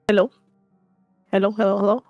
Hello? Hello, hello, hello?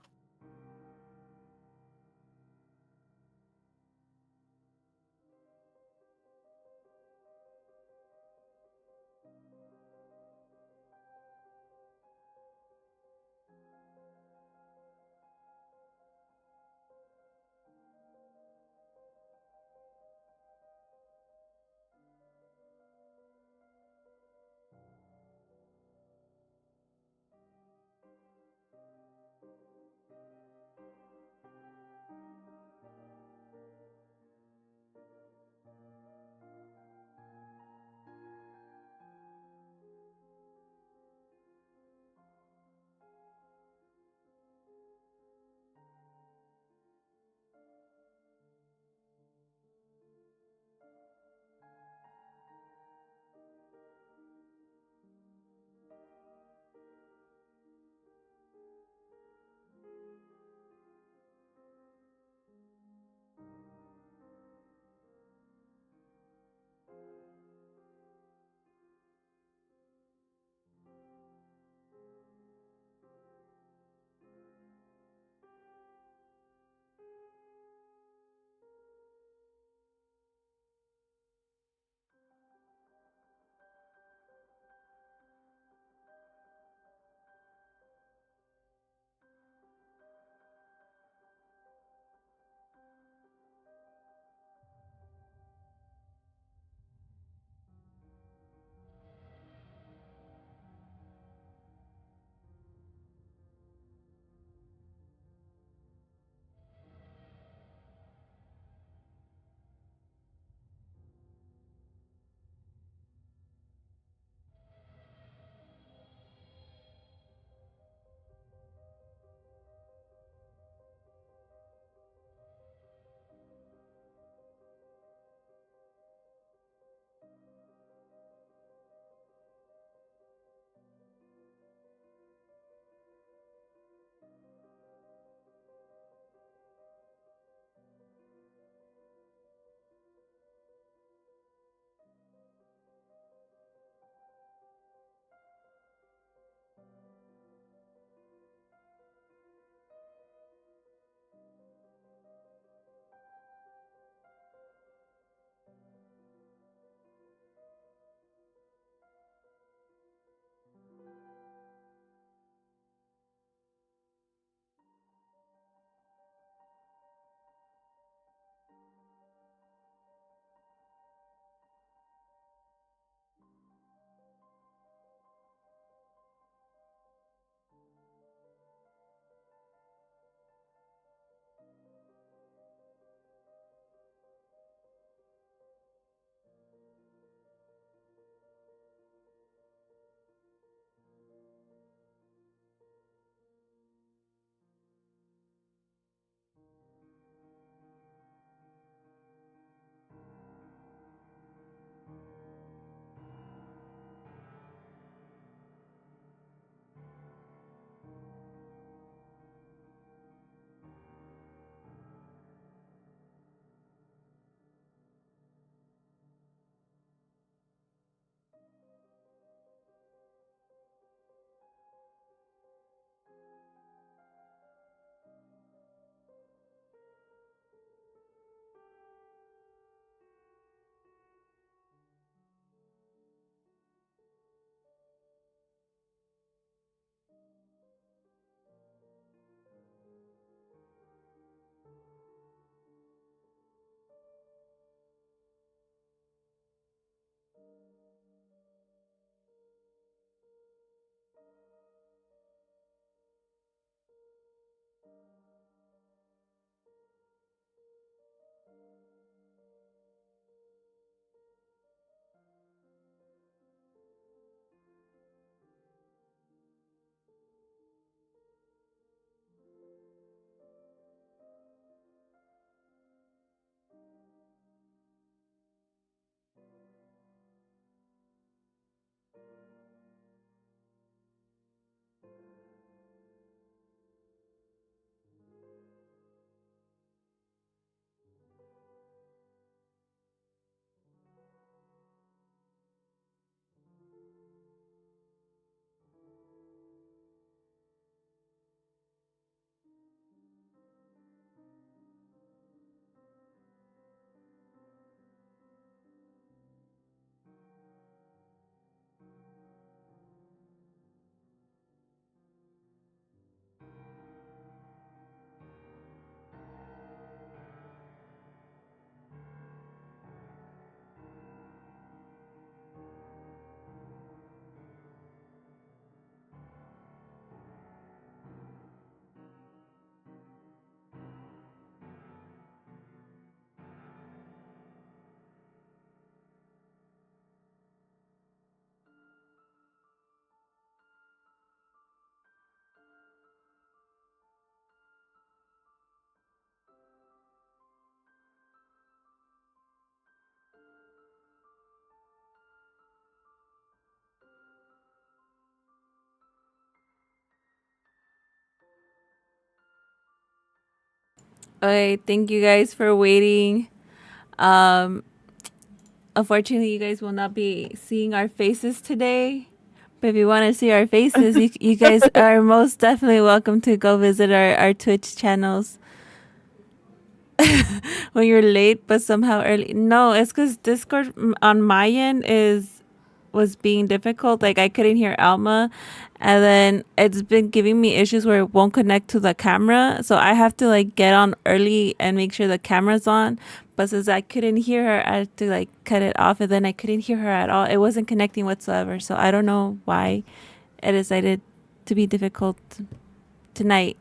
Okay, thank you guys for waiting. Um, Unfortunately, you guys will not be seeing our faces today. But if you want to see our faces, you guys are most definitely welcome to go visit our Twitch channels when you're late, but somehow early. No, it's because Discord on my end was being difficult. Like I couldn't hear Alma, and then it's been giving me issues where it won't connect to the camera. So I have to like get on early and make sure the camera's on. But since I couldn't hear her, I had to like cut it off, and then I couldn't hear her at all. It wasn't connecting whatsoever. So I don't know why it decided to be difficult tonight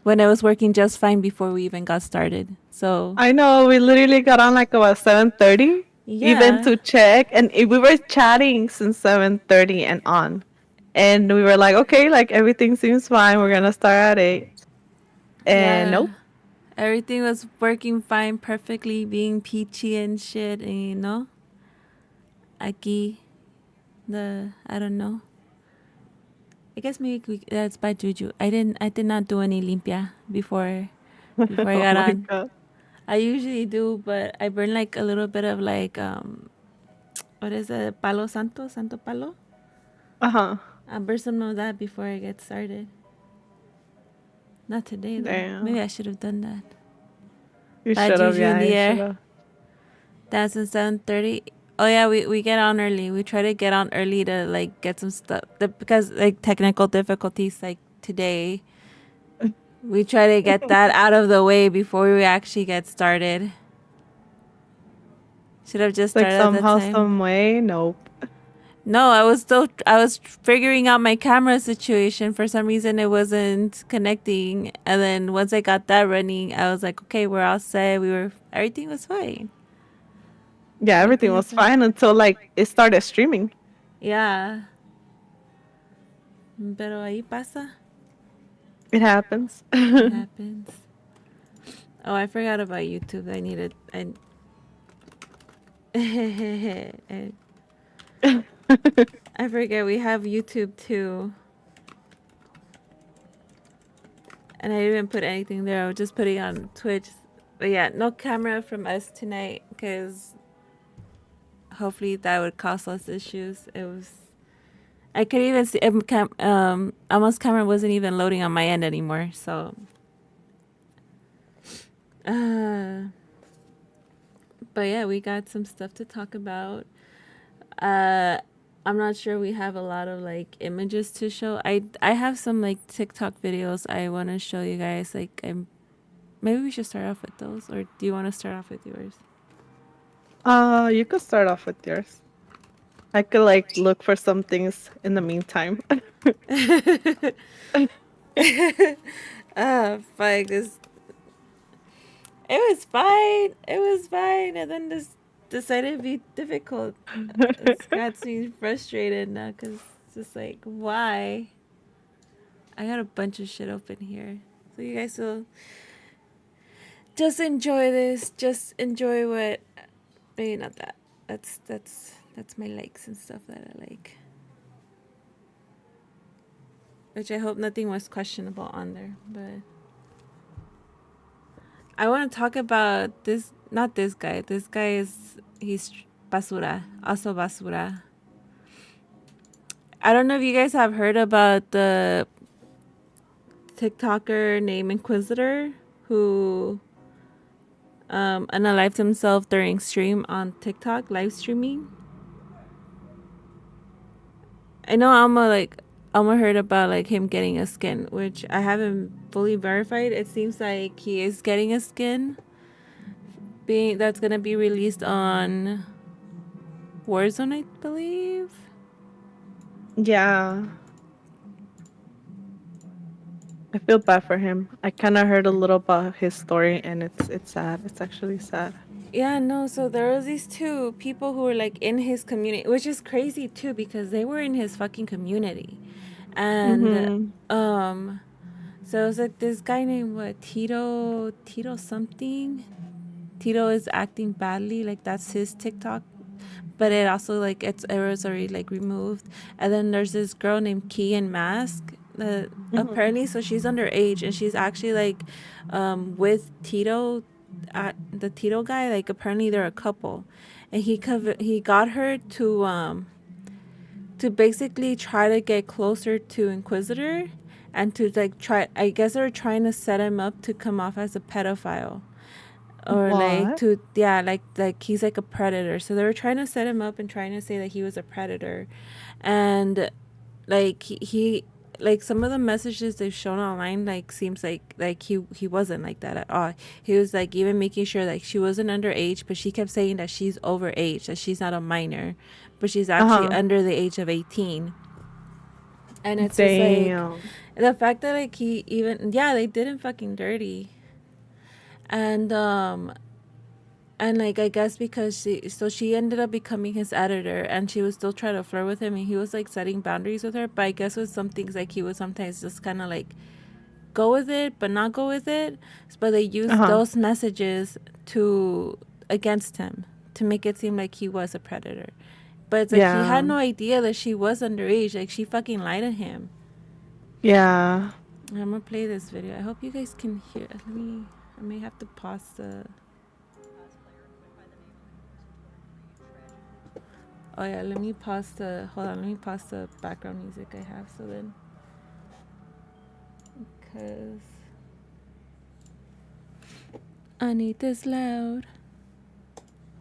when it was working just fine before we even got started. So I know we literally got on like about 7:30, even yeah, to check, and we were chatting since 7:30 and on, and we were like, okay, like everything seems fine. We're gonna start at 8, and yeah. nope. Everything was working fine, perfectly, being peachy and shit, and aquí, I don't know. I guess maybe that's by Juju. I did not do any limpia before I Oh got my on. god. I usually do, but I burn like a little bit of like, what is it, palo santo palo? Uh huh. I burn some of that before I get started. Not today though. Damn. Maybe I should have done that. You Bad should have. Juju in Yeah, the you should air. have. That's at 7:30. Oh yeah, we get on early. We try to get on early to like get some stuff because like technical difficulties like today. We try to get that out of the way before we actually get started. Should have just Like started at that somehow, time. some way. Nope. No, I was figuring out my camera situation. For some reason it wasn't connecting, and then once I got that running, I was like, okay, we're all set. Everything was fine. Yeah, everything Everything was was fine. fine until like it started streaming. Yeah. Pero ahí pasa. It happens. It happens. Oh, I forgot about YouTube. I needed. I forget we have YouTube too, and I didn't put anything there. I was just putting on Twitch. But yeah, no camera from us tonight because hopefully that would cause less issues. It was. I could even see almost camera wasn't even loading on my end anymore. So, uh, but yeah, we got some stuff to talk about. Uh, I'm not sure we have a lot of like images to show. I have some like TikTok videos I want to show you guys. Like maybe we should start off with those, or do you want to start off with yours? You could start off with yours. I could like look for some things in the meantime. Fuck this. It was fine. It was fine, and then this decided to be difficult. It's got me frustrated now because it's just like why. I got a bunch of shit open here, so you guys will just enjoy this. Just enjoy what. Maybe not that. That's my likes and stuff that I like. Which I hope nothing was questionable on there. But I want to talk about this. Not this guy. This guy he's basura. Also basura. I don't know if you guys have heard about the TikToker named Inquisitor who unalived himself during stream on TikTok, live streaming. I know Alma heard about like him getting a skin, which I haven't fully verified. It seems like he is getting a skin being that's gonna be released on Warzone, I believe. Yeah. I feel bad for him. I kind of heard a little about his story, and it's sad. It's actually sad. Yeah, no, so there was these two people who were like in his community, which is crazy too because they were in his fucking community. And Mhm. um so it was like this guy named what Tito something. Tito is acting badly, like that's his TikTok. But it also like it was already like removed. And then there's this girl named Key in Mask. Mhm. Apparently, so she's underage and she's actually like with Tito, the Tito guy. Like apparently they're a couple, and he got her to basically try to get closer to Inquisitor, and to like try. I guess they're trying to set him up to come off as a pedophile, or like What? to, yeah, like he's like a predator. So they were trying to set him up and trying to say that he was a predator, and like he like some of the messages they've shown online like seems like he wasn't like that at all. He was like even making sure like she wasn't underage, but she kept saying that she's overage, that she's not a minor, but she's actually Uh-huh. under the age of 18. And it's just like Damn. the fact that like he even, yeah, they did him fucking dirty. And and like I guess because she ended up becoming his editor, and she was still trying to flirt with him, and he was like setting boundaries with her. But I guess with some things like he would sometimes just kind of like go with it but not go with it. But they used Uh-huh. those messages to against him to make it seem like he was a predator. But it's like he had Yeah. no idea that she was underage. Like she fucking lied to him. Yeah. I'm gonna play this video. I hope you guys can hear. I may have to pause the. Oh yeah, let me pause the. Hold on, let me pause the background music I have. So then, because I need this loud.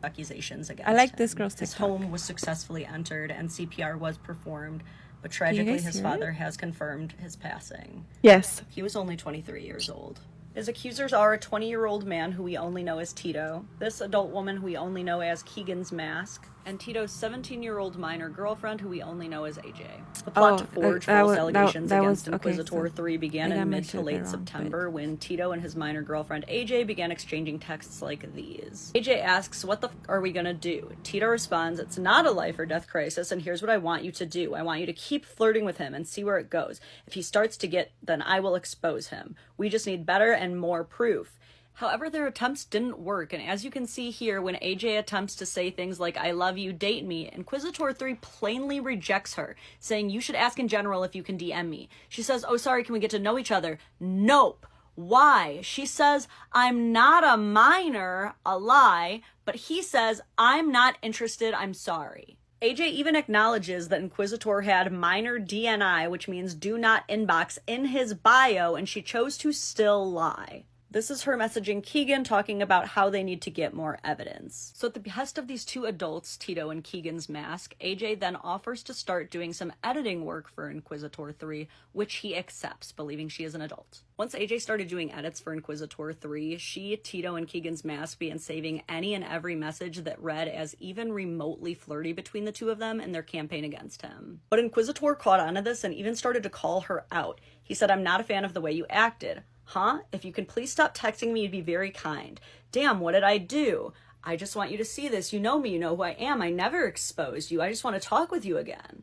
Accusations against I like him. this girl's His TikTok. home was successfully entered and CPR was performed, but Can you tragically guys his hear father it? has confirmed his passing. Yes. He was only 23 years old. His accusers are a 20-year-old man who we only know as Tito, this adult woman who we only know as Keegan's Mask, and Tito's 17-year-old minor girlfriend who we only know as AJ. The plot to forge false allegations against Inquisitor 3 began in mid to late September when Tito and his minor girlfriend AJ began exchanging texts like these. AJ asks, "What the f are we gonna do?" Tito responds, "It's not a life or death crisis, and here's what I want you to do. I want you to keep flirting with him and see where it goes. If he starts to get, then I will expose him. We just need better and more proof." However, their attempts didn't work, and as you can see here, when AJ attempts to say things like, "I love you, date me," Inquisitor 3 plainly rejects her, saying, "You should ask in general if you can DM me." She says, "Oh, sorry, can we get to know each other?" Nope. Why? She says, "I'm not a minor," a lie, but he says, "I'm not interested, I'm sorry." AJ even acknowledges that Inquisitor had minor DNI, which means do not inbox, in his bio, and she chose to still lie. This is her messaging Keegan, talking about how they need to get more evidence. So at the behest of these two adults, Tito and Keegan's Mask, AJ then offers to start doing some editing work for Inquisitor 3, which he accepts, believing she is an adult. Once AJ started doing edits for Inquisitor 3, she, Tito, and Keegan's Mask began saving any and every message that read as even remotely flirty between the two of them in their campaign against him. But Inquisitor caught on to this and even started to call her out. He said, "I'm not a fan of the way you acted." Huh? If you can please stop texting me, you'd be very kind. Damn, what did I do? I just want you to see this. You know me, you know who I am. I never exposed you. I just want to talk with you again.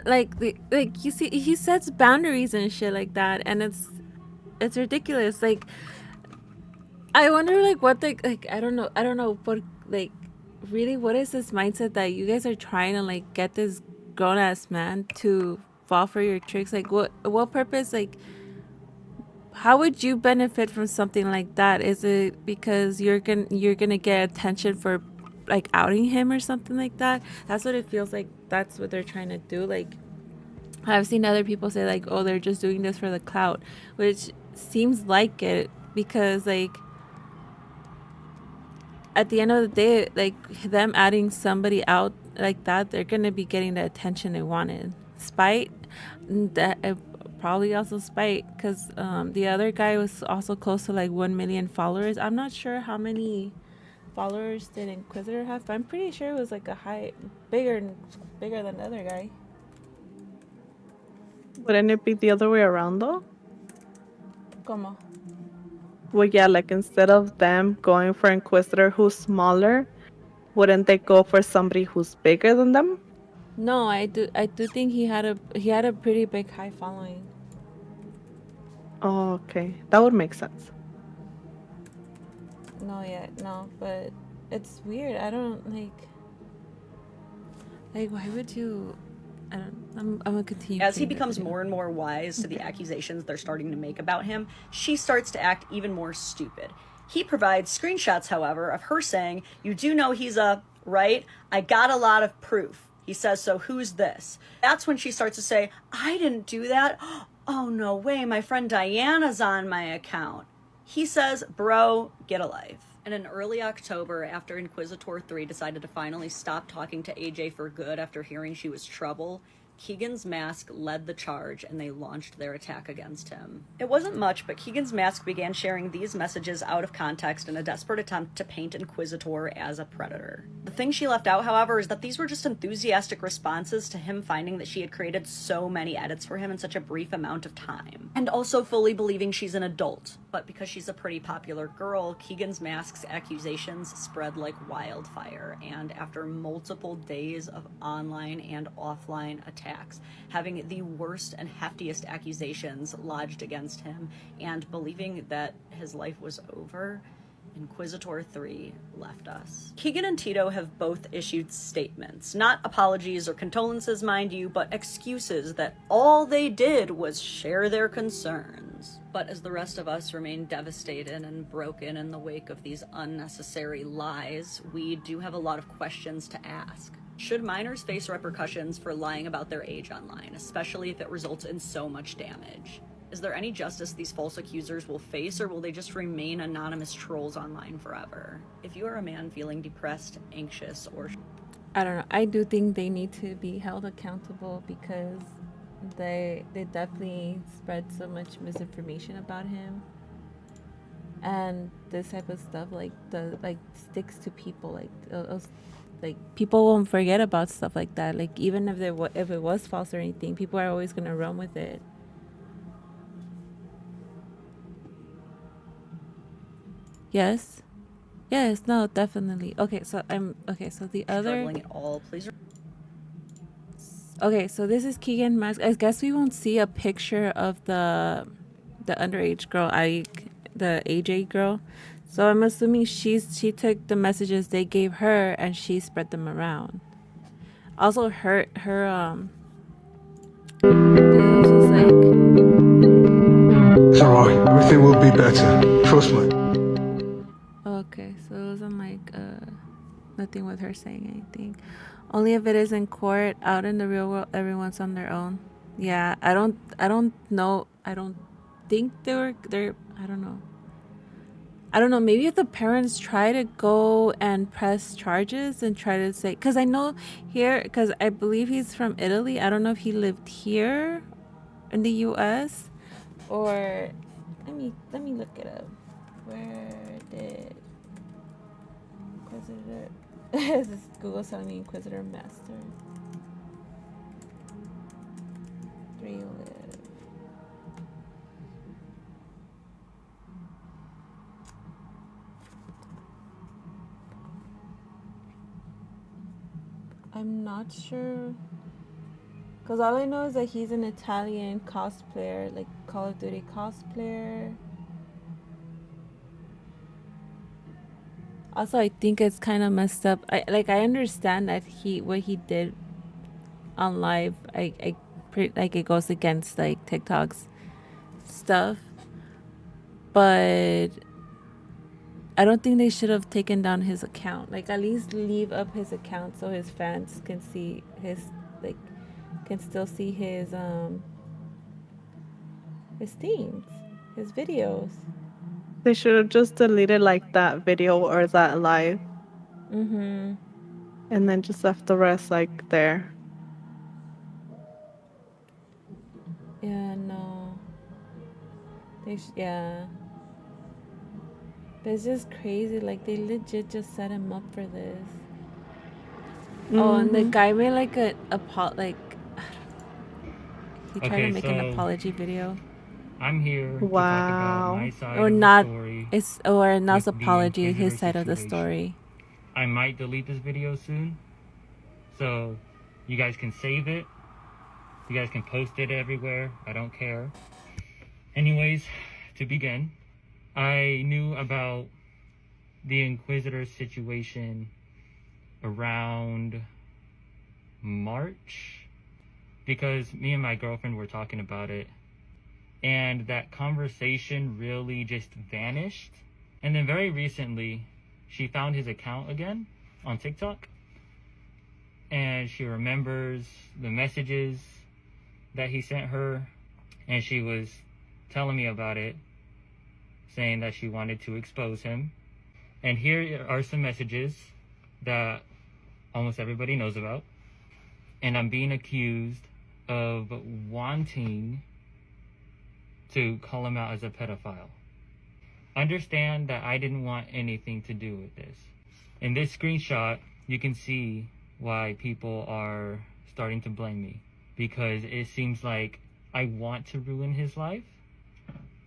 Like you see, he sets boundaries and shit like that, and it's ridiculous. Like I wonder, like what the like I don't know what like really what is this mindset that you guys are trying to like get this grown ass man to fall for your tricks? Like what purpose? Like how would you benefit from something like that? Is it because you're gonna get attention for like outing him or something like that? That's what it feels like. That's what they're trying to do. Like I've seen other people say like, oh, they're just doing this for the clout, which seems like it because like at the end of the day, like them adding somebody out like that, they're gonna be getting the attention they wanted. Spite, that probably also spite, because the other guy was also close to like 1 million followers. I'm not sure how many followers did Inquisitor have, but I'm pretty sure it was like a bigger than the other guy. Wouldn't it be the other way around though? Como? Well, yeah, like instead of them going for Inquisitor who's smaller, wouldn't they go for somebody who's bigger than them? No, I do think he had a pretty big high following. Oh, okay. That would make sense. No, yeah, no, but it's weird. I don't like why would you I'm gonna continue. As he playing the becomes video. more and more wise to the accusations they're starting to make about him, she starts to act even more stupid. He provides screenshots, however, of her saying, "You do know he's a, right? I got a lot of proof." He says, "So who's this?" That's when she starts to say, "I didn't do that. Oh, no way, my friend Diana's on my account." He says, "Bro, get a life." And in early October, after Inquisitor 3 decided to finally stop talking to AJ for good after hearing she was trouble, Keegan's Mask led the charge and they launched their attack against him. It wasn't much, but Keegan's Mask began sharing these messages out of context in a desperate attempt to paint Inquisitor as a predator. The thing she left out, however, is that these were just enthusiastic responses to him finding that she had created so many edits for him in such a brief amount of time. And also fully believing she's an adult. But because she's a pretty popular girl, Keegan's Mask's accusations spread like wildfire, and after multiple days of online and offline attacks, having the worst and heftiest accusations lodged against him, and believing that his life was over, Inquisitor 3 left us. Keegan and Tito have both issued statements, not apologies or condolences, mind you, but excuses that all they did was share their concerns. But as the rest of us remain devastated and broken in the wake of these unnecessary lies, we do have a lot of questions to ask. Should minors face repercussions for lying about their age online, especially if it results in so much damage? Is there any justice these false accusers will face, or will they just remain anonymous trolls online forever? If you are a man feeling depressed, anxious, or... I don't know. I do think they need to be held accountable because they definitely spread so much misinformation about him, and this type of stuff sticks to people. Like people won't forget about stuff like that. Like even if it was false or anything, people are always gonna run with it. Yes. Yes, no, definitely. Okay, so the other struggling at all, please... Okay, so this is Keegan Mask. I guess we won't see a picture of the underage girl, the AJ girl. So I'm assuming she took the messages they gave her and she spread them around. Also, her this is like... It's alright, everything will be better. Trust me. Okay, so it wasn't like nothing with her saying anything. Only if it is in court. Out in the real world, everyone's on their own. Yeah, I don't know. I don't think they're I don't know. Maybe if the parents try to go and press charges and try to say, because I know here, because I believe he's from Italy. I don't know if he lived here in the U.S. or let me look it up. Where did Inquisitor? This is Google telling me Inquisitor Master 3 live. I'm not sure, because all I know is that he's an Italian cosplayer, like Call of Duty cosplayer. Also, I think it's kind of messed up. I understand that what he did on live, like it goes against like TikTok's stuff, but I don't think they should have taken down his account. Like at least leave up his account so his fans can see can still see his themes, his videos. They should have just deleted like that video or that live. Mm-hmm. And then just left the rest like there. Yeah, no. Yeah. But it's just crazy. Like they legit just set him up for this. Mm-hmm. Oh, and the guy made like he tried to make an apology video. I'm here Wow. to talk about my side Or of not, the story. Or not with apology, the his side Inquisitor of the situation. story. I might delete this video soon, so you guys can save it. You guys can post it everywhere. I don't care. Anyways, to begin, I knew about the Inquisitor situation around March because me and my girlfriend were talking about it, and that conversation really just vanished. And then very recently, she found his account again on TikTok, and she remembers the messages that he sent her, and she was telling me about it, saying that she wanted to expose him. And here are some messages that almost everybody knows about. And I'm being accused of wanting to call him out as a pedophile. Understand that I didn't want anything to do with this. In this screenshot, you can see why people are starting to blame me, because it seems like I want to ruin his life.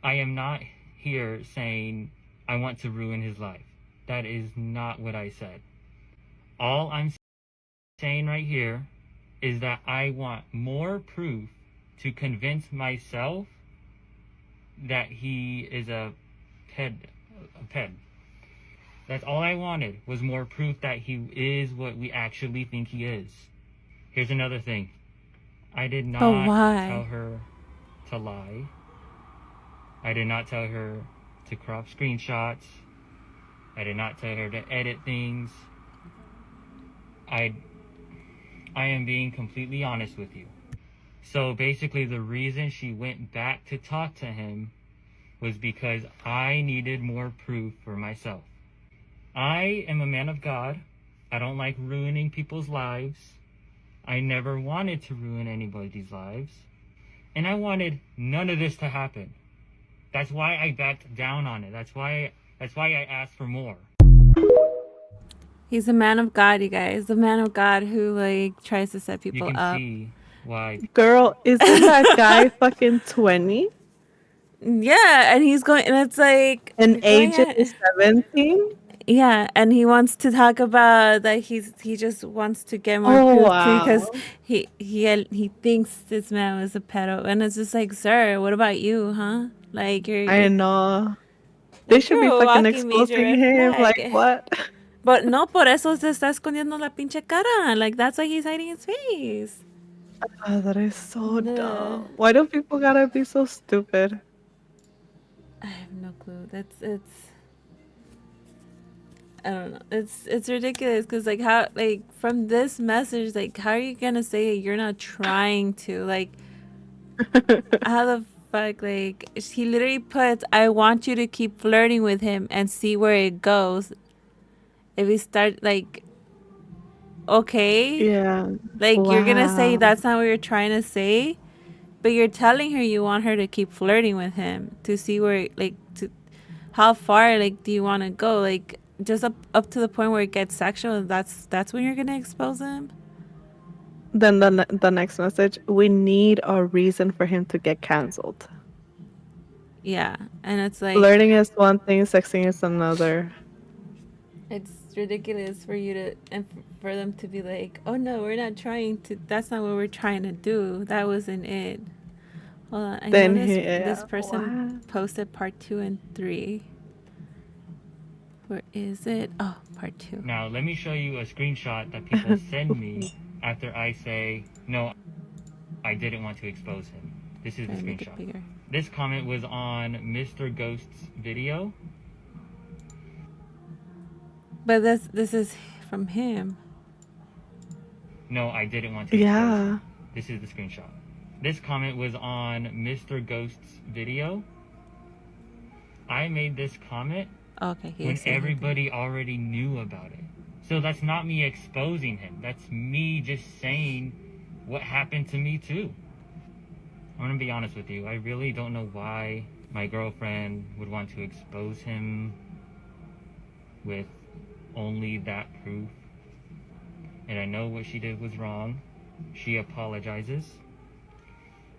I am not here saying I want to ruin his life. That is not what I said. All I'm saying right here is that I want more proof to convince myself that he is a ped. That's all I wanted, was more proof that he is what we actually think he is. Here's another thing. I did not tell her to lie. I did not tell her to crop screenshots. I did not tell her to edit things. I am being completely honest with you. So basically the reason she went back to talk to him was because I needed more proof for myself. I am a man of God. I don't like ruining people's lives. I never wanted to ruin anybody's lives. And I wanted none of this to happen. That's why I backed down on it. That's why I asked for more. He's a man of God, you guys. A man of God who like tries to set You people can up. see why. Girl, isn't that guy fucking 20? Yeah, and he's going, and it's like And age going at- is 17? yeah, and he wants to talk about that he just wants to get more Oh, proof wow. because he thinks this man was a pedo, and it's just like, sir, what about you, huh? Like I know. They like, should be you're a fucking walking major exposing red him. flag. Like, what? But no, por eso se está escondiendo la pinche cara. Like, that's why he's hiding his face. Oh, that is so Nah. dumb. Why do people gotta be so stupid? I have no clue. It's I don't know. It's ridiculous because like how like from this message, like how are you gonna say you're not trying to, like how the fuck, like he literally puts, I want you to keep flirting with him and see where it goes. If we start like, okay, Yeah. like you're gonna say Wow. that's not what you're trying to say, but you're telling her you want her to keep flirting with him to see where, like, to how far, like, do you want to go, like just up to the point where it gets sexual. That's when you're gonna expose him. Then the next message, we need a reason for him to get canceled. Yeah, and it's like Flirting is one thing, sexting is another. it's ridiculous for you to, and for them to be like, oh no, we're not trying to, that's not what we're trying to do, that wasn't it. Hold on, I Then know he- this person what? posted part 2 and 3. Where is it? Oh, part 2. Now, let me show you a screenshot that people send me after I say, no, I didn't want to expose him. This is the Try to make it screenshot. bigger. This comment was on Mr. Ghost's video. But this is from him. No, I didn't want to expose Yeah. him. This is the screenshot. This comment was on Mr. Ghost's video. I made this comment Okay, he when is saying everybody already knew about it. So that's not me exposing him. That's me just saying what happened to me too. I'm gonna be honest with you. I really don't know why my girlfriend would want to expose him with only that proof. And I know what she did was wrong. She apologizes.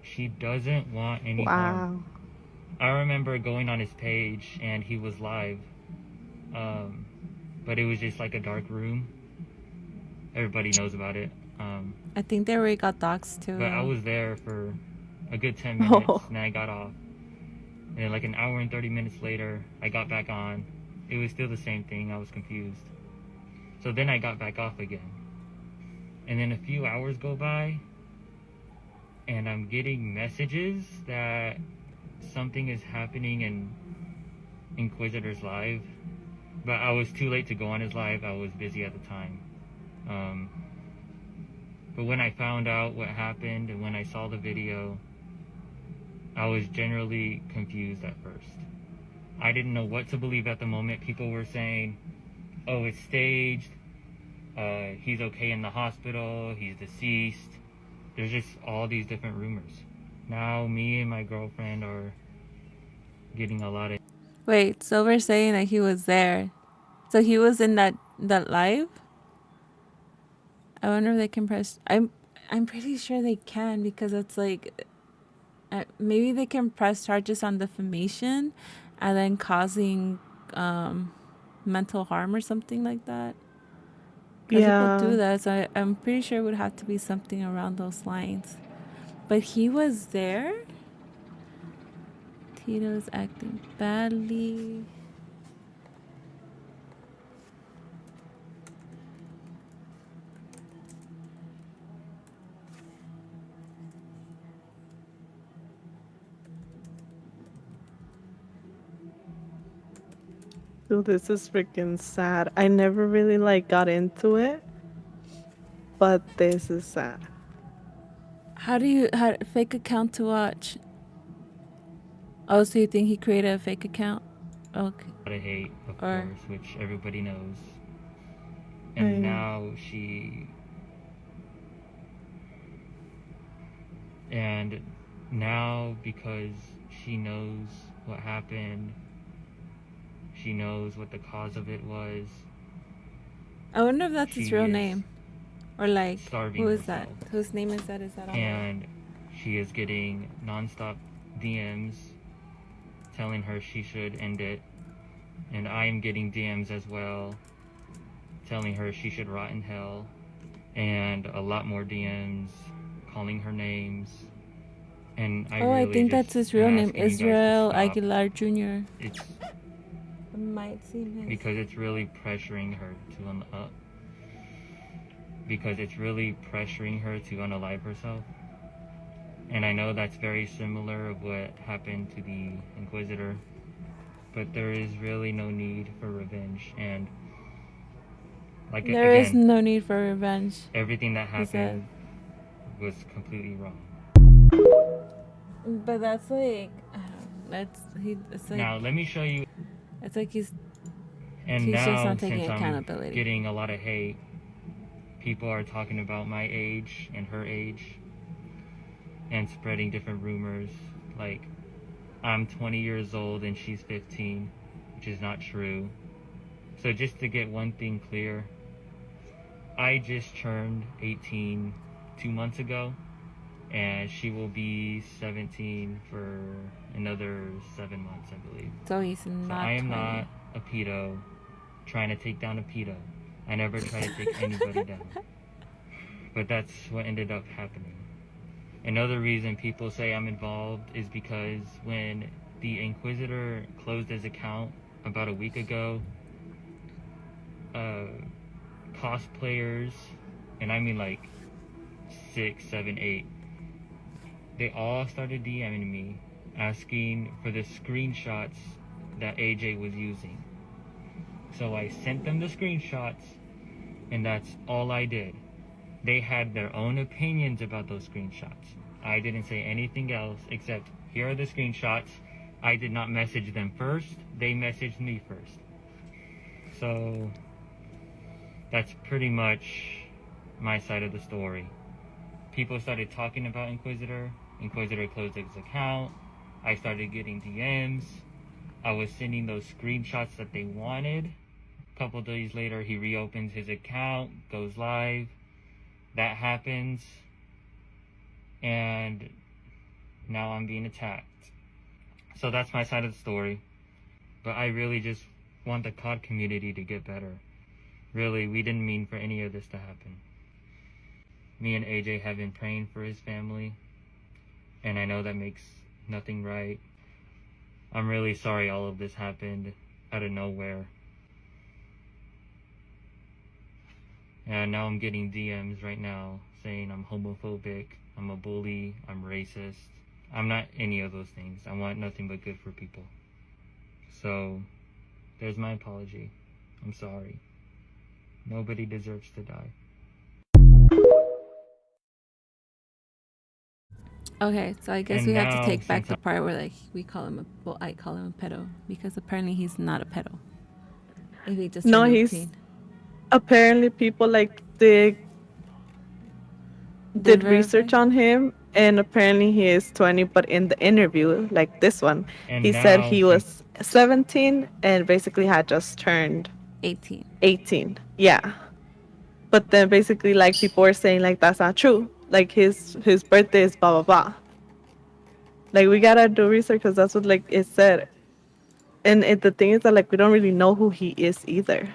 She doesn't want any harm. Wow. I remember going on his page and he was live. But it was just like a dark room. Everybody knows about it. I think they already got docs too. But I was there for a good 10 minutes Oh. and then I got off. And then like an hour and 30 minutes later, I got back on. It was still the same thing. I was confused. So then I got back off again. And then a few hours go by and I'm getting messages that something is happening in Inquisitor's live, but I was too late to go on his live. I was busy at the time. But when I found out what happened and when I saw the video, I was generally confused at first. I didn't know what to believe at the moment. People were saying, oh, it's staged. He's okay in the hospital. He's deceased. There's just all these different rumors. Now me and my girlfriend are getting a lot of... Wait, so we're saying that he was there. So he was in that live? I wonder if they can press... I'm pretty sure they can, because it's like... maybe they can press charges on defamation and then causing mental harm or something like that. Because people do Yeah. that, so I'm pretty sure it would have to be something around those lines. But he was there? Tito's acting badly. Dude, this is freaking sad. I never really like got into it, but this is sad. How fake account to watch? Oh, so you think he created a fake account? Okay. A lot of hate, of Or- course, which everybody knows. And Right. now and now because she knows what happened, she knows what the cause of it was, I wonder if that's his She real is name. Or like, starving who is that? herself. Whose name is that? Is that on there? And she is getting nonstop DMs telling her she should end it. And I am getting DMs as well telling her she should rot in hell. And a lot more DMs calling her names. And I I really think just that's his real am name, asking you guys to Israel stop. Aguilar Jr. It's It might seem his. because it's really pressuring her to because it's really pressuring her to unalive herself. And I know that's very similar of what happened to the Inquisitor, but there is really no need for revenge. And like There is again, no need for revenge. everything that He said. happened was completely wrong. But that's like, it's like, Now let me show you. it's like he's And just now not taking since I'm accountability. getting a lot of hate, people are talking about my age and her age and spreading different rumors like I'm 20 years old and she's 15, which is not true. So just to get one thing clear, I just turned 18 2 months ago, and she will be 17 for another 7 months, I believe. so he's So not. I am 20. not a pedo trying to take down a pedo. I never try to take anybody down. But that's what ended up happening. Another reason people say I'm involved is because when the Inquisitor closed his account about a week ago, cosplayers, and I mean like 6, 7, 8, they all started DMing me asking for the screenshots that AJ was using. So I sent them the screenshots, and that's all I did. They had their own opinions about those screenshots. I didn't say anything else except, here are the screenshots. I did not message them first. They messaged me first. So that's pretty much my side of the story. People started talking about Inquisitor. Inquisitor closed his account. I started getting DMs. I was sending those screenshots that they wanted. A couple days later, he reopens his account, goes live. That happens. And now I'm being attacked. So that's my side of the story. But I really just want the COD community to get better. Really, we didn't mean for any of this to happen. Me and AJ have been praying for his family, and I know that makes nothing right. I'm really sorry all of this happened out of nowhere. And now I'm getting DMs right now saying I'm homophobic I'm a bully. I'm racist. I'm not any of those things. I want nothing but good for people. So, there's my apology. I'm sorry. Nobody deserves to die. Okay, so I guess And we have to now, take back since the part where like I call him a pedo because apparently he's not a pedo. If he just No, turned he's 18. apparently people like Did did verify? research on him, and apparently he is 20. But in the interview, like this one, and he said now he since was 17 and basically had just turned 18. 18. Yeah. But then basically like people were saying like that's not true. Like his birthday is blah blah blah. Like we gotta do research because that's what like it said. And the thing is that like we don't really know who he is either.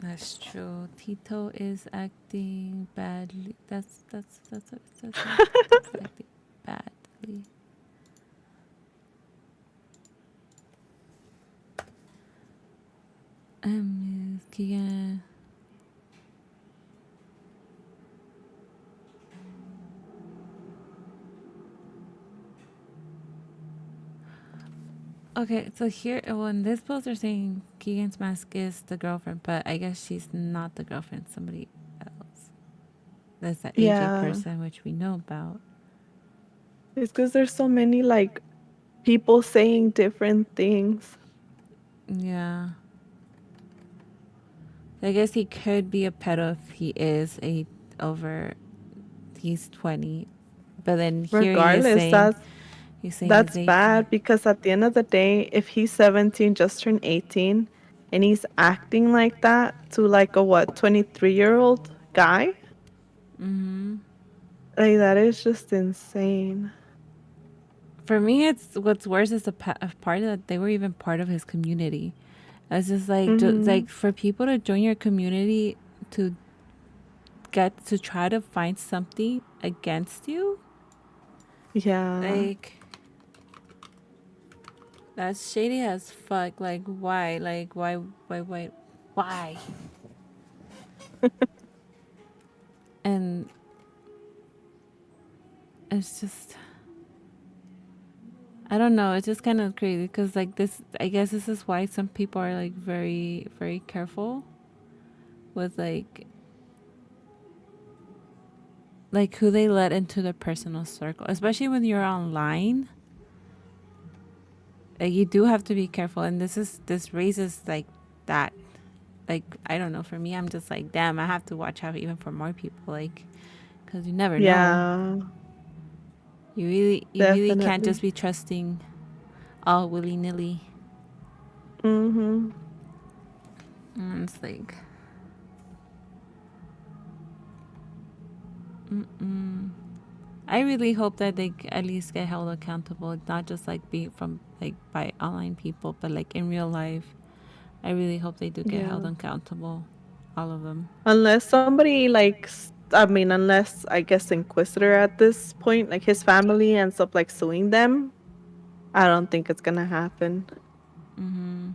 That's true. Tito is acting badly. That's what it says. Tito's acting badly. Yeah. Okay, so here on this post they're saying Keegan's mask is the girlfriend, but I guess she's not the girlfriend, somebody else. That's that AJ Yeah. person which we know about. It's because there's so many like people saying different things. Yeah. I guess he could be a pedo if he is he's 20. But then here Regardless, he's saying that's he's 18. bad because at the end of the day, if he's 17, just turned 18, and he's acting like that to like a 23-year-old guy, Mm-hmm. like that is just insane. For me, it's what's worse is a part that they were even part of his community. It's just like like for people to join your community to get to try to find something against you, Yeah. like that's shady as fuck. Like why? Like why? And it's just I don't know. It's just kind of crazy because like this. I guess this is why some people are like very very careful with like who they let into their personal circle, especially when you're online. Like you do have to be careful, and this raises like that. Like I don't know. For me, I'm just like, damn. I have to watch out even for more people, like, because you never know. Yeah. You really can't Definitely. just be trusting all willy nilly. Mm-hmm. And it's like, I really hope that they at least get held accountable, not just like be from like by online people, but like in real life. I really hope they do get held accountable, all of them. Unless somebody like, unless I guess Inquisitor at this point, like his family ends up like suing them, I don't think it's gonna happen. Mm-hmm.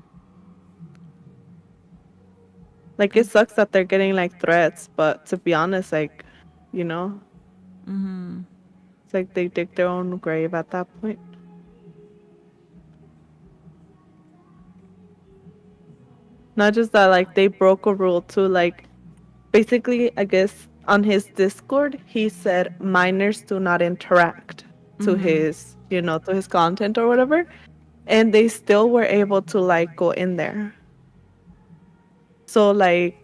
Like it sucks that they're getting like threats, but to be honest, like, you know, Mm-hmm. it's like they dig their own grave at that point. Not just that, like they broke a rule too. Like basically, I guess on his Discord, he said minors do not interact to his, to his content or whatever, and they still were able to like go in there. So like,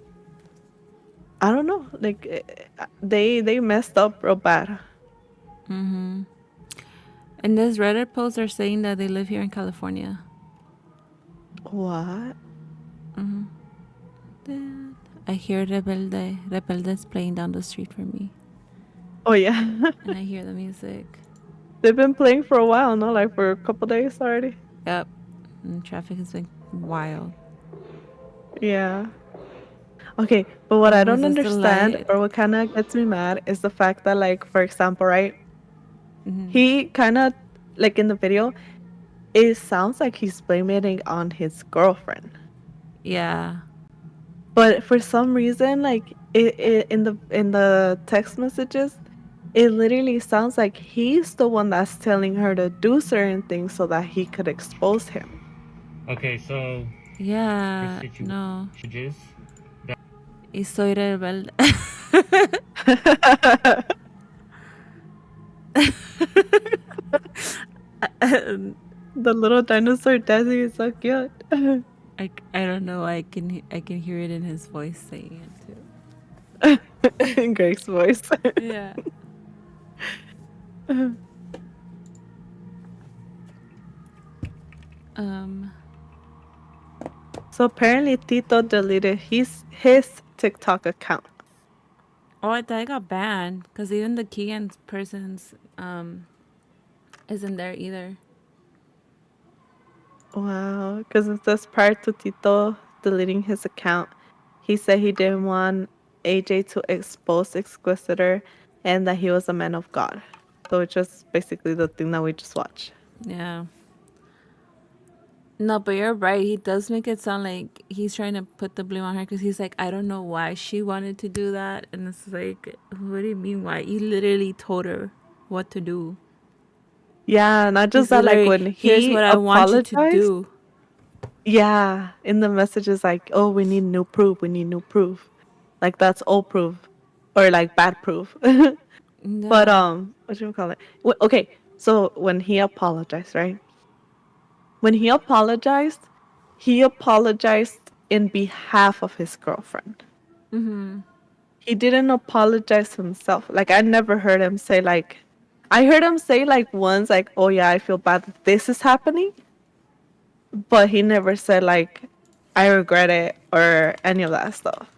I don't know, like they messed up real bad. Mm-hmm. And this Reddit post are saying that they live here in California. What? Mm-hmm. I hear Rebelde's playing down the street for me. Oh yeah. And I hear the music. They've been playing for a while, no? Like for a couple days already. Yep. And traffic has been wild. Yeah. Okay, but what I Was don't this the understand light? or what kind of gets me mad is the fact that, like, for example, right? Mm-hmm. He kind of, like, in the video, it sounds like he's blaming it on his girlfriend. Yeah. But for some reason, like, in the text messages, it literally sounds like he's the one that's telling her to do certain things so that he could expose him. Okay, so Yeah, your no. situation is that Y soy rebelde. The little dinosaur dancing is so cute. I don't know. I can hear it in his voice saying it too. In Greg's voice. Yeah. Um. So apparently Tito deleted his TikTok account. Oh, I thought I got banned because even the Keegan person's isn't there either. Wow, because it says prior to Tito deleting his account, he said he didn't want AJ to expose Inquisitor and that he was a man of God. So it's just basically the thing that we just watched. Yeah. No, but you're right. He does make it sound like he's trying to put the blame on her because he's like, I don't know why she wanted to do that. And it's like, what do you mean why? You literally told her what to do. Yeah, not just He's that, like literally, when here's he what I want you to apologized, do. yeah, in the messages like, oh, we need new proof, we need new proof. Like that's old proof or like bad proof. But Yeah. what do you call it? Okay, so when he apologized, right? When he apologized in behalf of his girlfriend. Mm-hmm. He didn't apologize himself. Like I never heard him say like I heard him say like once like, "Oh yeah, I feel bad that this is happening." But he never said like I regret it or any of that stuff.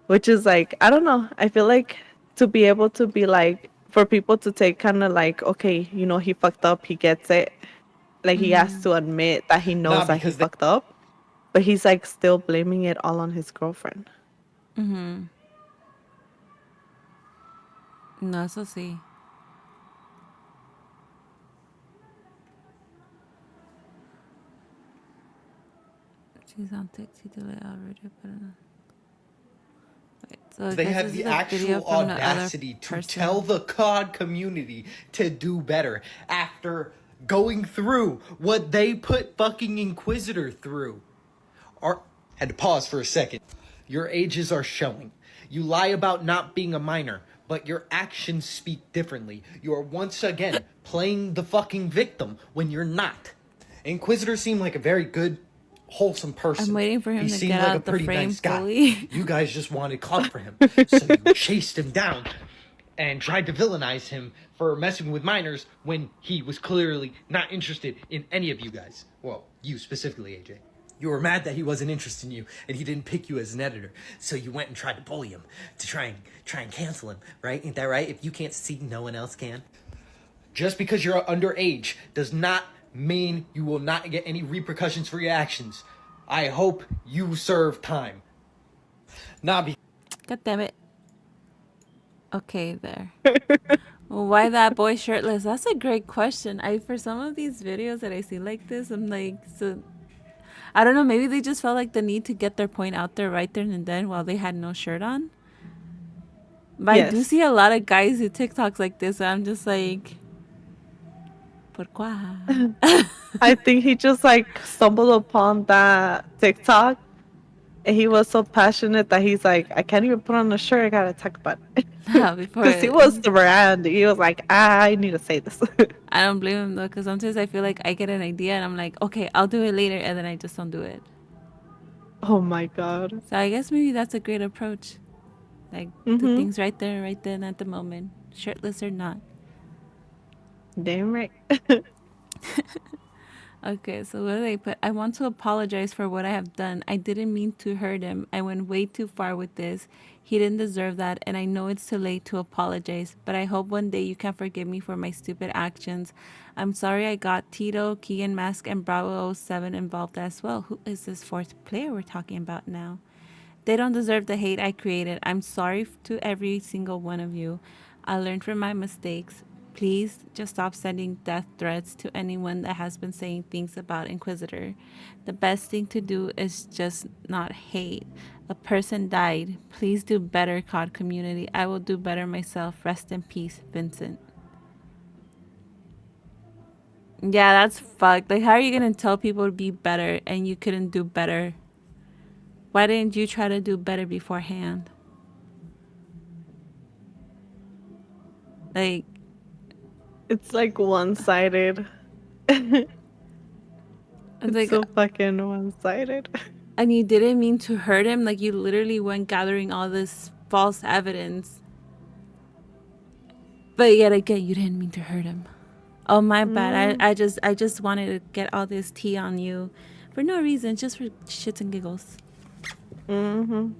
Which is like, I don't know. I feel like to be able to be like for people to take kind of like, okay, he fucked up, he gets it. Like he has to admit that he knows Nah, that he because they fucked up, but he's like still blaming it all on his girlfriend. Mm-hmm. No, eso sí. She's on TikTok already, but wait. So I they guess have this is the a video actual from the other audacity to person. tell the COD community to do better after going through what they put fucking Inquisitor through. Had to pause for a second. Your ages are showing. You lie about not being a minor, but your actions speak differently. You are once again playing the fucking victim when you're not. Inquisitor seemed like a very good, wholesome person. I'm waiting for him He to seemed get like out a of the pretty frame nice guy. fully. You guys just wanted clout for him, so you chased him down and tried to villainize him for messing with minors when he was clearly not interested in any of you guys. Well, you specifically, AJ. You were mad that he wasn't interested in you and he didn't pick you as an editor, so you went and tried to bully him to try and cancel him, right? Ain't that right? If you can't see, no one else can. Just because you're underage does not mean you will not get any repercussions for your actions. I hope you serve time. Nah, God damn it. Okay, there. Well, why that boy shirtless? That's a great question. For some of these videos that I see like this, I'm like, so I don't know. Maybe they just felt like the need to get their point out there right there and then while they had no shirt on. But I do Yes. see a lot of guys who TikToks like this. And I'm just like, pourquoi? I think he just like stumbled upon that TikTok and he was so passionate that he's like, I can't even put on a shirt, I gotta talk about it. Before Because he was the brand. He was like, I need to say this. I don't blame him though, because sometimes I feel like I get an idea and I'm like, okay, I'll do it later, and then I just don't do it. Oh my god. So I guess maybe that's a great approach. Like the things right there, right then at the moment, shirtless or not. Damn right. Okay, so what do they put? I want to apologize for what I have done. I didn't mean to hurt him. I went way too far with this. He didn't deserve that, and I know it's too late to apologize, but I hope one day you can forgive me for my stupid actions. I'm sorry I got Tito, Keegan Mask, and Bravo07 involved as well. Who is this fourth player we're talking about now? They don't deserve the hate I created. I'm sorry to every single one of you. I learned from my mistakes. Please just stop sending death threats to anyone that has been saying things about Inquisitor. The best thing to do is just not hate. A person died. Please do better, COD community. I will do better myself. Rest in peace, Vincent. Yeah, that's fucked. Like, how are you gonna tell people to be better and you couldn't do better? Why didn't you try to do better beforehand? Like, It's like one-sided. it's It's like, so fucking one-sided. and you didn't mean to hurt him. Like, you literally went gathering all this false evidence. But yet again, you didn't mean to hurt him. Oh, my bad. I just wanted to get all this tea on you for no reason, just for shits and giggles. Mm-hmm.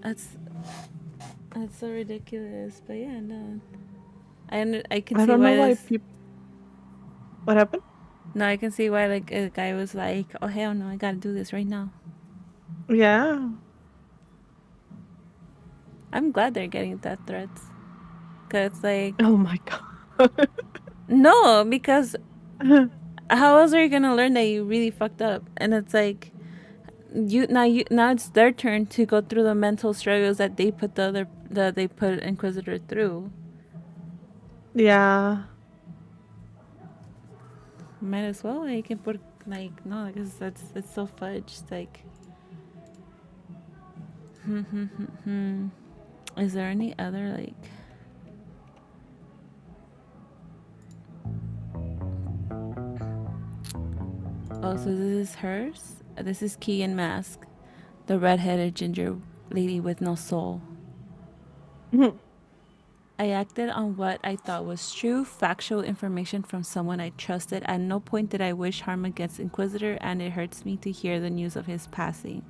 That's so ridiculous. But yeah, no. I can I see don't why know why this. people. What happened? No, I can see why like a guy was like, "Oh hell no, I gotta do this right now." Yeah. I'm glad they're getting death threats, cause like Oh my god. no, because how else are you gonna learn that you really fucked up? And it's like now it's their turn to go through the mental struggles that they put they put Inquisitor through. Yeah. Might as well like can put like no, because it's so fudged. Like, is there any other like? Oh, so this is hers. This is Keegan Mask, the redheaded ginger lady with no soul. I acted on what I thought was true, factual information from someone I trusted. At no point did I wish harm against Inquisitor, and it hurts me to hear the news of his passing.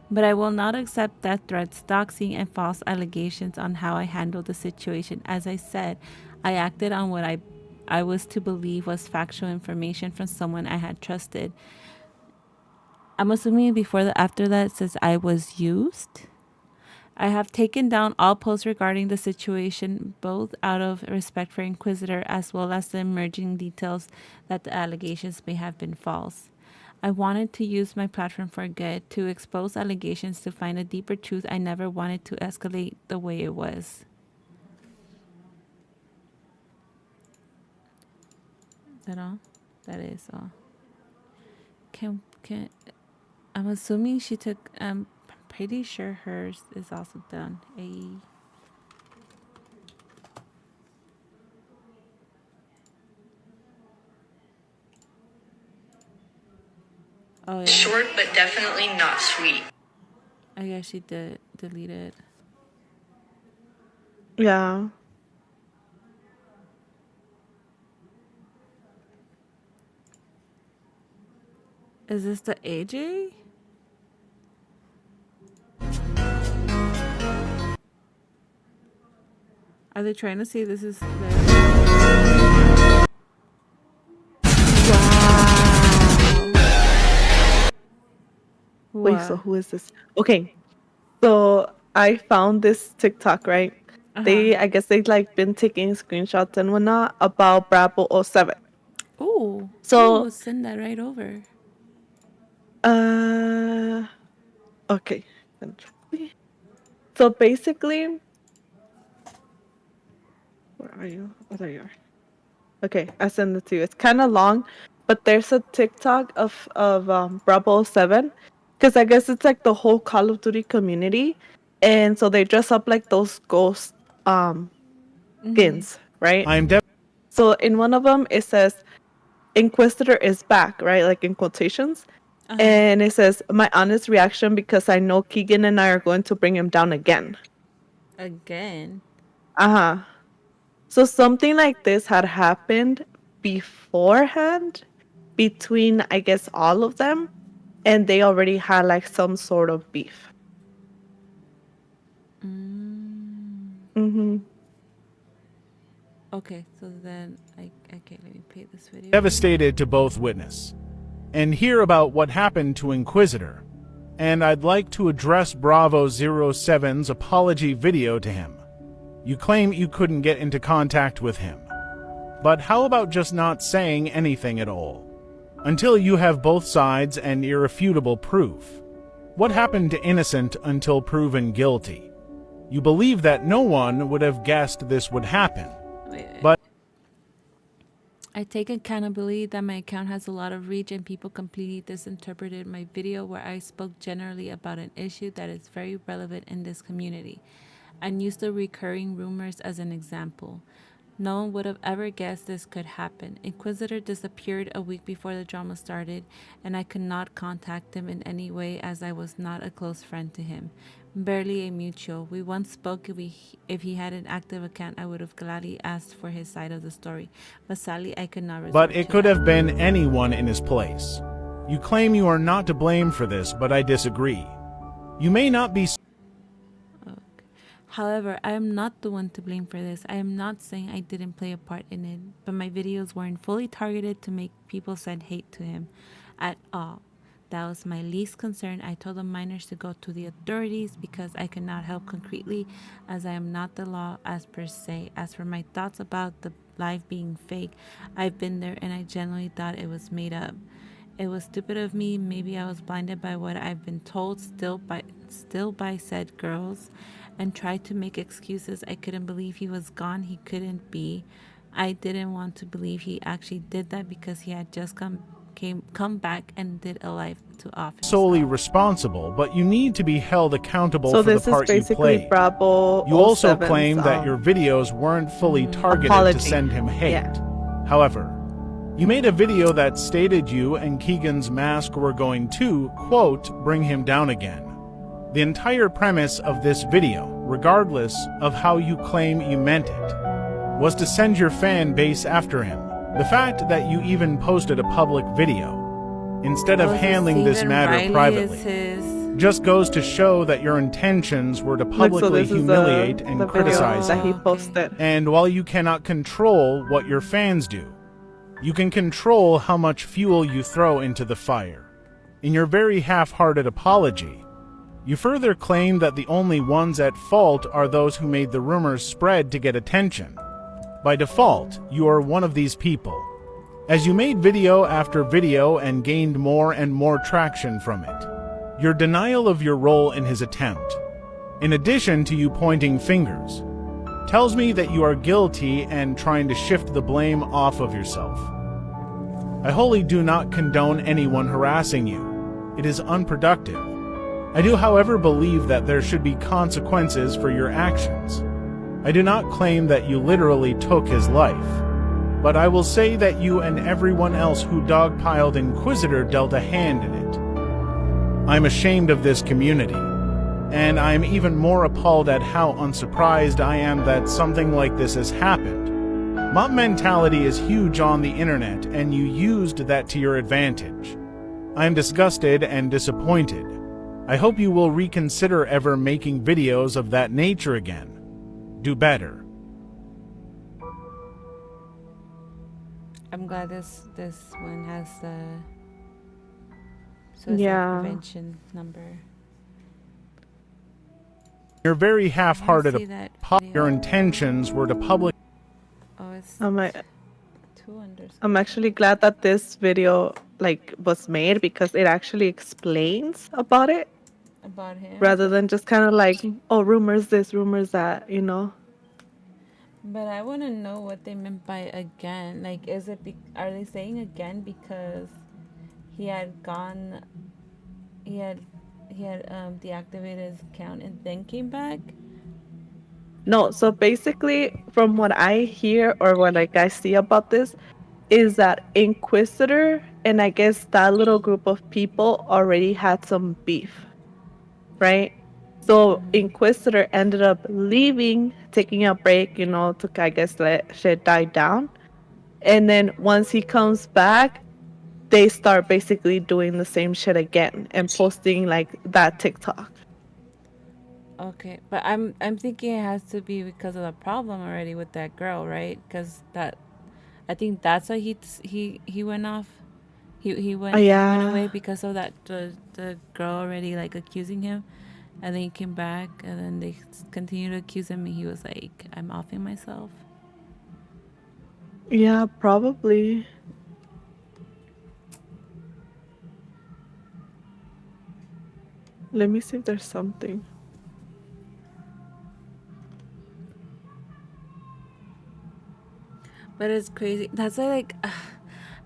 But I will not accept death threats, doxing, and false allegations on how I handled the situation. As I said, I acted on what I was to believe was factual information from someone I had trusted. I'm assuming after that it says I was used. I have taken down all posts regarding the situation, both out of respect for Inquisitor as well as the emerging details that the allegations may have been false. I wanted to use my platform for good, to expose allegations, to find a deeper truth. I never wanted to escalate the way it was. Is that all? That is all. Can I'm assuming she took I'm pretty sure hers is also done. Oh yeah. Short, but definitely not sweet. I guess she did delete it. Yeah. Is this the AJ? Are they trying to see this is their... Wow. Wait, so who is this? Okay. So I found this TikTok, right? I guess they like been taking screenshots and whatnot about Bravo '07. Oh, So send that right over. Okay. So basically, where are you? Oh, there you are. Okay, I send it to you. It's kind of long, but there's a TikTok of Bravo '07, because I guess it's like the whole Call of Duty community, and so they dress up like those ghost skins, right? So in one of them it says Inquisitor is back, right? Like in quotations. And it says, my honest reaction, because I know Keegan and I are going to bring him down again. Again? So something like this had happened beforehand between, I guess, all of them. And they already had like some sort of beef. Okay, so then okay, let me play this video. Devastated to both witness and hear about what happened to Inquisitor, and I'd like to address Bravo 07's apology video to him. You claim you couldn't get into contact with him. But how about just not saying anything at all? Until you have both sides and irrefutable proof. What happened to innocent until proven guilty? You believe that no one would have guessed this would happen. But I take accountability that my account has a lot of reach and people completely misinterpreted my video where I spoke generally about an issue that is very relevant in this community and used the recurring rumors as an example. No one would have ever guessed this could happen. Inquisitor disappeared a week before the drama started, and I could not contact him in any way as I was not a close friend to him. Barely a mutual. We once spoke if he had an active account, I would have gladly asked for his side of the story, but sadly I could not resort it to could that. have been anyone in his place. You claim you are not to blame for this, but I disagree. You may not be. However, I am not the one to blame for this. I am not saying I didn't play a part in it, but my videos weren't fully targeted to make people send hate to him at all. That was my least concern. I told the minors to go to the authorities because I could not help concretely as I am not the law as per se. As for my thoughts about the live being fake, I've been there and I genuinely thought it was made up. It was stupid of me. Maybe I was blinded by what I've been told still by said girls and tried to make excuses. I couldn't believe he was gone. He couldn't be. I didn't want to believe he actually did that because he had just come back and did a live to office. Solely responsible, but you need to be held accountable So for the this is part you basically played. Bravo You also 07's, claim that your videos weren't fully targeted apology. to send him hate. Yeah. However, you made a video that stated you and Keegan's mask were going to, quote, bring him down again. The entire premise of this video, regardless of how you claim you meant it, was to send your fan base after him. The fact that you even posted a public video, instead of handling this matter privately, just goes to show that your intentions were to publicly humiliate and criticize that he him. posted. And while you cannot control what your fans do, you can control how much fuel you throw into the fire. In your very half-hearted apology, you further claim that the only ones at fault are those who made the rumors spread to get attention. By default, you are one of these people, as you made video after video and gained more and more traction from it. Your denial of your role in his attempt, in addition to you pointing fingers, tells me that you are guilty and trying to shift the blame off of yourself. I wholly do not condone anyone harassing you. It is unproductive. I do, however, believe that there should be consequences for your actions. I do not claim that you literally took his life, but I will say that you and everyone else who dogpiled Inquisitor dealt a hand in it. I'm ashamed of this community, and I'm even more appalled at how unsurprised I am that something like this has happened. Mob mentality is huge on the internet, and you used that to your advantage. I am disgusted and disappointed. I hope you will reconsider ever making videos of that nature again. Do better. I'm glad this one has the suicide prevention number. You're very half-hearted. Video. Your intentions were to public. Oh, it's I'm actually glad that this video was made because it actually explains about it. About him. Rather than just kind of rumors this, rumors that, But I want to know what they meant by again. Are they saying again because he had deactivated his account and then came back? No, so basically from what I hear or what I see about this is that Inquisitor and I guess that little group of people already had some beef. Right? So Inquisitor ended up leaving, taking a break, to, I guess, let shit die down. And then once he comes back, they start basically doing the same shit again and posting that TikTok. Okay, but I'm thinking it has to be because of the problem already with that girl, right? Because I think that's why he went off. He went away because of that the girl already accusing him, And then he came back, and then they continued to accuse him, and he was like, I'm offing myself. Yeah, probably. Let me see if there's something. But it's crazy. That's why, like,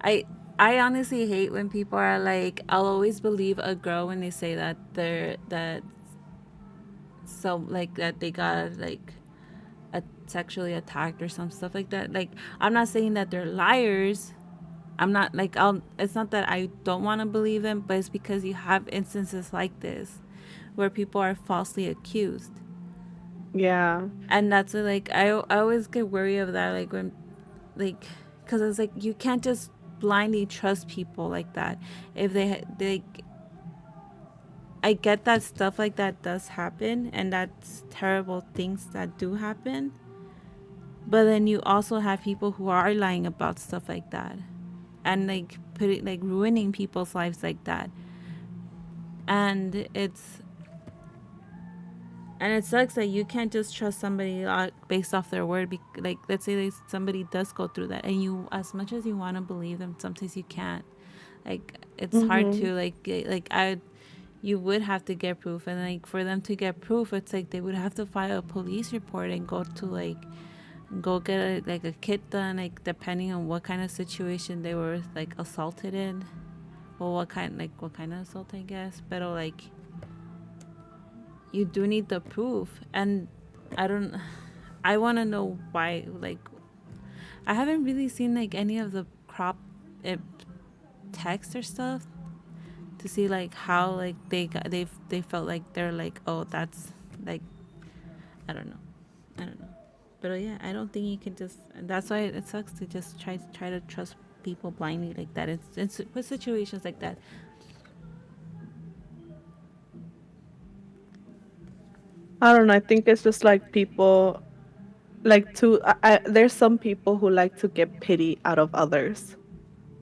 I I honestly hate when people are like, I'll always believe a girl when they say that they're that so like that they got like sexually attacked or some stuff like that. Like, I'm not saying that they're liars. I'm not like I'll. It's not that I don't want to believe them, but it's because you have instances like this where people are falsely accused, Yeah. and that's like I always get worried of that. Like when like because it's like you can't just blindly trust people like that if they I get that stuff like that does happen and that's terrible things that do happen, but then you also have people who are lying about stuff like that and like putting like ruining people's lives like that. And it sucks that you can't just trust somebody based off their word. Like, let's say somebody does go through that, and you, as much as you want to believe them, sometimes you can't. Like, it's hard Mm-hmm. to you would have to get proof, and like for them to get proof, it's like they would have to file a police report and go get a kit done, like depending on what kind of situation they were like assaulted in, or what kind of assault, I guess. But like you do need the proof, and I don't I want to know why. Like, I haven't really seen like any of the crop it, text or stuff to see like how like they felt like they're like, oh, that's like, I don't know. But yeah, I don't think you can just. That's why it sucks to just try to trust people blindly like that. It's with situations like that. I don't know. I think it's just like people like to. There's some people who like to get pity out of others.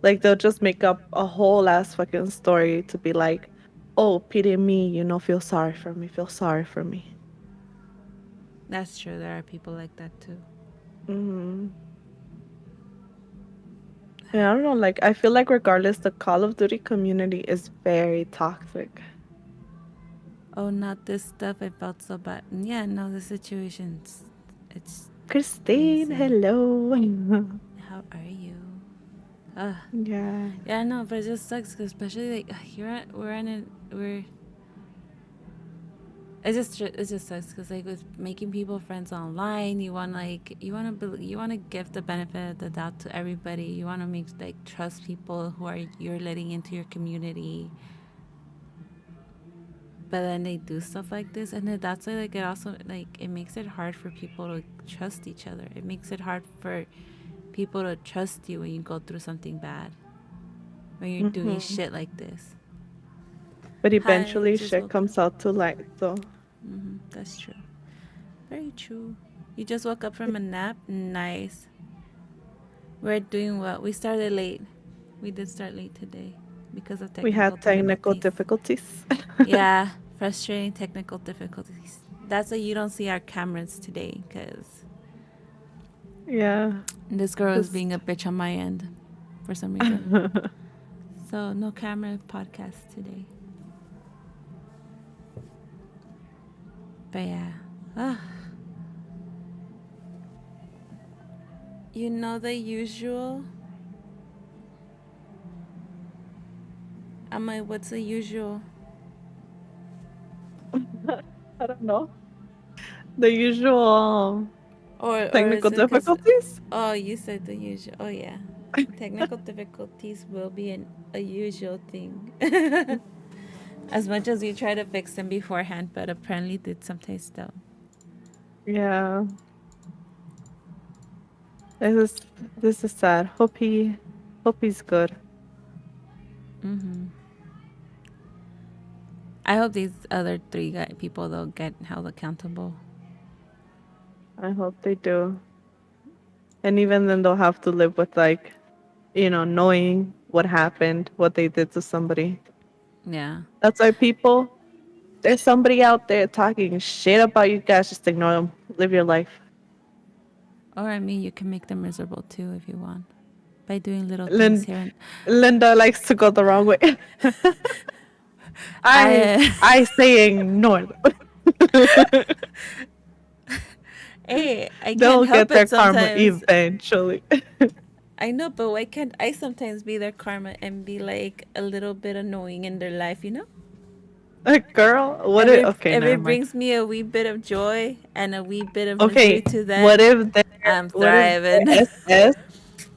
Like they'll just make up a whole ass fucking story to be like, "Oh, pity me, feel sorry for me, feel sorry for me." That's true. There are people like that too. Mm-hmm. Yeah, I don't know. Like I feel like regardless, the Call of Duty community is very toxic. Oh, not this stuff. I felt so bad. Yeah, no, the situation's it's Christine, crazy. hello. How are you? Ugh. Yeah. Yeah, no, but it just sucks, 'cause especially like we're in it, we're. It just sucks because like with making people friends online, you want to give the benefit of the doubt to everybody. You want to make like trust people who are you're letting into your community, but then they do stuff like this, and then that's why like it also like it makes it hard for people to trust each other. It makes it hard for people to trust you when you go through something bad, when you're doing Mm-hmm. shit like this. But Hi, eventually just shit woke up. comes out to light, so That's true. Very true. You just woke up from a nap? Nice. We're doing well. We started late. We did start late today because of we technical had technical difficulties. difficulties. Yeah, frustrating technical difficulties. That's why you don't see our cameras today, because Yeah. this girl is Just being a bitch on my end for some reason. So, no camera podcast today. But yeah. Ah. You know the usual? I'm like, what's the usual? I don't know. The usual Or is technical it because, difficulties? oh, you said the usual. Oh, yeah. Technical difficulties will be a usual thing. As much as you try to fix them beforehand, but apparently did sometimes still. Yeah. This is this is sad. Hope he's good. Mm-hmm. I hope these other three people, though, get held accountable. I hope they do. And even then they'll have to live with like, knowing what happened, what they did to somebody. Yeah. That's why people there's somebody out there talking shit about you guys, just ignore them. Live your life. Or I mean, you can make them miserable too if you want by doing little things Lin- here. And Linda likes to go the wrong way. I I, I say ignore them. hey, I can't They'll help get their it karma sometimes. eventually. I know, but why can't I sometimes be their karma and be like a little bit annoying in their life, you know? Like, girl, what If if, it, okay, if never it mind. brings me a wee bit of joy and a wee bit of misery Okay, to what them, if I'm they're thriving. SS?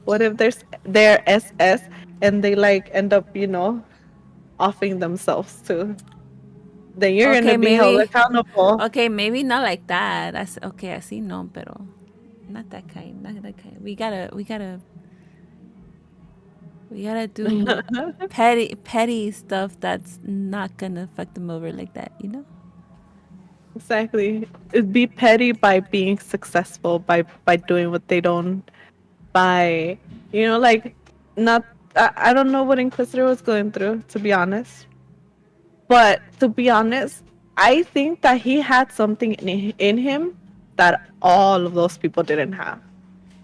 What if they're SS and they like end up, offing themselves too? Then you're gonna Okay, be held maybe. accountable. Okay, maybe not like that. Okay, I see no, pero not that kind. Not that kind. We gotta do petty stuff that's not gonna fuck them over like that, you know? Exactly. It'd be petty by being successful, by doing what they don't, by like not. I don't know what Inquisitor was going through, to be honest. But to be honest, I think that he had something in him that all of those people didn't have.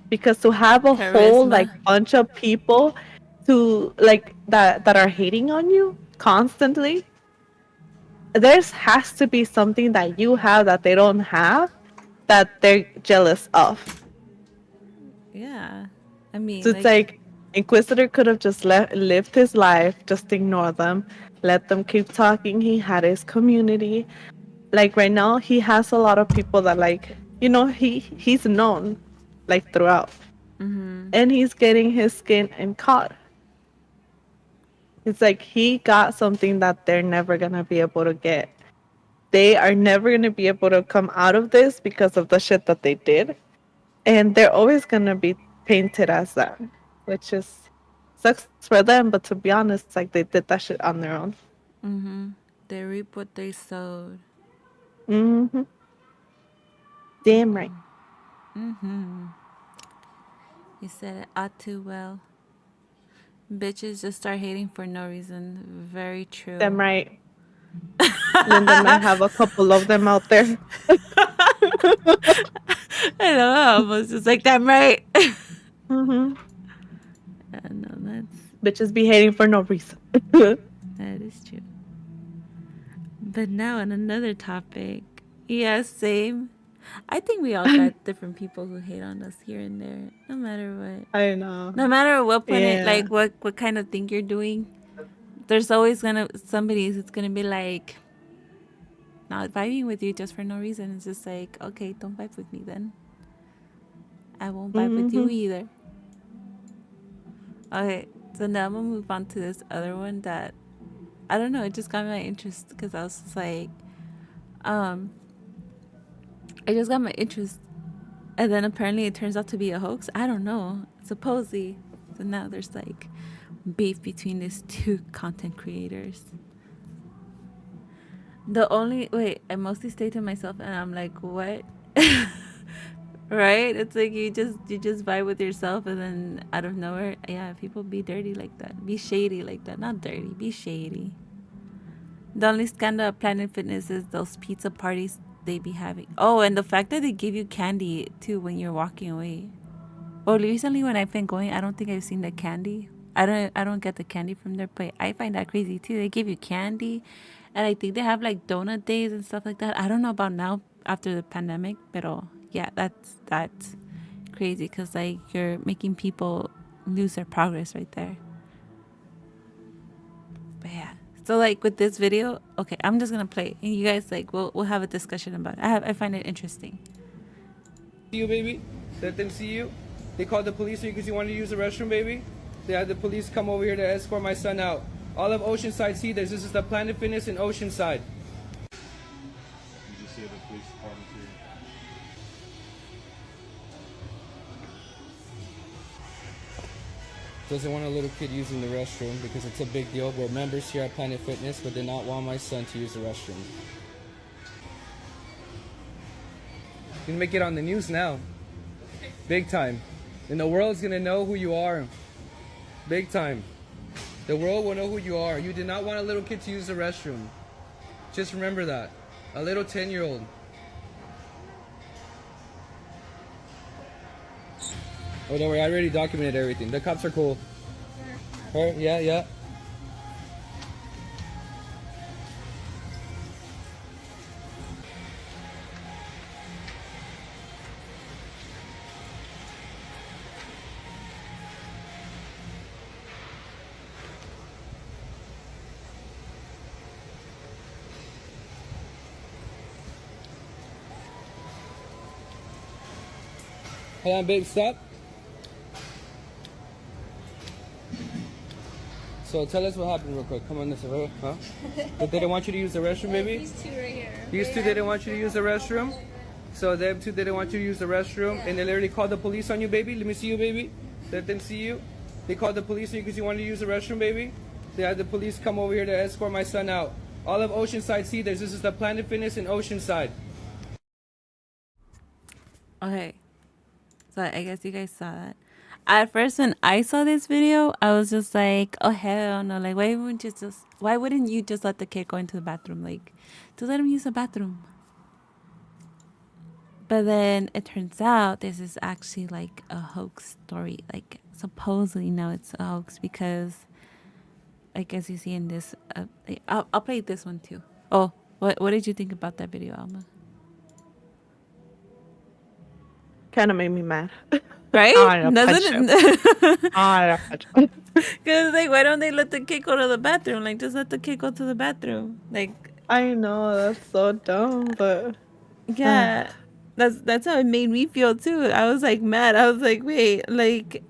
Because to have a whole like Charisma. bunch of people to like that are hating on you constantly, there has to be something that you have that they don't have that they're jealous of. Yeah. I So mean, it's like, like Inquisitor could have just lived his life, just ignore them, let them keep talking. He had his community. Like right now, he has a lot of people that like he's known like throughout, and he's getting his skin and caught. It's like he got something that they're never gonna be able to get. They are never gonna be able to come out of this because of the shit that they did, and they're always gonna be painted as that, which is sucks for them. But to be honest, like they did that shit on their own. they reap what they sowed. Hmm. Damn right. You said it all too well. Bitches just start hating for no reason. Very Damn true. right. Linda might have a couple of them out there. I know, I almost just like, damn right. Hmm. I know, Bitches be hating for no reason. that is true. But now on another topic. Yeah, same. I think we all got different people who hate on us here and there, no matter what. I know. No matter what point, Yeah. like what kind of thing you're doing, there's always somebody who's gonna be like, not vibing with you just for no reason. It's just like, okay, don't vibe with me then. I won't vibe with you Hmm. either. Okay, so now I'm gonna move on to this other one that I don't know. It just got my interest because I was just like, um, it just got my interest, and then apparently it turns out to be a hoax. I don't know. Supposedly, so now there's like beef between these two content creators. I mostly stay to myself, and I'm like, what? Right? It's like you just vibe with yourself, and then out of nowhere, yeah, people be dirty like that, be shady like that. Not dirty, be shady. The only scandal at Planet Fitness is those pizza parties they be having. Oh, and the fact that they give you candy too when you're walking away. Well, recently when I've been going, I don't think I've seen the candy. I don't get the candy from there, but I find that crazy too. They give you candy, and I think they have like donut days and stuff like that. I don't know about now after the pandemic, but yeah, that's crazy because like you're making people lose their progress right there. But yeah, so like with this video, okay, I'm just gonna play, and you guys like we'll have a discussion about it. I find it interesting. See you, baby. Let them see you. They called the police because you wanted to use the restroom, baby. They had the police come over here to escort my son out. All of Oceanside see this. This is the Planet Fitness in Oceanside. You just see the police department here. Doesn't want a little kid using the restroom because it's a big deal. We're members here at Planet Fitness, but did not want my son to use the restroom. You can make it on the news now. Big time. And the world's gonna know who you are. Big time. The world will know who you are. You did not want a little kid to use the restroom. Just remember that. A little 10-year-old. Oh, don't worry. I already documented everything. The cops are cool. All right, yeah. Hold on, babe, stop. So tell us what happened real quick. Come on this way, huh? They didn't want you to use the restroom, baby? These two right here. These two didn't want you to use the restroom? So them two didn't want you to use the restroom, and they literally called the police on you, baby? Let me see you, baby. Let them see you. They called the police on you because you wanted to use the restroom, baby? They had the police come over here to escort my son out. All of Oceanside Cedars. This is the Planet Fitness in Oceanside. Okay. So I guess you guys saw that. At first, when I saw this video, I was just like, "Oh hell no! Like, why wouldn't you just let the kid go into the bathroom? Like, just let him use the bathroom." But then it turns out this is actually like a hoax story. Like, supposedly now it's a hoax because, like, as you see in this, I'll play this one too. Oh, what did you think about that video, Alma? Kind of made me mad. Right? Doesn't it? I Because, like, why don't they let the kid go to the bathroom? Like, just let the kid go to the bathroom. Like, know that's so dumb, but yeah, that's how it made me feel too. I was like mad. I was like, wait, like,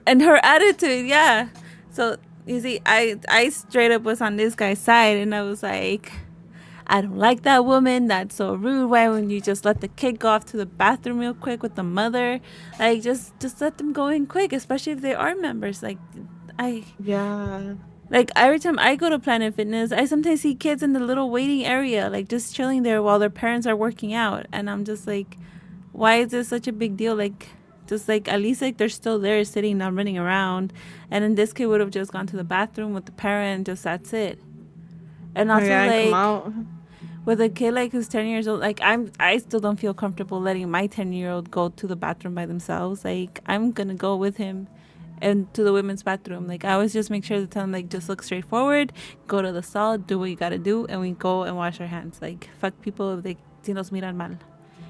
and her attitude, yeah. So you see, I straight up was on this guy's side, and I was like, I don't like that woman. That's so rude. Why wouldn't you just let the kid go off to the bathroom real quick with the mother? Like, just let them go in quick, especially if they are members. Like, yeah. Like, every time I go to Planet Fitness, I sometimes see kids in the little waiting area, like, just chilling there while their parents are working out. And I'm just like, why is this such a big deal? Like, just, like, at least, like, they're still there sitting, not running around. And then this kid would have just gone to the bathroom with the parent, just that's it. And also, like, with a kid, like, who's 10 years old, like, I still don't feel comfortable letting my 10-year-old go to the bathroom by themselves. Like, I'm going to go with him and to the women's bathroom. Like, I always just make sure to tell them, like, just look straight forward, go to the stall, do what you gotta do, and we go and wash our hands. Like, fuck people if they si nos miran mal.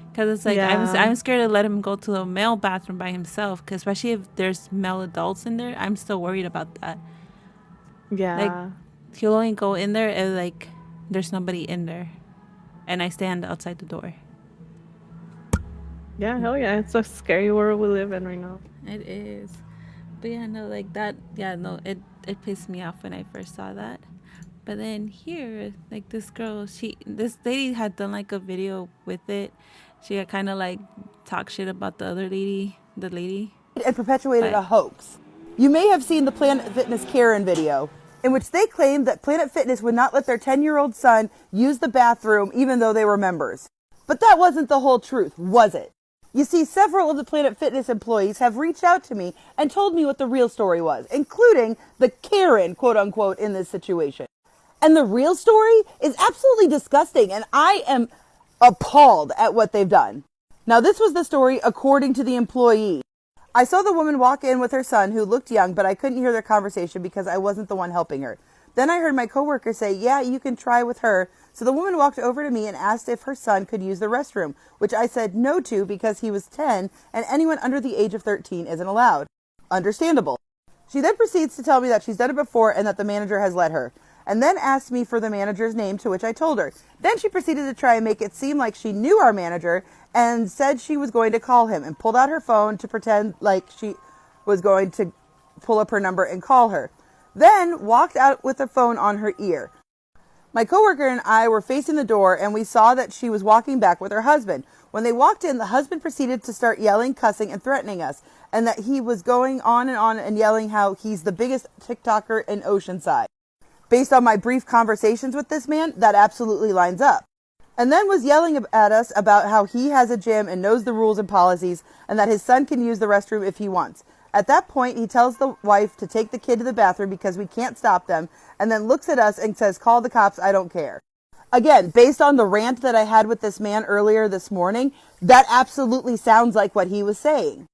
Because it's like, I'm scared to let him go to the male bathroom by himself, because especially if there's male adults in there, I'm still worried about that. Yeah. Like, he'll only go in there if, like, there's nobody in there, and I stand outside the door. Yeah, hell yeah. It's a scary world we live in right now. It is. But yeah, no, like that, yeah, no, it pissed me off when I first saw that. But then here, like, this lady had done, like, a video with it. She had kind of, like, talk shit about the lady. And perpetuated a hoax. You may have seen the Planet Fitness Karen video, in which they claimed that Planet Fitness would not let their 10-year-old son use the bathroom even though they were members. But that wasn't the whole truth, was it? You see, several of the Planet Fitness employees have reached out to me and told me what the real story was, including the Karen, quote unquote, in this situation. And the real story is absolutely disgusting, and I am appalled at what they've done. Now, this was the story according to the employee. I saw the woman walk in with her son, who looked young, but I couldn't hear their conversation because I wasn't the one helping her. Then I heard my coworker say, yeah, you can try with her. So the woman walked over to me and asked if her son could use the restroom, which I said no to because he was 10 and anyone under the age of 13 isn't allowed. Understandable. She then proceeds to tell me that she's done it before and that the manager has let her, and then asked me for the manager's name, to which I told her. Then she proceeded to try and make it seem like she knew our manager and said she was going to call him and pulled out her phone to pretend like she was going to pull up her number and call her. Then walked out with the phone on her ear. My coworker and I were facing the door and we saw that she was walking back with her husband. When they walked in, the husband proceeded to start yelling, cussing, and threatening us, and that he was going on and yelling how he's the biggest TikToker in Oceanside. Based on my brief conversations with this man, that absolutely lines up. And then was yelling at us about how he has a gym and knows the rules and policies, and that his son can use the restroom if he wants. At that point, he tells the wife to take the kid to the bathroom because we can't stop them, and then looks at us and says, call the cops, I don't care. Again, based on the rant that I had with this man earlier this morning, that absolutely sounds like what he was saying.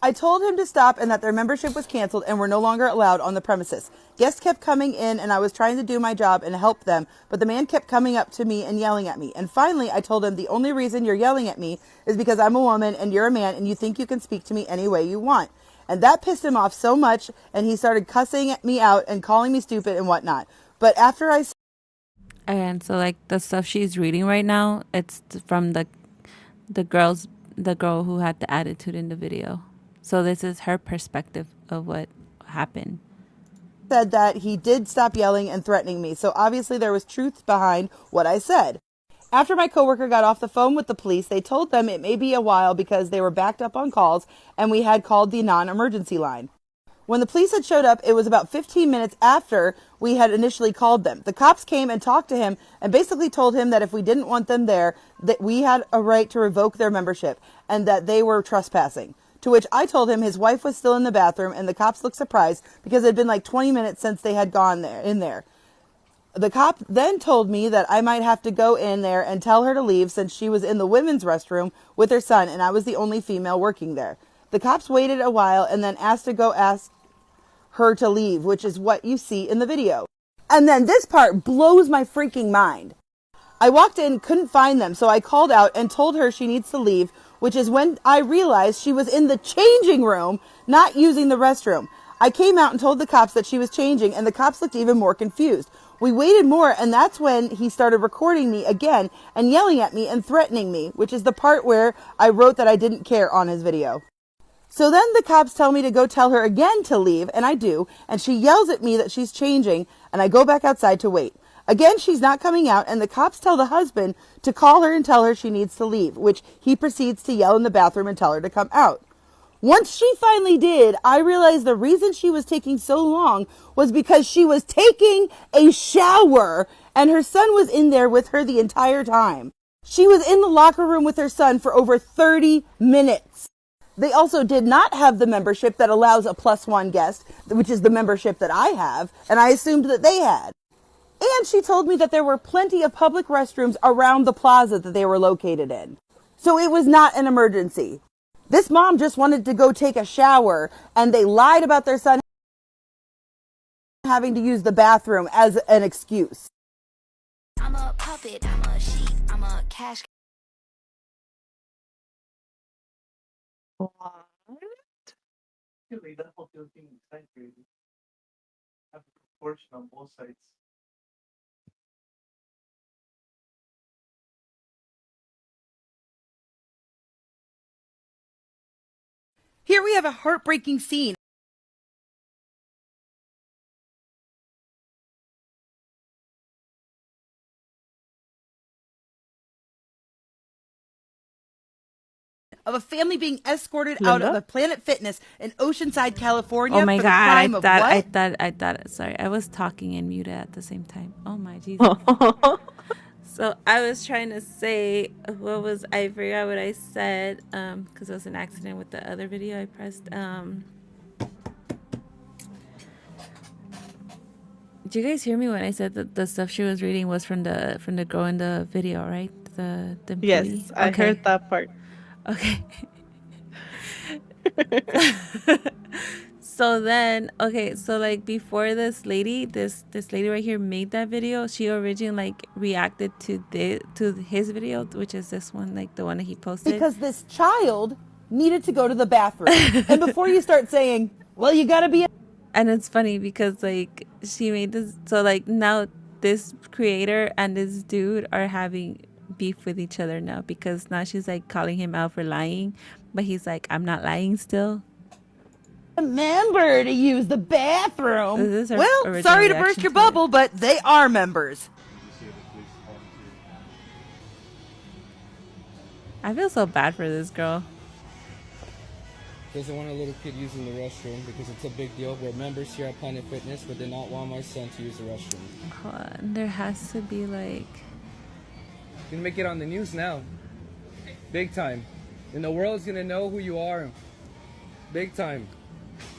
I told him to stop and that their membership was canceled and were no longer allowed on the premises. Guests kept coming in and I was trying to do my job and help them, but the man kept coming up to me and yelling at me. And finally, I told him the only reason you're yelling at me is because I'm a woman and you're a man and you think you can speak to me any way you want. And that pissed him off so much and he started cussing me out and calling me stupid and whatnot. But after I... And so like the stuff she's reading right now, it's from the girl who had the attitude in the video. So this is her perspective of what happened. Said that he did stop yelling and threatening me. So obviously there was truth behind what I said. After my coworker got off the phone with the police, they told them it may be a while because they were backed up on calls and we had called the non-emergency line. When the police had showed up, it was about 15 minutes after we had initially called them. The cops came and talked to him and basically told him that if we didn't want them there, that we had a right to revoke their membership and that they were trespassing. To which I told him his wife was still in the bathroom and the cops looked surprised because it had been like 20 minutes since they had gone in there. The cop then told me that I might have to go in there and tell her to leave since she was in the women's restroom with her son and I was the only female working there. The cops waited a while and then asked her to leave, which is what you see in the video. And then this part blows my freaking mind. I walked in, couldn't find them, so I called out and told her she needs to leave, which is when I realized she was in the changing room, not using the restroom. I came out and told the cops that she was changing, and the cops looked even more confused. We waited more, and that's when he started recording me again and yelling at me and threatening me, which is the part where I wrote that I didn't care on his video. So then the cops tell me to go tell her again to leave, and I do, and she yells at me that she's changing, and I go back outside to wait. Again, she's not coming out, and the cops tell the husband to call her and tell her she needs to leave, which he proceeds to yell in the bathroom and tell her to come out. Once she finally did, I realized the reason she was taking so long was because she was taking a shower, and her son was in there with her the entire time. She was in the locker room with her son for over 30 minutes. They also did not have the membership that allows a +1 guest, which is the membership that I have, and I assumed that they had. And she told me that there were plenty of public restrooms around the plaza that they were located in. So it was not an emergency. This mom just wanted to go take a shower, and they lied about their son having to use the bathroom as an excuse. I'm a puppet, I'm a sheep, I'm a cash. What? That whole thing is kind of crazy. Have a proportion on both sides. Here we have a heartbreaking scene of a family being escorted out of a Planet Fitness in Oceanside, California. Oh my for god! the crime of what? I thought. Sorry, I was talking and muted at the same time. Oh my Jesus! So I was trying to say I forgot what I said because it was an accident with the other video I pressed. Did you guys hear me when I said that the stuff she was reading was from the girl in the video, right? The Yes, employee? I heard that part. Okay. So then, okay, so like before this lady right here made that video, she originally like reacted to his video, which is this one, like the one that he posted. Because this child needed to go to the bathroom. And before you start saying, well, you gotta be... And it's funny because like she made this, so like now this creator and this dude are having beef with each other now because now she's like calling him out for lying, but he's like, I'm not lying still. Remember to use the bathroom. Well, sorry to burst your bubble, but they are members. I feel so bad for this girl. Doesn't want a little kid using the restroom because it's a big deal. We're members here at Planet Fitness, but did not want my son to use the restroom. Hold on. There has to be like... You can make it on the news now. Big time. And the world's going to know who you are. Big time.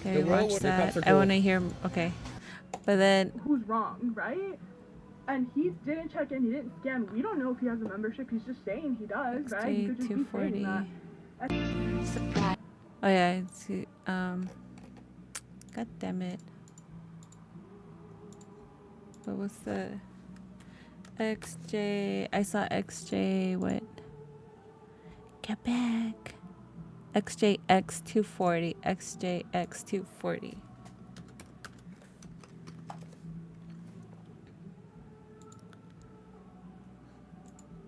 Okay, The road watch where the cops that. are I want to cool. hear. Okay, but then who's wrong, right? And he didn't check in, he didn't scan. We don't know if he has a membership. He's just saying he does, right? He could just be saying that. Oh yeah, it's, God damn it. What was the XJ? I saw XJ. What? Get back. XJX240. XJX240.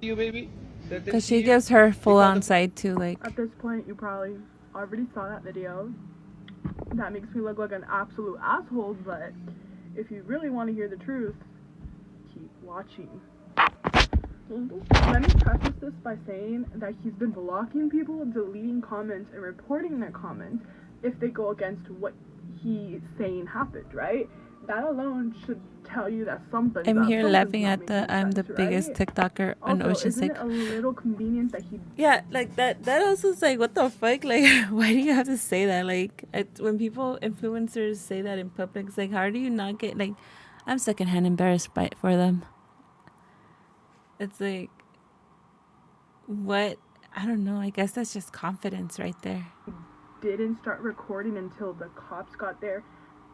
You baby. Because she gives her full on side too, like. At this point, you probably already saw that video. That makes me look like an absolute asshole, but if you really want to hear the truth, keep watching. Let me preface this by saying that he's been blocking people, deleting comments, and reporting their comments if they go against what he's saying happened, right? That alone should tell you that something's I'm up. here Something's laughing not at the making I'm the sense, biggest right? TikToker on Also, Ocean's isn't Sake. it a little convenient that he Yeah, like that also is like, what the fuck? Like, why do you have to say that? Like, when people, influencers say that in public, it's like, how do you not get, like, I'm secondhand embarrassed for them. It's like, what? I don't know. I guess that's just confidence right there. didn't start recording until the cops got there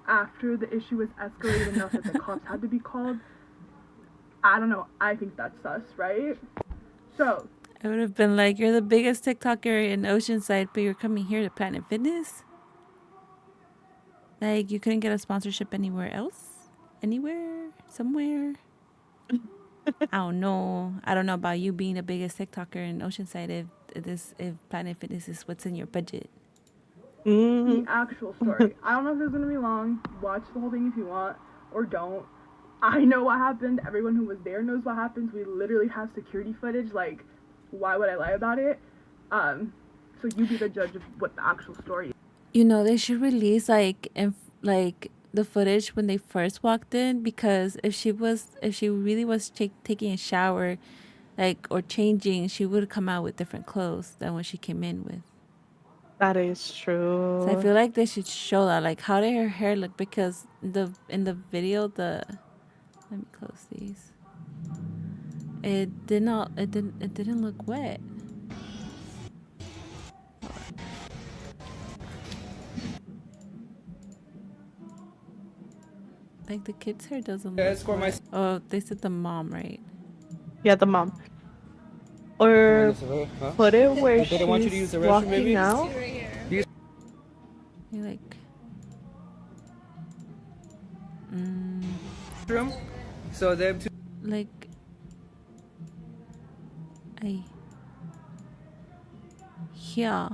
after the issue was escalated enough that the cops had to be called? I don't know. I think that's sus, right? So, I would have been like, you're the biggest TikToker in Oceanside, but you're coming here to Planet Fitness? Like, you couldn't get a sponsorship anywhere else? Anywhere? Somewhere? I don't know. I don't know about you being the biggest TikToker in Oceanside if Planet Fitness is what's in your budget. the actual story. I don't know if it's gonna be long. Watch the whole thing if you want, or don't. I know what happened. Everyone who was there knows what happens. We literally have security footage. Like, why would I lie about it? So you be the judge of what the actual story is. You know, they should release like the footage when they first walked in, because if she really was taking a shower, like, or changing, she would come out with different clothes than what she came in with. That is true. So I feel like they should show that, like, how did her hair look? Because in the video, let me close these. It didn't look wet. Like, the kid's hair doesn't look wet. Oh, they said the mom, right? Yeah, the mom. Or put it where They want you to use she's the restroom, walking maybe? out. You like. Room. So them two. Like. Ay. Yeah.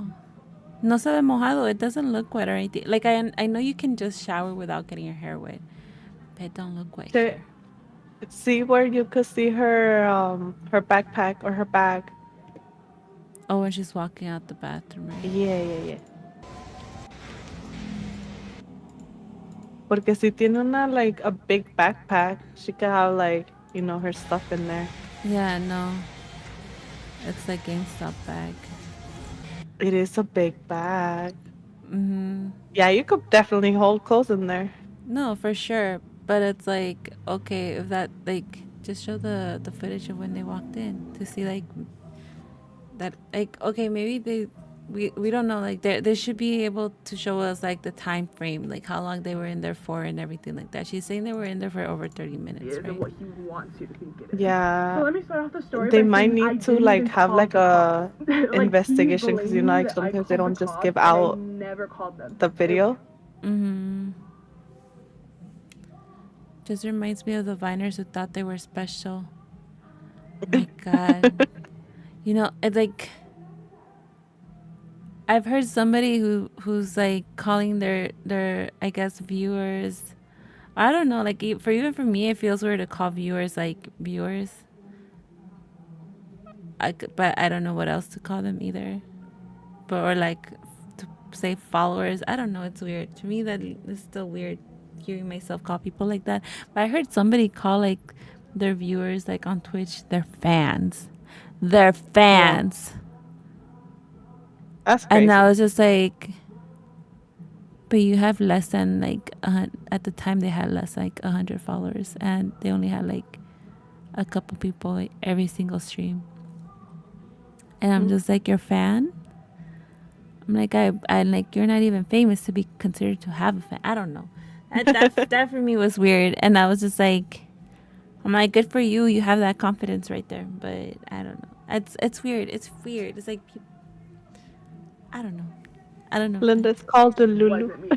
No se ve mojado. It doesn't look wet or anything. Like, I know you can just shower without getting your hair wet, but it don't look wet here. See where you could see her backpack or her bag. Oh, when she's walking out the bathroom, right? Yeah. Porque si tiene like a big backpack, she could have like, her stuff in there. Yeah, no. It's like GameStop bag. It is a big bag. Mm-hmm. Yeah, you could definitely hold clothes in there. No, for sure. But it's like, okay, if that, like, just show the footage of when they walked in to see, like, that, like, okay, maybe we don't know, like, they should be able to show us, like, the time frame, like, how long they were in there for and everything like that. She's saying they were in there for over 30 minutes, right? What he wants you to think it is. Yeah. So let me start off the story. They by might saying I need to didn't like even have call like the a cops. Like, investigation, he's because like blaming sometimes that they I don't called the just cops give and I out never called them. the video. Mm-hmm. Just reminds me of the Viners who thought they were special. Oh my God. It's like, I've heard somebody who's like calling their I guess viewers. I don't know, like, even for me, it feels weird to call viewers like viewers. But I don't know what else to call them either. Or like to say followers. I don't know. It's weird to me. That is still weird hearing myself call people like that. But I heard somebody call like their viewers, like on Twitch, their fans. They're fans. That's crazy. And I was just like, But you have less than like at the time they had less like 100 followers, and they only had like a couple people every single stream. And I'm just like, your fan? I'm like, I like, you're not even famous to be considered to have a fan. I don't know. That for me was weird. And I was just like, I'm like, good for you. You have that confidence right there. But I don't know. It's weird. It's weird. It's like, I don't know. I don't know. Linda, it's called the Lulu.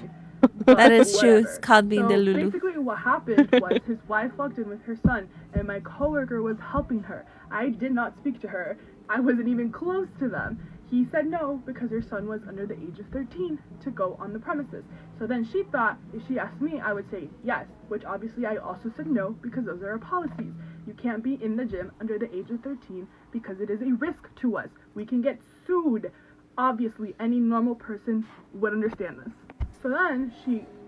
That is true. It's called being the So Lulu. basically what happened was his wife walked in with her son, and my coworker was helping her. I did not speak to her. I wasn't even close to them. He said no because her son was under the age of 13 to go on the premises. So then she thought if she asked me, I would say yes, which obviously I also said no because those are our policies. You can't be in the gym under the age of 13 because it is a risk to us. We can get sued. Obviously, any normal person would understand this. So then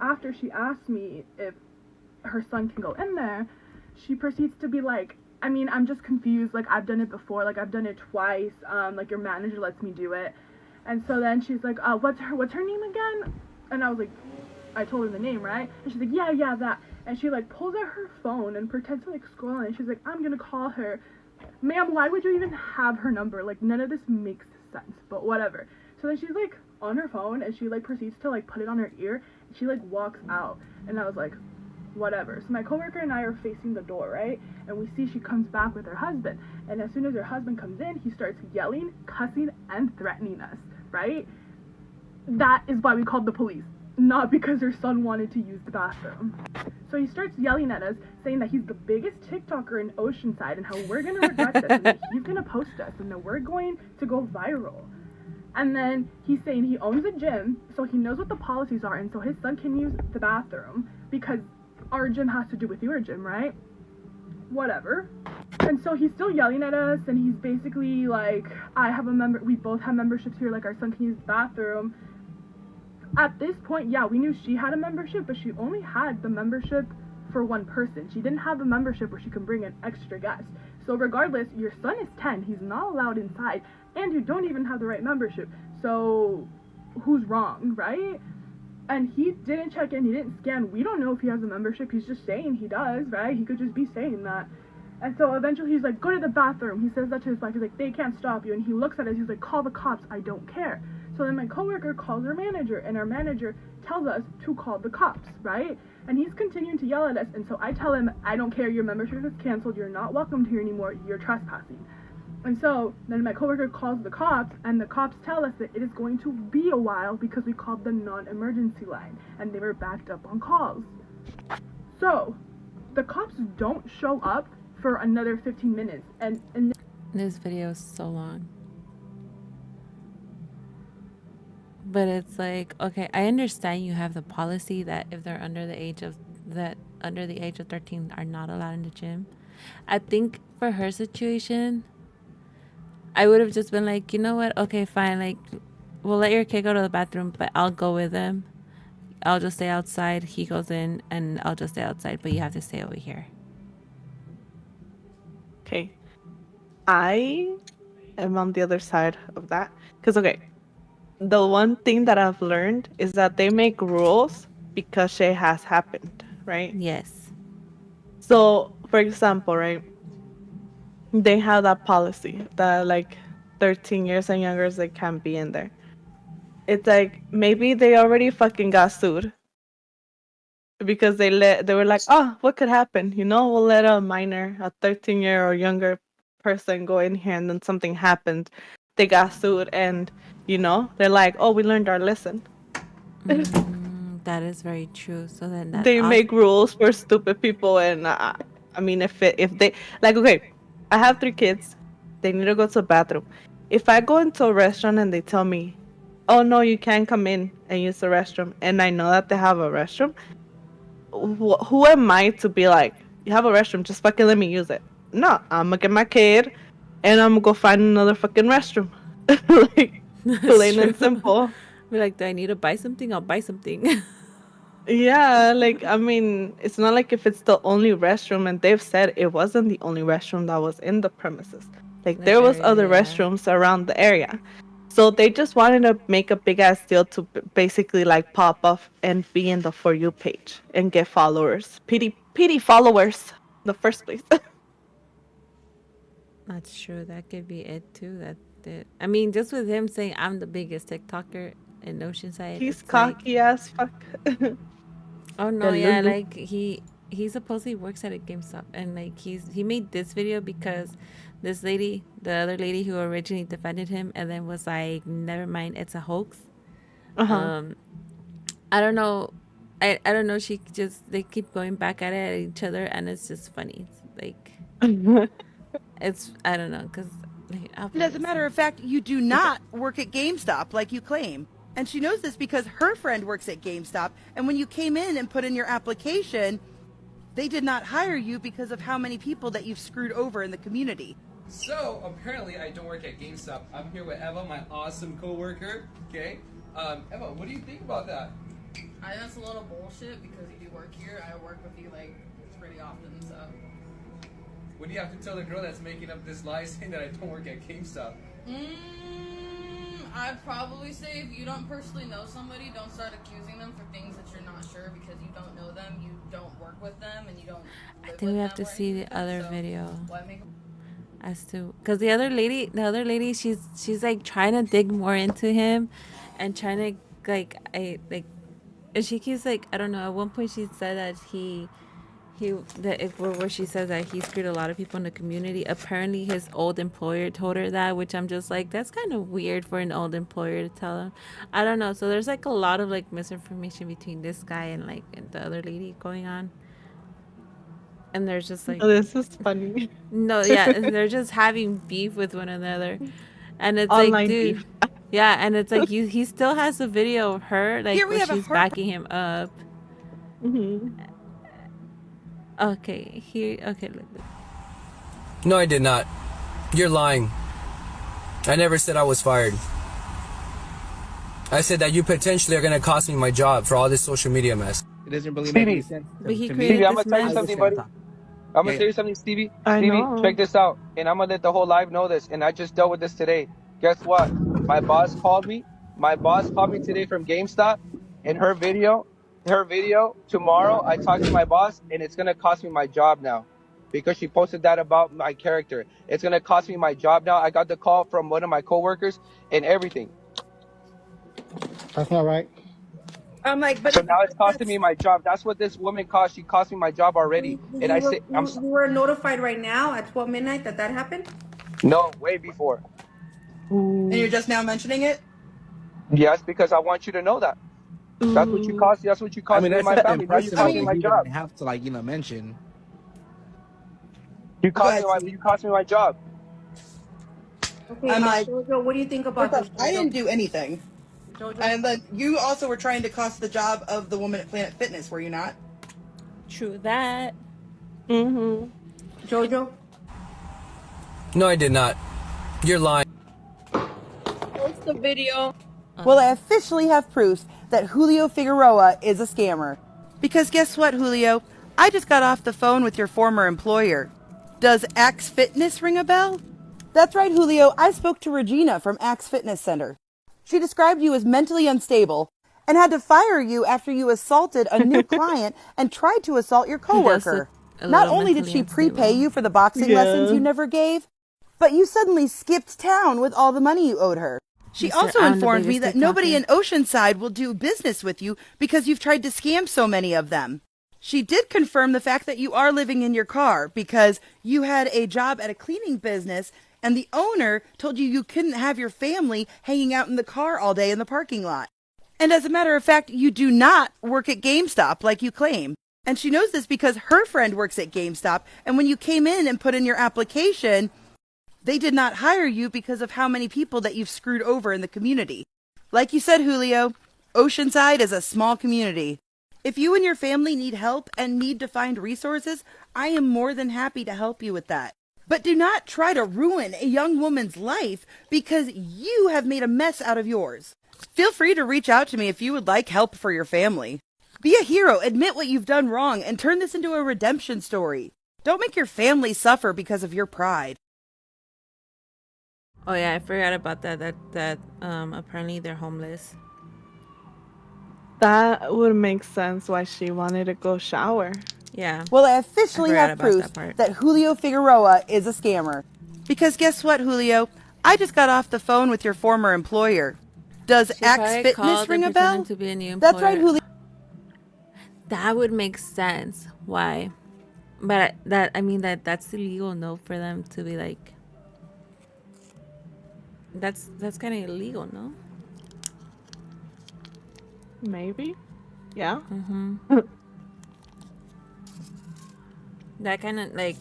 after she asked me if her son can go in there, she proceeds to be like, I mean, I'm just confused. Like, I've done it before. Like, I've done it twice. Like, your manager lets me do it. And so then she's like, what's her name again? And I was like, I told her the name, right? And she's like, yeah, that. And she, like, pulls out her phone and pretends to, like, scroll on it. She's like, I'm going to call her. Ma'am, why would you even have her number? Like, none of this makes sense, but whatever. So then she's, like, on her phone, and she, like, proceeds to, like, put it on her ear, and she, like, walks out. And I was like, whatever. So my coworker and I are facing the door, right? And we see she comes back with her husband. And as soon as her husband comes in, he starts yelling, cussing, and threatening us, right? That is why we called the police, not because her son wanted to use the bathroom. So he starts yelling at us, saying that he's the biggest TikToker in Oceanside and how we're going to regret this and that he's going to post us and that we're going to go viral. And then he's saying he owns a gym, so he knows what the policies are, and so his son can use the bathroom because our gym has to do with your gym, right? Whatever. And so he's still yelling at us, and he's basically like, we both have memberships here, like our son can use the bathroom. At this point, yeah, we knew she had a membership, but she only had the membership for one person. She didn't have a membership where she can bring an extra guest. So regardless, your son is 10, he's not allowed inside, and you don't even have the right membership. So who's wrong, right? And he didn't check in, he didn't scan. We don't know if he has a membership, he's just saying he does, right? He could just be saying that. And so eventually he's like, go to the bathroom. He says that to his wife, he's like, they can't stop you. And he looks at us, he's like, call the cops, I don't care. So then my coworker calls her manager, and our manager tells us to call the cops, right? And he's continuing to yell at us, and so I tell him, I don't care, your membership is canceled, you're not welcomed here anymore, you're trespassing. And so then my coworker calls the cops, and the cops tell us that it is going to be a while because we called the non-emergency line, and they were backed up on calls. So the cops don't show up for another 15 minutes, and this video is so long. But it's like, okay, I understand you have the policy that if they're under the age of 13 are not allowed in the gym. I think for her situation, I would have just been like, you know what? Okay, fine. Like, we'll let your kid go to the bathroom, but I'll go with him. I'll just stay outside. He goes in, and I'll just stay outside, but you have to stay over here. Okay. I am on the other side of that. Because, okay, the one thing that I've learned is that they make rules because shit has happened, right? Yes. So, for example, right, they have that policy that like 13 years and younger, they can't be in there. It's like maybe they already fucking got sued because they were like, oh, what could happen? You know, we'll let a minor, a 13-year or younger person go in here, and then something happened. They got sued, and you know, they're like, oh, we learned our lesson. That is very true. So then they make rules for stupid people, and I mean, if they like, okay, I have 3 kids, they need to go to the bathroom. If I go into a restaurant and they tell me, oh no, you can't come in and use the restroom, and I know that they have a restroom, who am I to be like, you have a restroom, just fucking let me use it? No, I'm gonna get my kid and I'm gonna go find another fucking restroom. Like, plain and simple. We're like, do I need to buy something? I'll buy something. Yeah, like, I mean, it's not like if it's the only restroom, and they've said it wasn't the only restroom that was in the premises. Like, there was other restrooms around the area. So they just wanted to make a big ass deal to basically like pop off and be in the For You page and get followers. Pity followers in the first place. That's true. That could be it too. I mean, just with him saying I'm the biggest TikToker in Oceanside, He's it's like, cocky as fuck. oh no, The yeah, Lulu. like he supposedly works at a GameStop, and like he made this video because this lady, the other lady who originally defended him, and then was like, never mind, it's a hoax. Um, I don't know. I don't know. They keep going back at it at each other, and it's just funny. It's like I don't know, because like, And as a matter of fact, you do not work at GameStop like you claim. And she knows this because her friend works at GameStop. And when you came in and put in your application, they did not hire you because of how many people that you've screwed over in the community. So apparently I don't work at GameStop. I'm here with Eva, my awesome coworker. Okay, Eva, what do you think about that? I think that's a little bullshit because if you work here, I work with you like pretty often. So What do you have to tell the girl that's making up this lie saying that I don't work at GameStop? I'd probably say if you don't personally know somebody, don't start accusing them for things that you're not sure because you don't know them, you don't work with them, and you don't. I think we have to see the other video. Why make As to, because the other lady, she's like trying to dig more into him, and trying to and she keeps like, I don't know. At one point she said that where she says that he screwed a lot of people in the community. Apparently his old employer told her that, which I'm just like, that's kind of weird for an old employer to tell him. I don't know. So there's like a lot of like misinformation between this guy and like the other lady going on. And there's just like, Oh, this is funny. no, yeah, they're just having beef with one another, and it's Online like, dude, beef. yeah, and it's like he still has a video of her like Here we where have a she's heart- backing him up. Okay, look. No, I did not. You're lying. I never said I was fired. I said that you potentially are going to cost me my job for all this social media mess. It doesn't really make any sense. But he to created me. this I'm gonna tell you mess. something, buddy. I'm gonna tell you something, Stevie. Stevie, check this out, and I'm gonna let the whole live know this. And I just dealt with this today. Guess what? My boss called me. My boss called me today from GameStop, and her video. Tomorrow, I talked to my boss, and it's gonna cost me my job now, because she posted that about my character. It's gonna cost me my job now. I got the call from one of my coworkers and everything. That's not right. I'm like, but so now it's costing me my job. That's what this woman cost. She cost me my job already. And I say, you were notified right now at 12 midnight that happened? no, way before. And you're just now mentioning it? Yes, because I want you to know that. That's what you cost. That's what you cost me and my family. Now you cost me my job. You have to mention. You cost me my job. Okay, I'm like, Jojo, what do you think about this? I didn't do anything. Jojo? And then you also were trying to cost the job of the woman at Planet Fitness, were you not? True that. Jojo? No, I did not. You're lying. Post the video. Well, I officially have proof that Julio Figueroa is a scammer. Because guess what, Julio? I just got off the phone with your former employer. Does Axe Fitness ring a bell? That's right, Julio. I spoke to Regina from Axe Fitness Center. She described you as mentally unstable and had to fire you after you assaulted a new client and tried to assault your coworker. Not only did she prepay you for the boxing lessons you never gave, but you suddenly skipped town with all the money you owed her. She also informed me that nobody in Oceanside will do business with you because you've tried to scam so many of them. She did confirm the fact that you are living in your car because you had a job at a cleaning business and the owner told you you couldn't have your family hanging out in the car all day in the parking lot. And as a matter of fact, you do not work at GameStop like you claim. And she knows this because her friend works at GameStop, and when you came in and put in your application, they did not hire you because of how many people that you've screwed over in the community. Like you said, Julio, Oceanside is a small community. If you and your family need help and need to find resources, I am more than happy to help you with that. But do not try to ruin a young woman's life because you have made a mess out of yours. Feel free to reach out to me if you would like help for your family. Be a hero, admit what you've done wrong, and turn this into a redemption story. Don't make your family suffer because of your pride. Oh yeah, I forgot about that. That apparently they're homeless. That would make sense why she wanted to go shower. Yeah. Well, I I officially forgot have about proof that part. that Julio Figueroa is a scammer. Because guess what, Julio? I just got off the phone with your former employer. Does She Axe probably Fitness called ring and a pretended bell? to be a new That's right, employer. Julio. That would make sense. Why? But that's illegal, no, for them to be like. That's kind of illegal, no? Maybe. Yeah. Mm-hmm. That kind of like,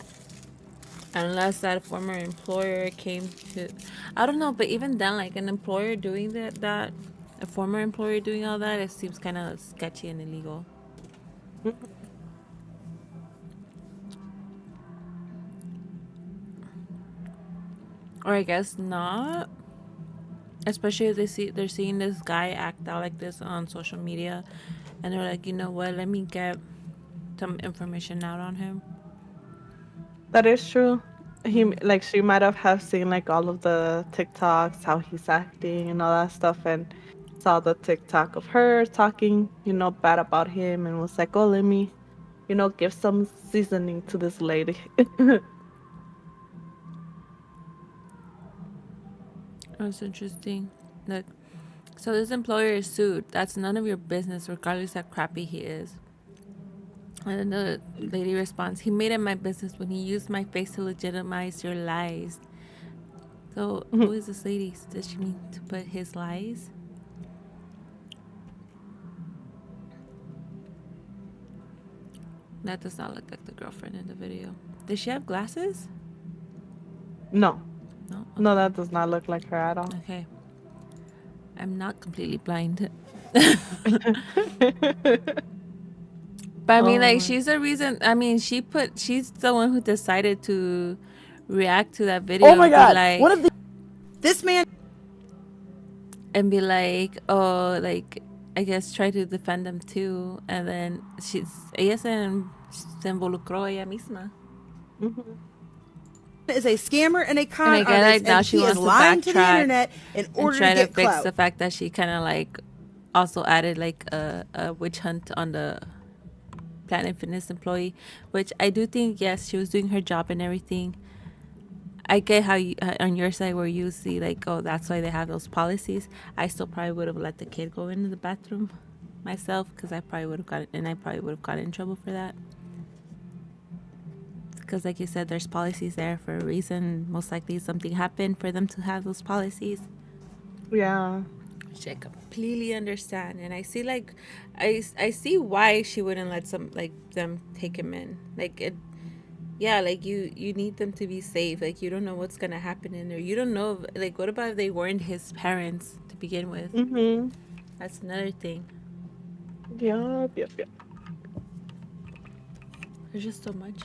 unless that former employer came to, I don't know, but even then, like an employer doing that a former employer doing all that, it seems kind of sketchy and illegal. Or I guess not. Especially if they're seeing this guy act out like this on social media, and they're like, you know what? Let me get some information out on him. That is true. She might have seen like all of the TikToks, how he's acting and all that stuff, and saw the TikTok of her talking, bad about him, and was like, "Oh, let me, give some seasoning to this lady." That's interesting. Look, so this employer is sued. That's none of your business, regardless how crappy he is. And then the lady responds, he made it my business when he used my face to legitimize your lies. So who is this lady? Does she mean to put his lies? That does not look like the girlfriend in the video. Does she have glasses? No. No? Okay. No, that does not look like her at all. Okay. I'm not completely blind. But I mean, she's the reason. I mean, she's the one who decided to react to that video. Oh my God! Like, This man. And be like, oh, like, I guess try to defend them too. And then ella se involucró ella misma. Is a scammer and a con And I get artist, like now and she he wants is to lying to the backtrack internet in order and try to to get fix clout. the fact that she kind of like also added like a witch hunt on the Planet Fitness employee, which I do think, yes, she was doing her job and everything. I get how you on your side where you see like, oh, that's why they have those policies. I still probably would have let the kid go into the bathroom myself, because I probably would have gotten in trouble for that. Because like you said, there's policies there for a reason. Most likely something happened for them to have those policies. Yeah. Which I completely understand, and I see like, I see why she wouldn't let them take him in. Like it, yeah, like you need them to be safe. Like you don't know what's gonna happen in there. You don't know, like, what about if they weren't his parents to begin with? Mm-hmm. That's another thing. Yep. There's just so much.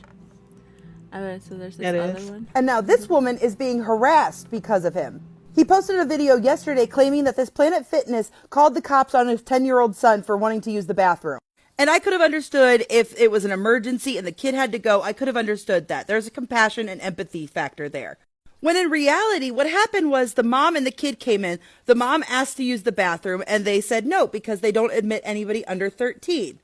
Alright, so there's this other one. And now this woman is being harassed because of him. He posted a video yesterday claiming that this Planet Fitness called the cops on his 10-year-old son for wanting to use the bathroom. And I could have understood if it was an emergency and the kid had to go. I could have understood that. There's a compassion and empathy factor there. When in reality, what happened was the mom and the kid came in. The mom asked to use the bathroom and they said no because they don't admit anybody under 13.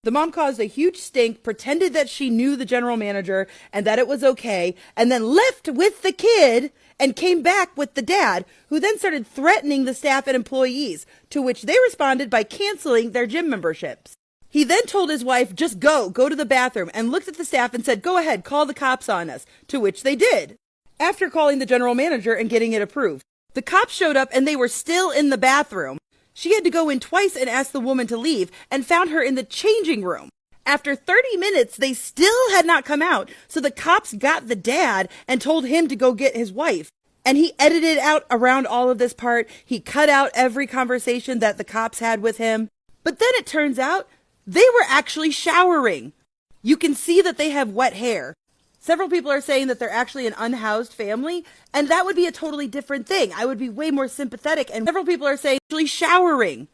The mom caused a huge stink, pretended that she knew the general manager and that it was okay, and then left with the kid and came back with the dad, who then started threatening the staff and employees, to which they responded by canceling their gym memberships. He then told his wife, just go to the bathroom, and looked at the staff and said, go ahead, call the cops on us, to which they did. After calling the general manager and getting it approved, the cops showed up and they were still in the bathroom. She had to go in twice and ask the woman to leave, and found her in the changing room. After 30 minutes, they still had not come out, so the cops got the dad and told him to go get his wife. And he edited out around all of this part. He cut out every conversation that the cops had with him. But then it turns out they were actually showering. You can see that they have wet hair. Several people are saying that they're actually an unhoused family, and that would be a totally different thing. I would be way more sympathetic, and several people are saying actually showering.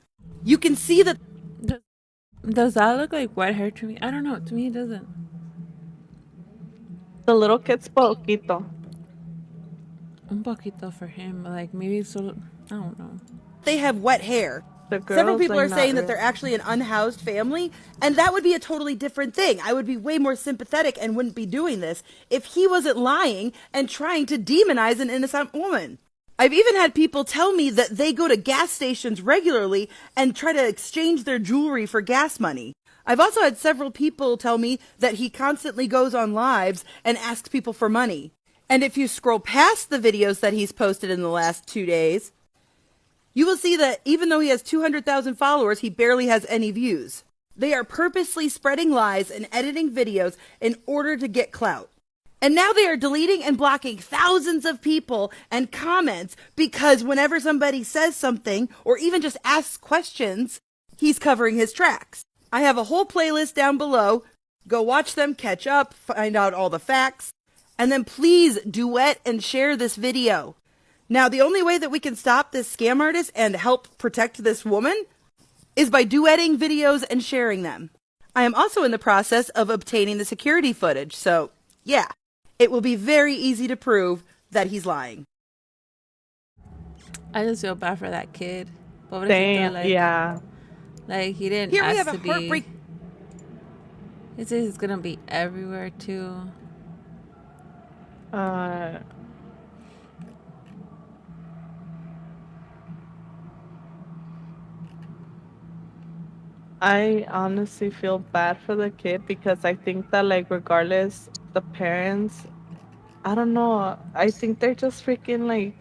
You can see that. Does that look like wet hair to me? I don't know. To me, it doesn't. The little kid's poquito. Un poquito for him. Like, maybe solo... I don't know. They have wet hair. The Several girls, people like, are not saying that really. they're actually an unhoused family, and that would be a totally different thing. I would be way more sympathetic and wouldn't be doing this if he wasn't lying and trying to demonize an innocent woman. I've even had people tell me that they go to gas stations regularly and try to exchange their jewelry for gas money. I've also had several people tell me that he constantly goes on lives and asks people for money. And if you scroll past the videos that he's posted in the last 2 days, you will see that even though he has 200,000 followers, he barely has any views. They are purposely spreading lies and editing videos in order to get clout. And now they are deleting and blocking thousands of people and comments because whenever somebody says something or even just asks questions, he's covering his tracks. I have a whole playlist down below. Go watch them, catch up, find out all the facts, and then please duet and share this video. Now, the only way that we can stop this scam artist and help protect this woman is by duetting videos and sharing them. I am also in the process of obtaining the security footage, so yeah, it will be very easy to prove that he's lying. I just feel bad for that kid. Pobrecito, Damn, like, yeah. Like, he didn't Here we ask have to a be. heartbreak. He says he's gonna be everywhere too. I honestly feel bad for the kid because I think that, like, regardless, the parents, I don't know, I think they're just freaking, like,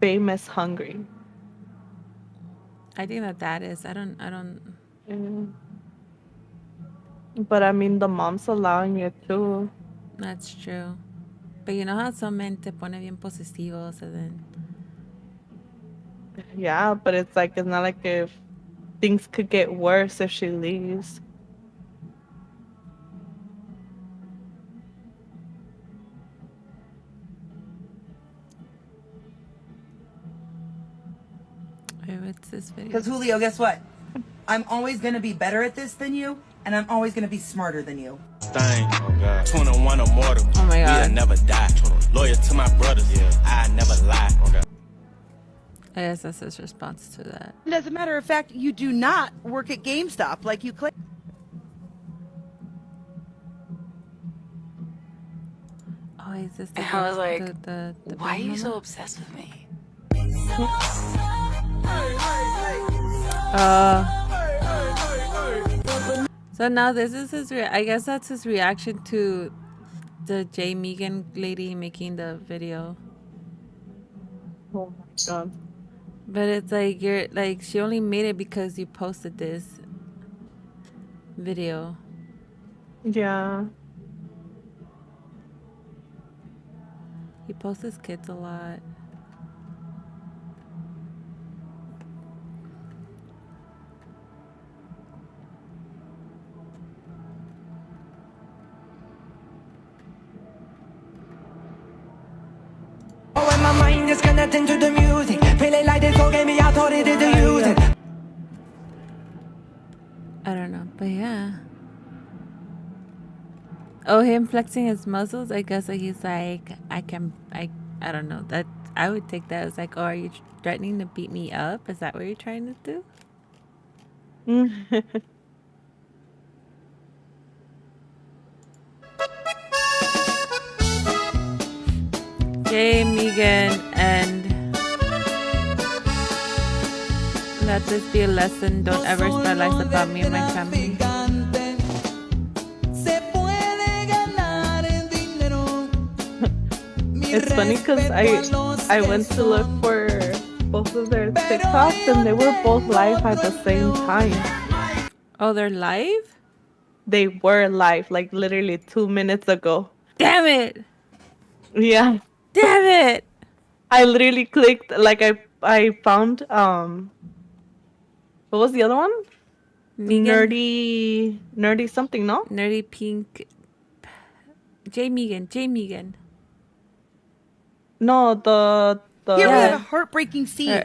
famous hungry. I think that is. I don't. Yeah. But I mean, the mom's allowing it too. That's true. But you know how some men te pone bien posesivos and then. Yeah, but it's like, it's not like if things could get worse if she leaves. Wait, what's this video? Because Julio, guess what? I'm always going to be better at this than you, and I'm always going to be smarter than you. Thing. Oh, God. 21 immortal. Oh my God. We'll never die. Loyal to my brothers. Yeah. I never lie. Oh, God. I guess that's his response to that. And as a matter of fact, you do not work at GameStop like you claim. Oh, is this And I was like, why are you so obsessed with me? So now this is his. I guess that's his reaction to the J Megan lady making the video. Oh my God. But it's like you're like she only made it because you posted this video. Yeah. He posts his kids a lot. Oh, and my mind is connecting to the music. Feeling like this forgave me, I thought it did to use it. I don't know, but yeah. Oh, him flexing his muscles. I guess that he's like, I don't know. That I would take that as like, oh, are you threatening to beat me up? Is that what you're trying to do? Jay, Megan, and let this be a lesson. Don't ever spread lies about me and my family. It's funny because I went to look for both of their TikToks and they were both live at the same time. Oh, they're live? They were live, like literally 2 minutes ago. Damn it! Yeah. Damn it! I literally clicked, like I found what was the other one? Megan? Nerdy something, no? Nerdy Pink. J Megan. No, the Here we have a heartbreaking scene.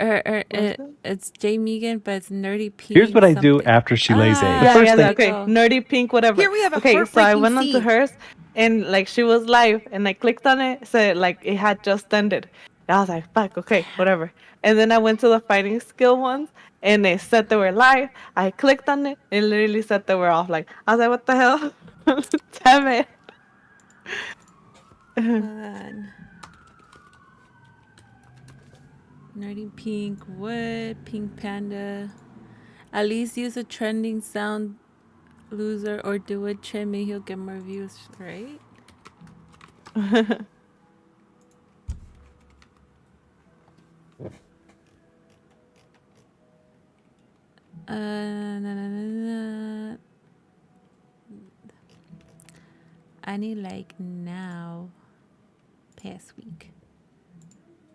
It's J Megan, but it's Nerdy Pink. Here's what I do after she lays eggs. The first thing, okay, Nerdy Pink, whatever. Here we have a okay, so I heartbreaking went onto scene. hers and like she was live, and I clicked on it, said like it had just ended. And I was like, fuck, okay, whatever. And then I went to the fighting skill ones, and it said they were live. I clicked on it, and it literally said they were off. Like, I was like, what the hell? Damn it. Hold on. Nerdy Pink, what? Pink Panda. At least use a trending sound loser or do a trend. Maybe he'll get more views, right? Nah. I need like now. Past week.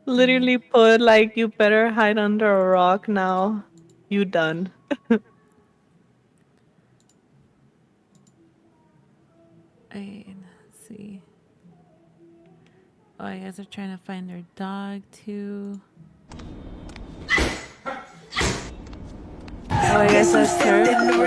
Literally put like, you better hide under a rock now. You done. Let's see. Oh, I guess they're trying to find their dog too. Oh, I guess that's her. The last one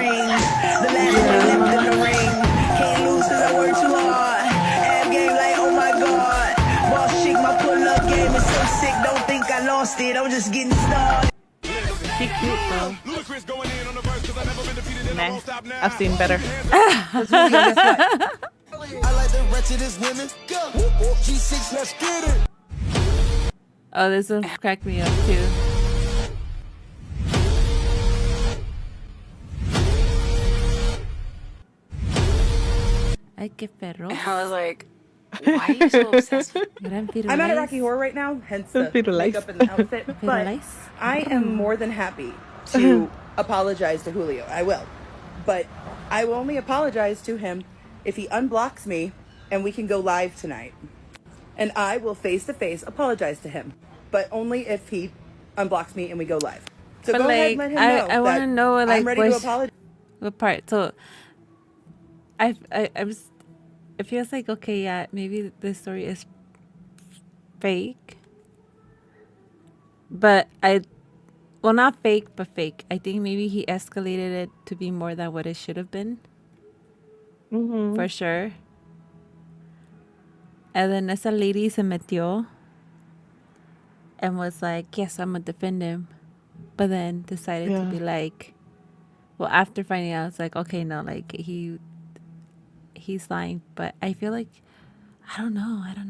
left in the ring. Can't lose cause I work too hard. Ab game like, oh my god. Boss chick, my pull-up game is so sick. Don't think I lost it. I'm just getting started. She cute though. Nah, I've seen better. I like the wretchedest women. G6, let's get it. Oh, this one cracked me up too. Ay, qué perro. I was like, why are you so obsessed with I'm at a Rocky Horror right now, hence the makeup and the outfit, but I am more than happy to apologize to Julio. I will. But I will only apologize to him if he unblocks me and we can go live tonight. And I will face-to-face apologize to him, but only if he unblocks me and we go live. So but go ahead and let him know I want to know like I'm ready to apologize. What part? So it feels like, okay, yeah, maybe this story is fake, but well, not fake, but fake. I think maybe he escalated it to be more than what it should have been. For sure. And then esa lady se metió and was like, yes, I'm gonna defend him, but then decided to be like, well, after finding out, it's like, okay, no, like he's lying. But I feel like I don't know. I don't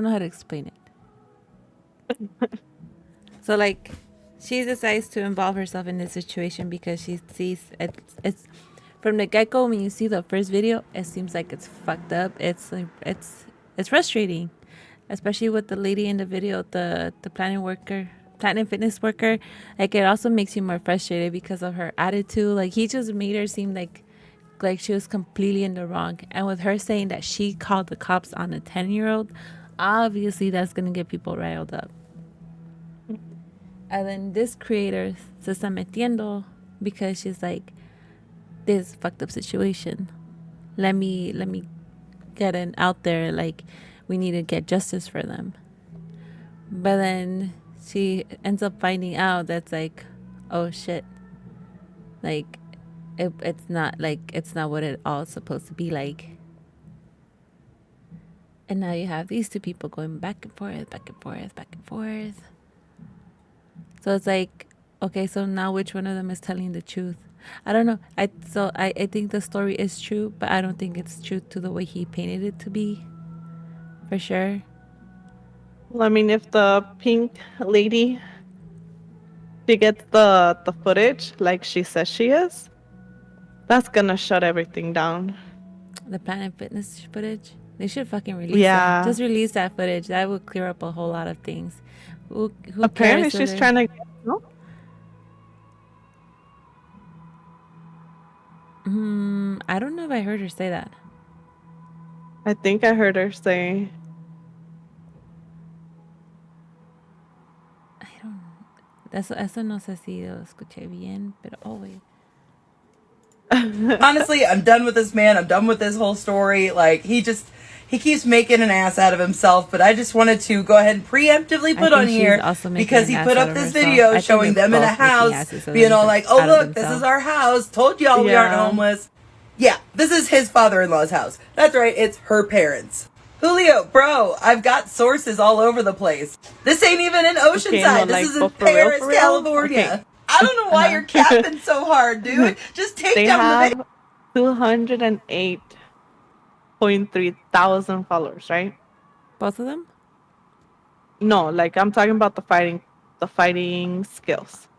know how to explain it. So like she decides to involve herself in this situation because she sees it's from the get-go. When you see the first video, it seems like it's fucked up. It's like it's frustrating, especially with the lady in the video, the platinum fitness worker. Like it also makes you more frustrated because of her attitude. Like he just made her seem like she was completely in the wrong. And with her saying that she called the cops on a 10-year-old, obviously that's gonna get people riled up. And then this creator se está metiendo because she's like, this fucked up situation. Let me get it out there. Like, we need to get justice for them. But then she ends up finding out that's like, oh shit. Like, it's not what it all is supposed to be like. And now you have these two people going back and forth. So it's like, okay, so now which one of them is telling the truth? I don't know. I think the story is true, but I don't think it's true to the way he painted it to be. For sure. Well, I mean, if the pink lady, she gets the footage like she says she is, that's gonna shut everything down. The Planet Fitness footage? They should fucking release that. Just release that footage. That would clear up a whole lot of things. Who Apparently cares? she's trying to... No? I don't know if I heard her say that. I think I heard her say... Eso no sé si lo escuché bien, pero wait. Honestly, I'm done with this man. I'm done with this whole story. Like, he He keeps making an ass out of himself, but I just wanted to go ahead and preemptively put on here because he put up this video showing them in a house, being all like, "Oh look, this is our house. Told y'all we aren't homeless." Yeah, this is his father-in-law's house. That's right, it's her parents. Julio, bro, I've got sources all over the place. This ain't even in Oceanside. This is in Paris, California. I don't know why you're capping so hard, dude. Just take They down the have video. 208.3 thousand followers, right? Both of them? No, like I'm talking about the fighting skills.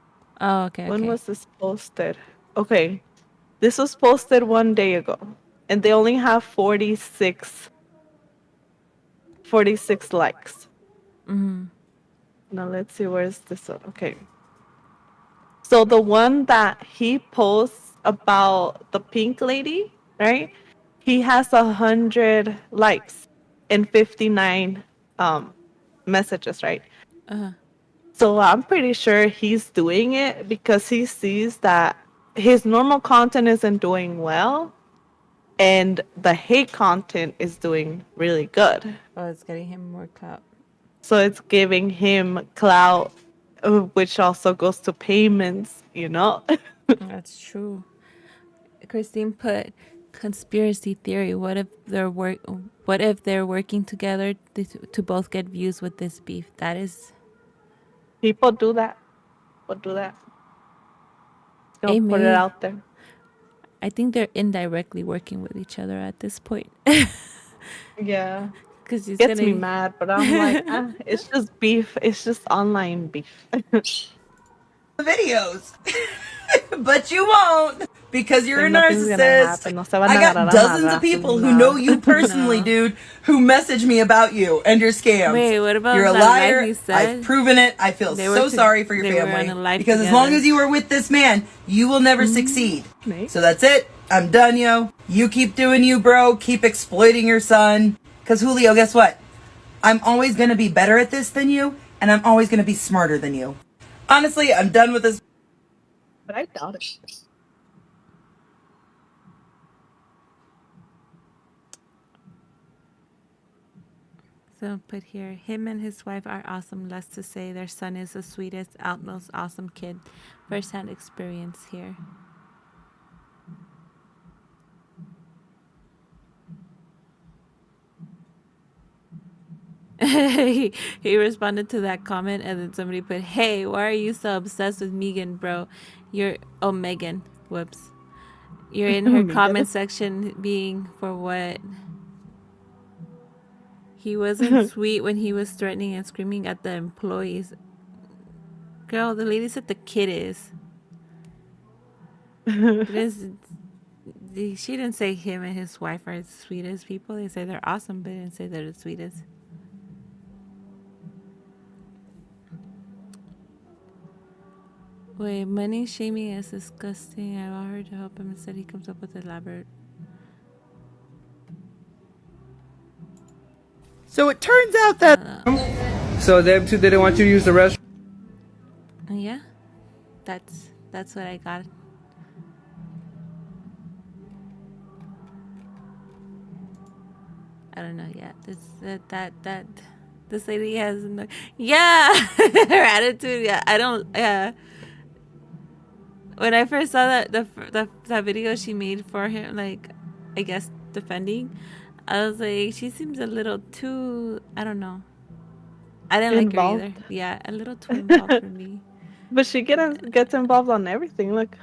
Oh, okay. When was this posted? Okay, this was posted 1 day ago, and they only have 46 likes. Mm-hmm. Now let's see, where's this one? Okay. So the one that he posts about the pink lady, right? He has 100 likes and 59 messages, right? Uh-huh. So I'm pretty sure he's doing it because he sees that his normal content isn't doing well and the hate content is doing really good. Oh, it's getting him more clout. So it's giving him clout, which also goes to payments, you know? That's true. Christine put conspiracy theory. What if they're working together to both get views with this beef? That is. People do that. Don't put it out there. I think they're indirectly working with each other at this point. Yeah. Because it gets me mad, but I'm like, it's just beef. It's just online beef. Videos. But you won't because you're a Nothing's gonna narcissist. happen. No se van I a got agarrar a dozens of madrazos, people who no. know you personally, dude, who message me about you and your scams. Wait, what about you're a that liar. live you said? I've proven it. I feel so sorry for your family because as long as you are with this man, you will never succeed. So that's it. I'm done, yo. You keep doing you, bro. Keep exploiting your son. Because Julio, guess what? I'm always going to be better at this than you, and I'm always going to be smarter than you. Honestly, I'm done with this. But I doubt it. So put here, him and his wife are awesome. Less to say, their son is the sweetest, most awesome kid. First-hand experience here. he responded to that comment, and then somebody put, "Hey, why are you so obsessed with Megan, bro? Megan. Whoops. You're in her comment section being for what? He wasn't sweet when he was threatening and screaming at the employees. Girl, the lady said the kid is. She didn't say him and his wife are the sweetest people. They say they're awesome, but they didn't say they're the sweetest. Wait, money shaming is disgusting. I want her to help him. Instead, he comes up with elaborate. So it turns out that. So them two didn't want you to use the restroom. Yeah, that's what I got. I don't know yet. This lady has no. Yeah, her attitude. Yeah, I don't. Yeah. When I first saw that video she made for him, like, I guess defending, I was like, she seems a little too. I don't know. I didn't involved. like her either. Yeah, a little too involved for me. But she gets involved on everything. Look,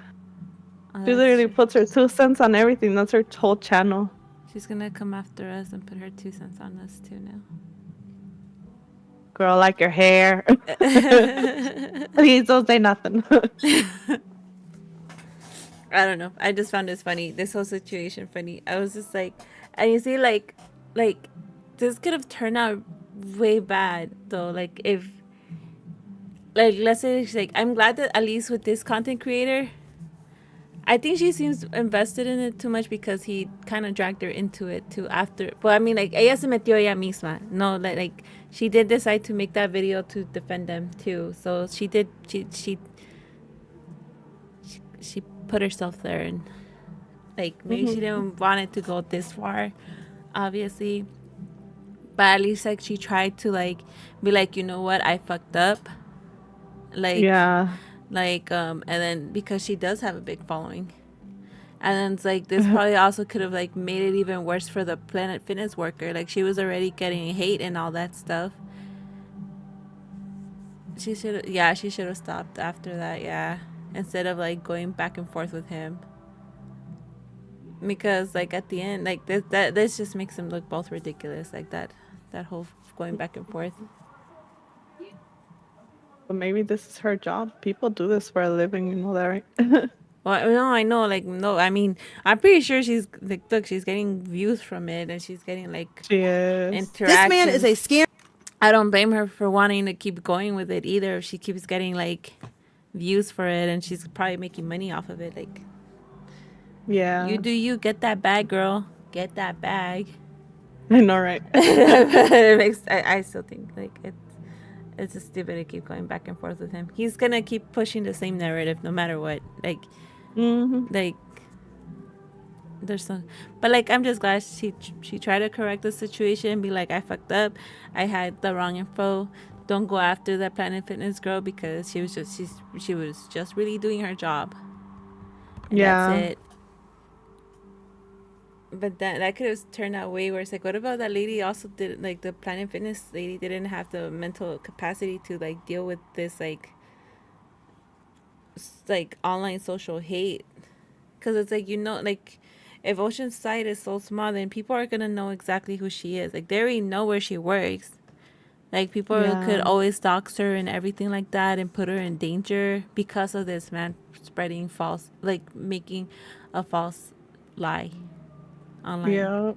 Oh, she literally puts her 2 cents on everything. That's her whole channel. She's gonna come after us and put her 2 cents on us too now. Girl, like your hair. Please don't say nothing. I don't know. I just found this funny. This whole situation funny. I was just like, and you see, like this could have turned out way bad though. Like if, like, let's say she's like, I'm glad that at least with this content creator, I think she seems invested in it too much because he kind of dragged her into it too after. But I mean, like, ella se metió ella misma. No, like she did decide to make that video to defend them too. So she did. She put herself there, and like maybe she didn't want it to go this far, obviously. but at least like she tried to like be like, you know what, I fucked up. Like, and then because she does have a big following. And then it's like this probably also could have like made it even worse for the Planet Fitness worker. Like she was already getting hate and all that stuff. She should have stopped after that, yeah. Instead of like going back and forth with him. Because like at the end, like this just makes them look both ridiculous, like that whole going back and forth. But maybe this is her job. People do this for a living, you know that, right? Well, no, I know, like, no, I mean, I'm pretty sure she's like, look, she's getting views from it, and she's getting like interactions. This man is a scam. I don't blame her for wanting to keep going with it either. If she keeps getting like views for it, and she's probably making money off of it, like. Yeah. You get that bag, girl. Get that bag. I know, right? It makes. I still think like it's just stupid to keep going back and forth with him. He's gonna keep pushing the same narrative no matter what. Like, like there's some, but like I'm just glad she tried to correct the situation and be like, I fucked up. I had the wrong info. Don't go after that Planet Fitness girl because she was just really doing her job. And that's it. But that could have turned out way worse. Like, what about that lady also did, like, the Planet Fitness lady didn't have the mental capacity to, like, deal with this, like online social hate. Because it's, like, you know, like, if Oceanside is so small, then people are going to know exactly who she is. Like, they already know where she works. Like, people could always dox her and everything like that and put her in danger because of this man spreading false, like, making a false lie online. Yeah.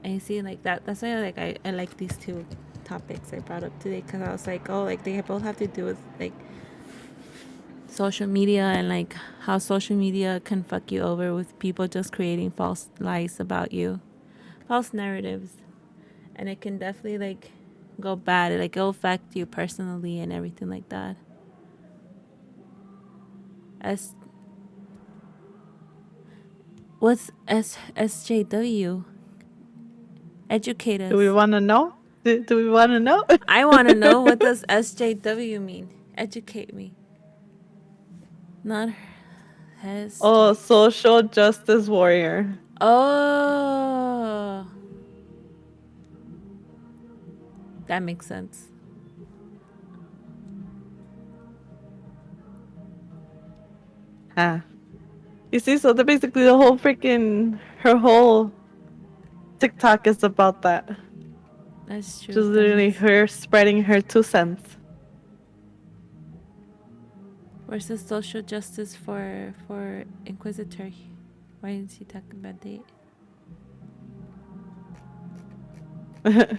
And you see, like, that's why like I like these two topics I brought up today, because I was like, oh, like they both have to do with like social media and like how social media can fuck you over with people just creating false lies about you, false narratives, and it can definitely like go bad. Like it'll affect you personally and everything like that. What's SJW? Educate us. Do we want to know? Do we want to know? I want to know, what does SJW mean? Educate me. Not has. Oh, social justice warrior. Oh, that makes sense. You see, so basically the whole her whole TikTok is about that. That's true. Just literally her spreading her 2 cents. Where's the social justice for Inquisitor? Why is he talking about that?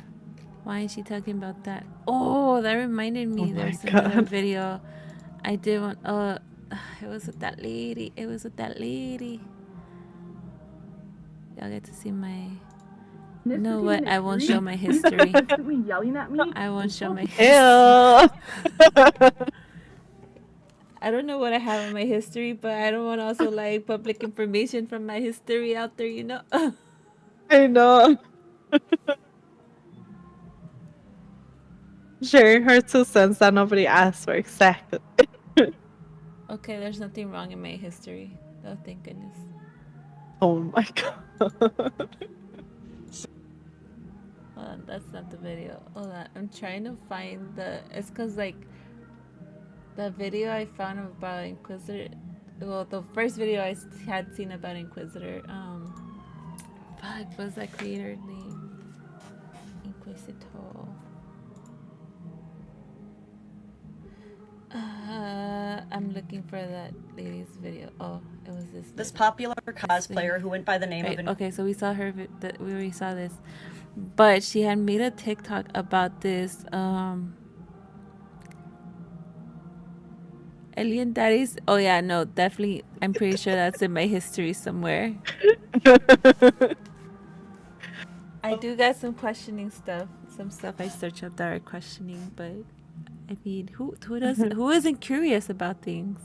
Why is she talking about that? Oh, that reminded me. There's another video I did one. It was with that lady. Y'all get to see my. You know what? I won't show my history. Yelling at me? I won't show my history. I don't know what I have on my history, but I don't want also like public information from my history out there, you know? I know. Sharing her 2 cents that nobody asked for, exactly. Okay, there's nothing wrong in my history. Oh, thank goodness. Oh my god. Hold on, that's not the video. Hold on, I'm trying to find it's cause like the video I found about Inquisitor, well, the first video I had seen about Inquisitor, what's that creator name? Inquisitor. I'm looking for that lady's video. Oh, it was this popular cosplayer who went by the name of okay, so we saw her. We already saw this, but she had made a TikTok about this. Alien Daddies. Oh yeah, no, definitely. I'm pretty sure that's in my history somewhere. I do got some questioning stuff. Some stuff I search up that are questioning, but I mean, who doesn't? Who isn't curious about things?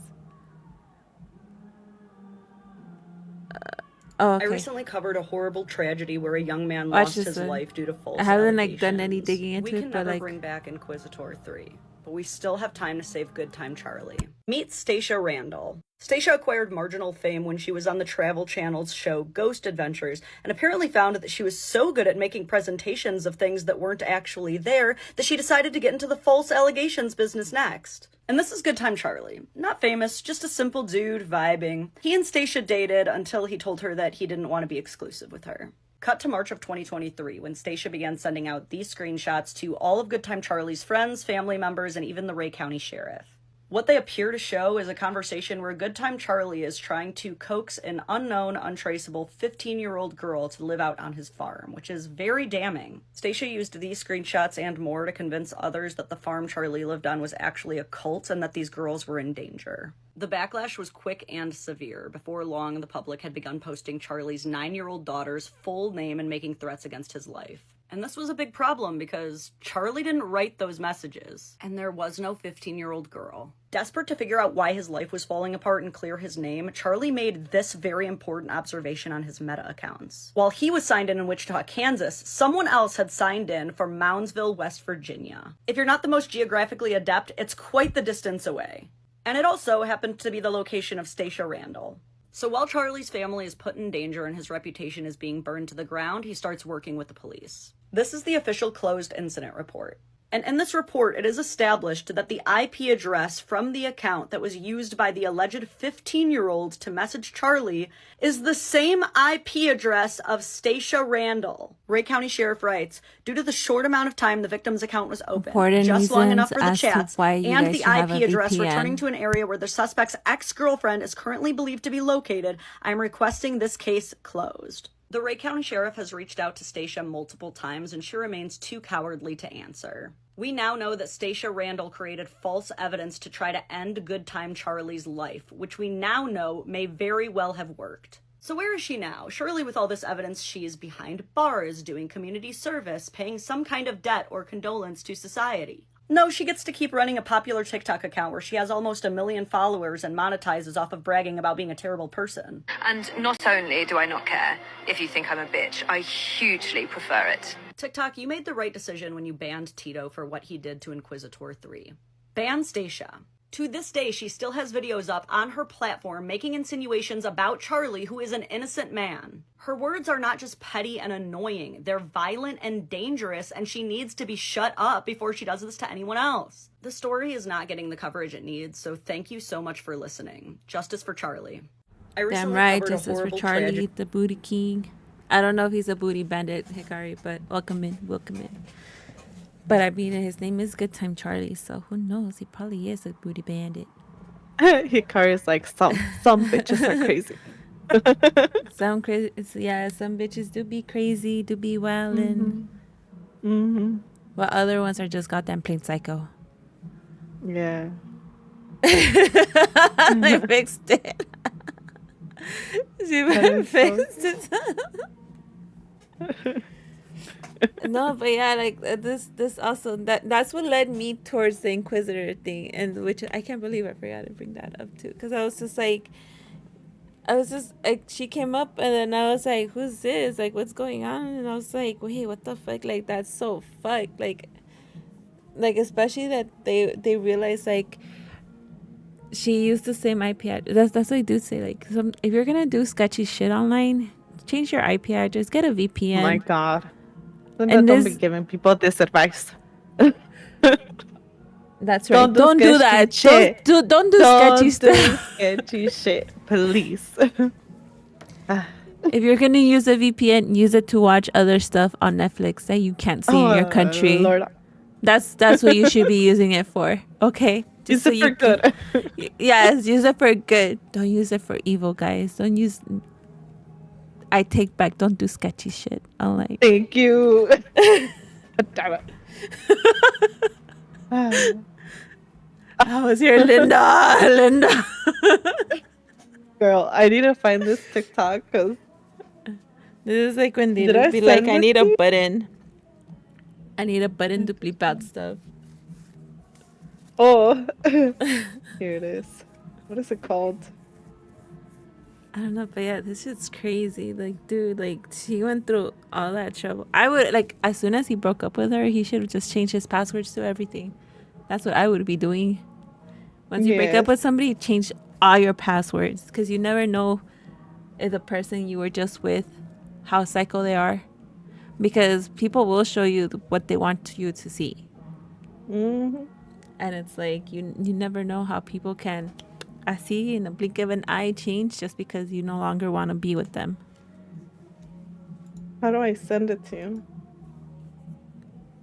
Oh, okay. I recently covered a horrible tragedy where a young man Watch lost this his one. life due to false I haven't allegations. done any digging into we it, can but never like bring back Inquisitor 3, but we still have time to save Good Time Charlie. Meet Stacia Randall. Stacia acquired marginal fame when she was on the Travel Channel's show Ghost Adventures, and apparently found that she was so good at making presentations of things that weren't actually there that she decided to get into the false allegations business next. And this is Good Time Charlie. Not famous, just a simple dude vibing. He and Stacia dated until he told her that he didn't want to be exclusive with her. Cut to March of 2023, when Stacia began sending out these screenshots to all of Good Time Charlie's friends, family members, and even the Ray County Sheriff. What they appear to show is a conversation where Good Time Charlie is trying to coax an unknown, untraceable 15-year-old girl to live out on his farm, which is very damning. Stacia used these screenshots and more to convince others that the farm Charlie lived on was actually a cult and that these girls were in danger. The backlash was quick and severe. Before long, the public had begun posting Charlie's 9-year-old daughter's full name and making threats against his life. And this was a big problem because Charlie didn't write those messages, and there was no 15-year-old girl. Desperate to figure out why his life was falling apart and clear his name, Charlie made this very important observation on his Meta accounts. While he was signed in Wichita, Kansas, someone else had signed in from Moundsville, West Virginia. If you're not the most geographically adept, it's quite the distance away. And it also happened to be the location of Stacia Randall. So while Charlie's family is put in danger and his reputation is being burned to the ground, he starts working with the police. This is the official closed incident report. And in this report, it is established that the IP address from the account that was used by the alleged 15-year-old to message Charlie is the same IP address of Stacia Randall. Ray County Sheriff writes, due to the short amount of time the victim's account was open, just long enough for the chats, and the IP address returning to an area where the suspect's ex-girlfriend is currently believed to be located, I'm requesting this case closed. The Ray County Sheriff has reached out to Stacia multiple times, and she remains too cowardly to answer. We now know that Stacia Randall created false evidence to try to end Good Time Charlie's life, which we now know may very well have worked. So where is she now? Surely with all this evidence, she is behind bars, doing community service, paying some kind of debt or condolence to society. No, she gets to keep running a popular TikTok account where she has almost 1 million followers and monetizes off of bragging about being a terrible person. And not only do I not care if you think I'm a bitch, I hugely prefer it. TikTok, you made the right decision when you banned Tito for what he did to Inquisitor 3. Ban Stacia. To this day, she still has videos up on her platform making insinuations about Charlie, who is an innocent man. Her words are not just petty and annoying, they're violent and dangerous, and she needs to be shut up before she does this to anyone else. The story is not getting the coverage it needs, so thank you so much for listening. Justice for Charlie. Damn right, justice for Charlie, the booty king. I don't know if he's a booty bandit, Hikari, but welcome in, welcome in. But I mean, his name is Good Time Charlie, so who knows? He probably is a booty bandit. Hikari is like, some bitches are crazy. Some crazy, yeah, some bitches do be crazy, do be wildin'. While other ones are just goddamn plain psycho. Yeah. They fixed it. She fixed it. No, but yeah, like this also that's what led me towards the Inquisitor thing, and which I can't believe I forgot to bring that up too, because I was just like, she came up and then I was like, who's this? Like, what's going on? And I was like, wait, what the fuck? Like, that's so fucked. Like especially that they realized like she used the same IP address. That's what I do say. Like, if you're gonna do sketchy shit online, change your IP address, get a VPN. Oh my God. And don't be giving people this advice. That's right. Don't do that. Shit. Don't do sketchy stuff. Sketchy shit, please. If you're gonna use a VPN, use it to watch other stuff on Netflix that you can't see in your country. Lord. That's what you should be using it for. Okay. Use it for good. Yes, use it for good. Don't use it for evil, guys. Don't use. I take back. Don't do sketchy shit. I'm like. Thank you. Damn it. I was here, Linda. Girl, I need to find this TikTok because this is like when they be like, I need a button. I need a button to bleep out stuff. Oh, here it is. What is it called? I don't know, but yeah, this shit's crazy. Like, dude, like, she went through all that trouble. I would, like, as soon as he broke up with her, he should have just changed his passwords to everything. That's what I would be doing. Once you break up with somebody, change all your passwords. Because you never know if the person you were just with, how psycho they are. Because people will show you what they want you to see. Mm-hmm. And it's like, you never know how people can... I see in the blink of an eye change just because you no longer want to be with them. How do I send it to you?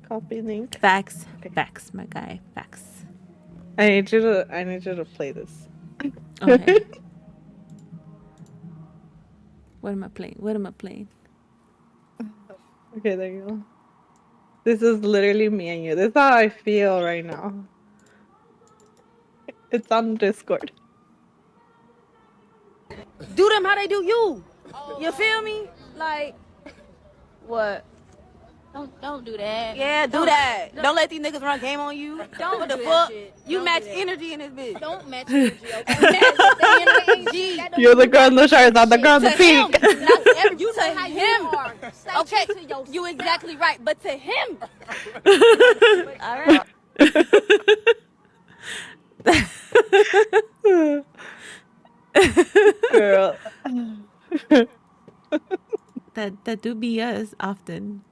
Copy link. Facts. Okay. Facts, my guy. Facts. I need you to play this. Okay. What am I playing? Okay, there you go. This is literally me and you. This is how I feel right now. It's on Discord. Do them how they do you. You feel me? Like, what? Don't do that. Yeah, do that. Don't let these niggas run game on you. Don't what do the that fuck? shit. You Don't match do that. energy in this bitch. Don't match energy, okay? You're the girl in the shirt, not the girl in the To pink. him, not to every, You say how you him. are. Stay Okay, true to yourself. you exactly right, but to him. All right. Girl. That do be us often.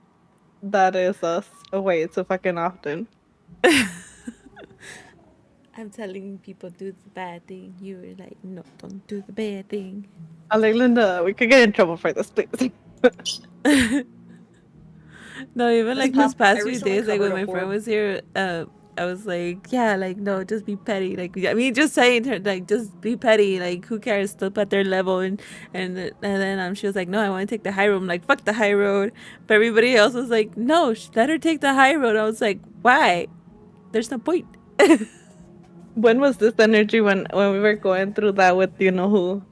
That is us. Oh wait, it's a fucking often. I'm telling people do the bad thing. You were like, no, don't do the bad thing. I'm like, Linda, we could get in trouble for this, please. No, even like this past few recently days, like when covered my a friend horror- was here, I was like, yeah, like no, just be petty. Like I mean, just saying to her, like just be petty. Like who cares? Still at their level, and then she was like, no, I want to take the high road. I'm like, fuck the high road. But everybody else was like, no, let her take the high road. I was like, why? There's no point. When was this energy when we were going through that with you know who?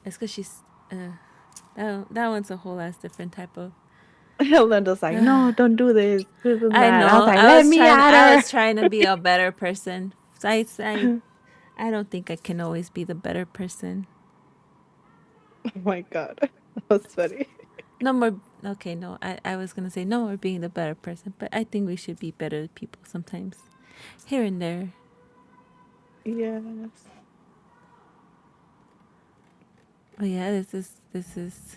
It's because she's that one's a whole ass different type of. Linda's like, no, don't do this. This and I that. know. I was like, let me at I her. was trying to be a better person. So I don't think I can always be the better person. Oh my god, that was funny. No more. Okay, no. I was gonna say no more being the better person, but I think we should be better people sometimes, here and there. Yes. Oh yeah, this is.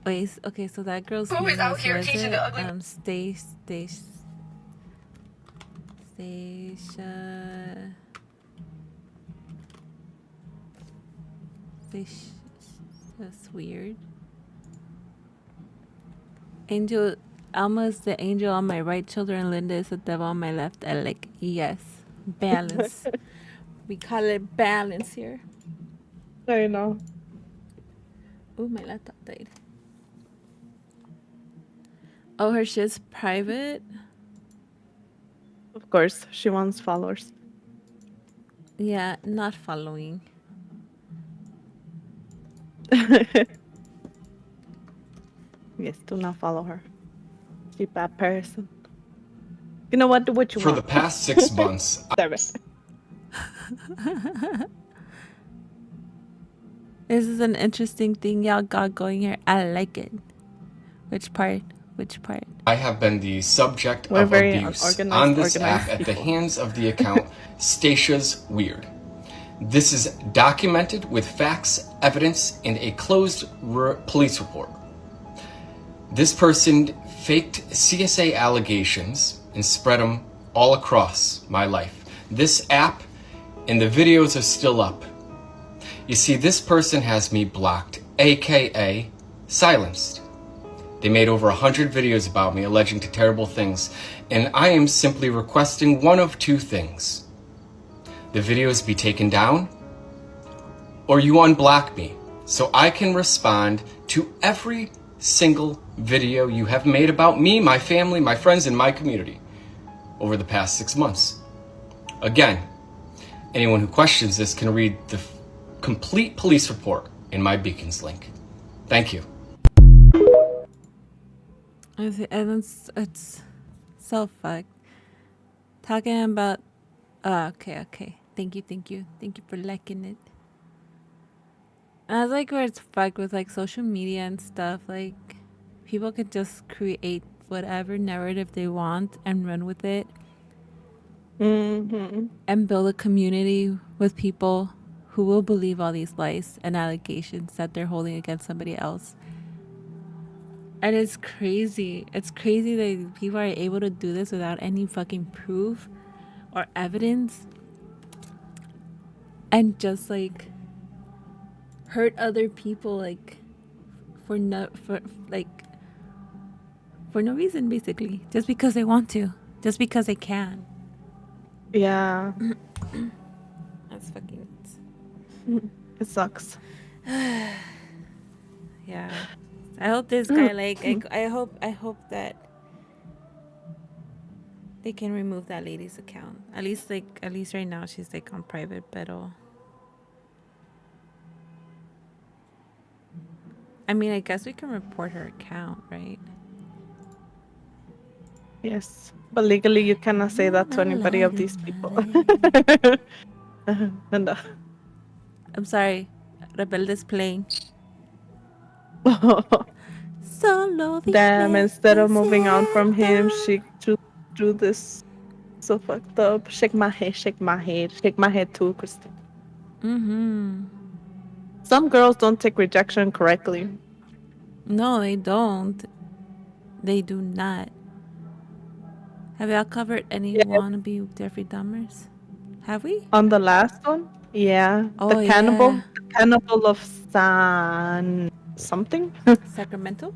Wait, okay, so that girl's name Who is out was, here was teaching it? the ugly- Stacia. That's weird. Angel, Alma is the angel on my right shoulder and Linda is the devil on my left. I like, yes, balance. We call it balance here. I know. Oh, my laptop died. Oh, her shit's private? Of course, she wants followers. Yeah, not following. Yes, do not follow her. She's a bad person. You know what? Do what you For want. the past 6 months, Service. This is an interesting thing y'all got going here. I like it. Which part? Which part? I have been the subject We're of very abuse unorganized- on this organized app at the people. hands of the account Stasia's Weird. This is documented with facts, evidence, and a closed police report. This person faked CSA allegations and spread them all across my life. This app and the videos are still up. You see, this person has me blocked, aka silenced. They made over 100 videos about me alleging terrible things, and I am simply requesting one of two things. The videos be taken down, or you unblock me so I can respond to every single video you have made about me, my family, my friends, and my community over the past 6 months. Again, anyone who questions this can read the complete police report in my Beacons link. Thank you. And it's so fucked. Talking about. Oh, okay. Thank you, thank you. Thank you for liking it. I was like where it's fucked with like social media and stuff. Like people could just create whatever narrative they want and run with it. And build a community with people who will believe all these lies and allegations that they're holding against somebody else. And it's crazy. It's crazy that people are able to do this without any fucking proof or evidence. And just like hurt other people like for no reason, basically. Just because they want to. Just because they can. Yeah. That's fucking It sucks. Yeah. I hope this guy I hope that they can remove that lady's account. At least right now she's like on private, but I mean, I guess we can report her account, right? Yes. But legally you cannot say that to anybody of these people. And, I'm sorry. Rebelde's playing. Solo. Damn, instead of moving on from him, she do this so fucked up. Shake my head, shake my head, shake my head too, Kristen. Some girls don't take rejection correctly. No, they don't. They do not. Have y'all covered any wannabe Jeffrey Dahmers? Have we? On the last one? Yeah. Oh, the cannibal. yeah. The cannibal of San something? Sacramento?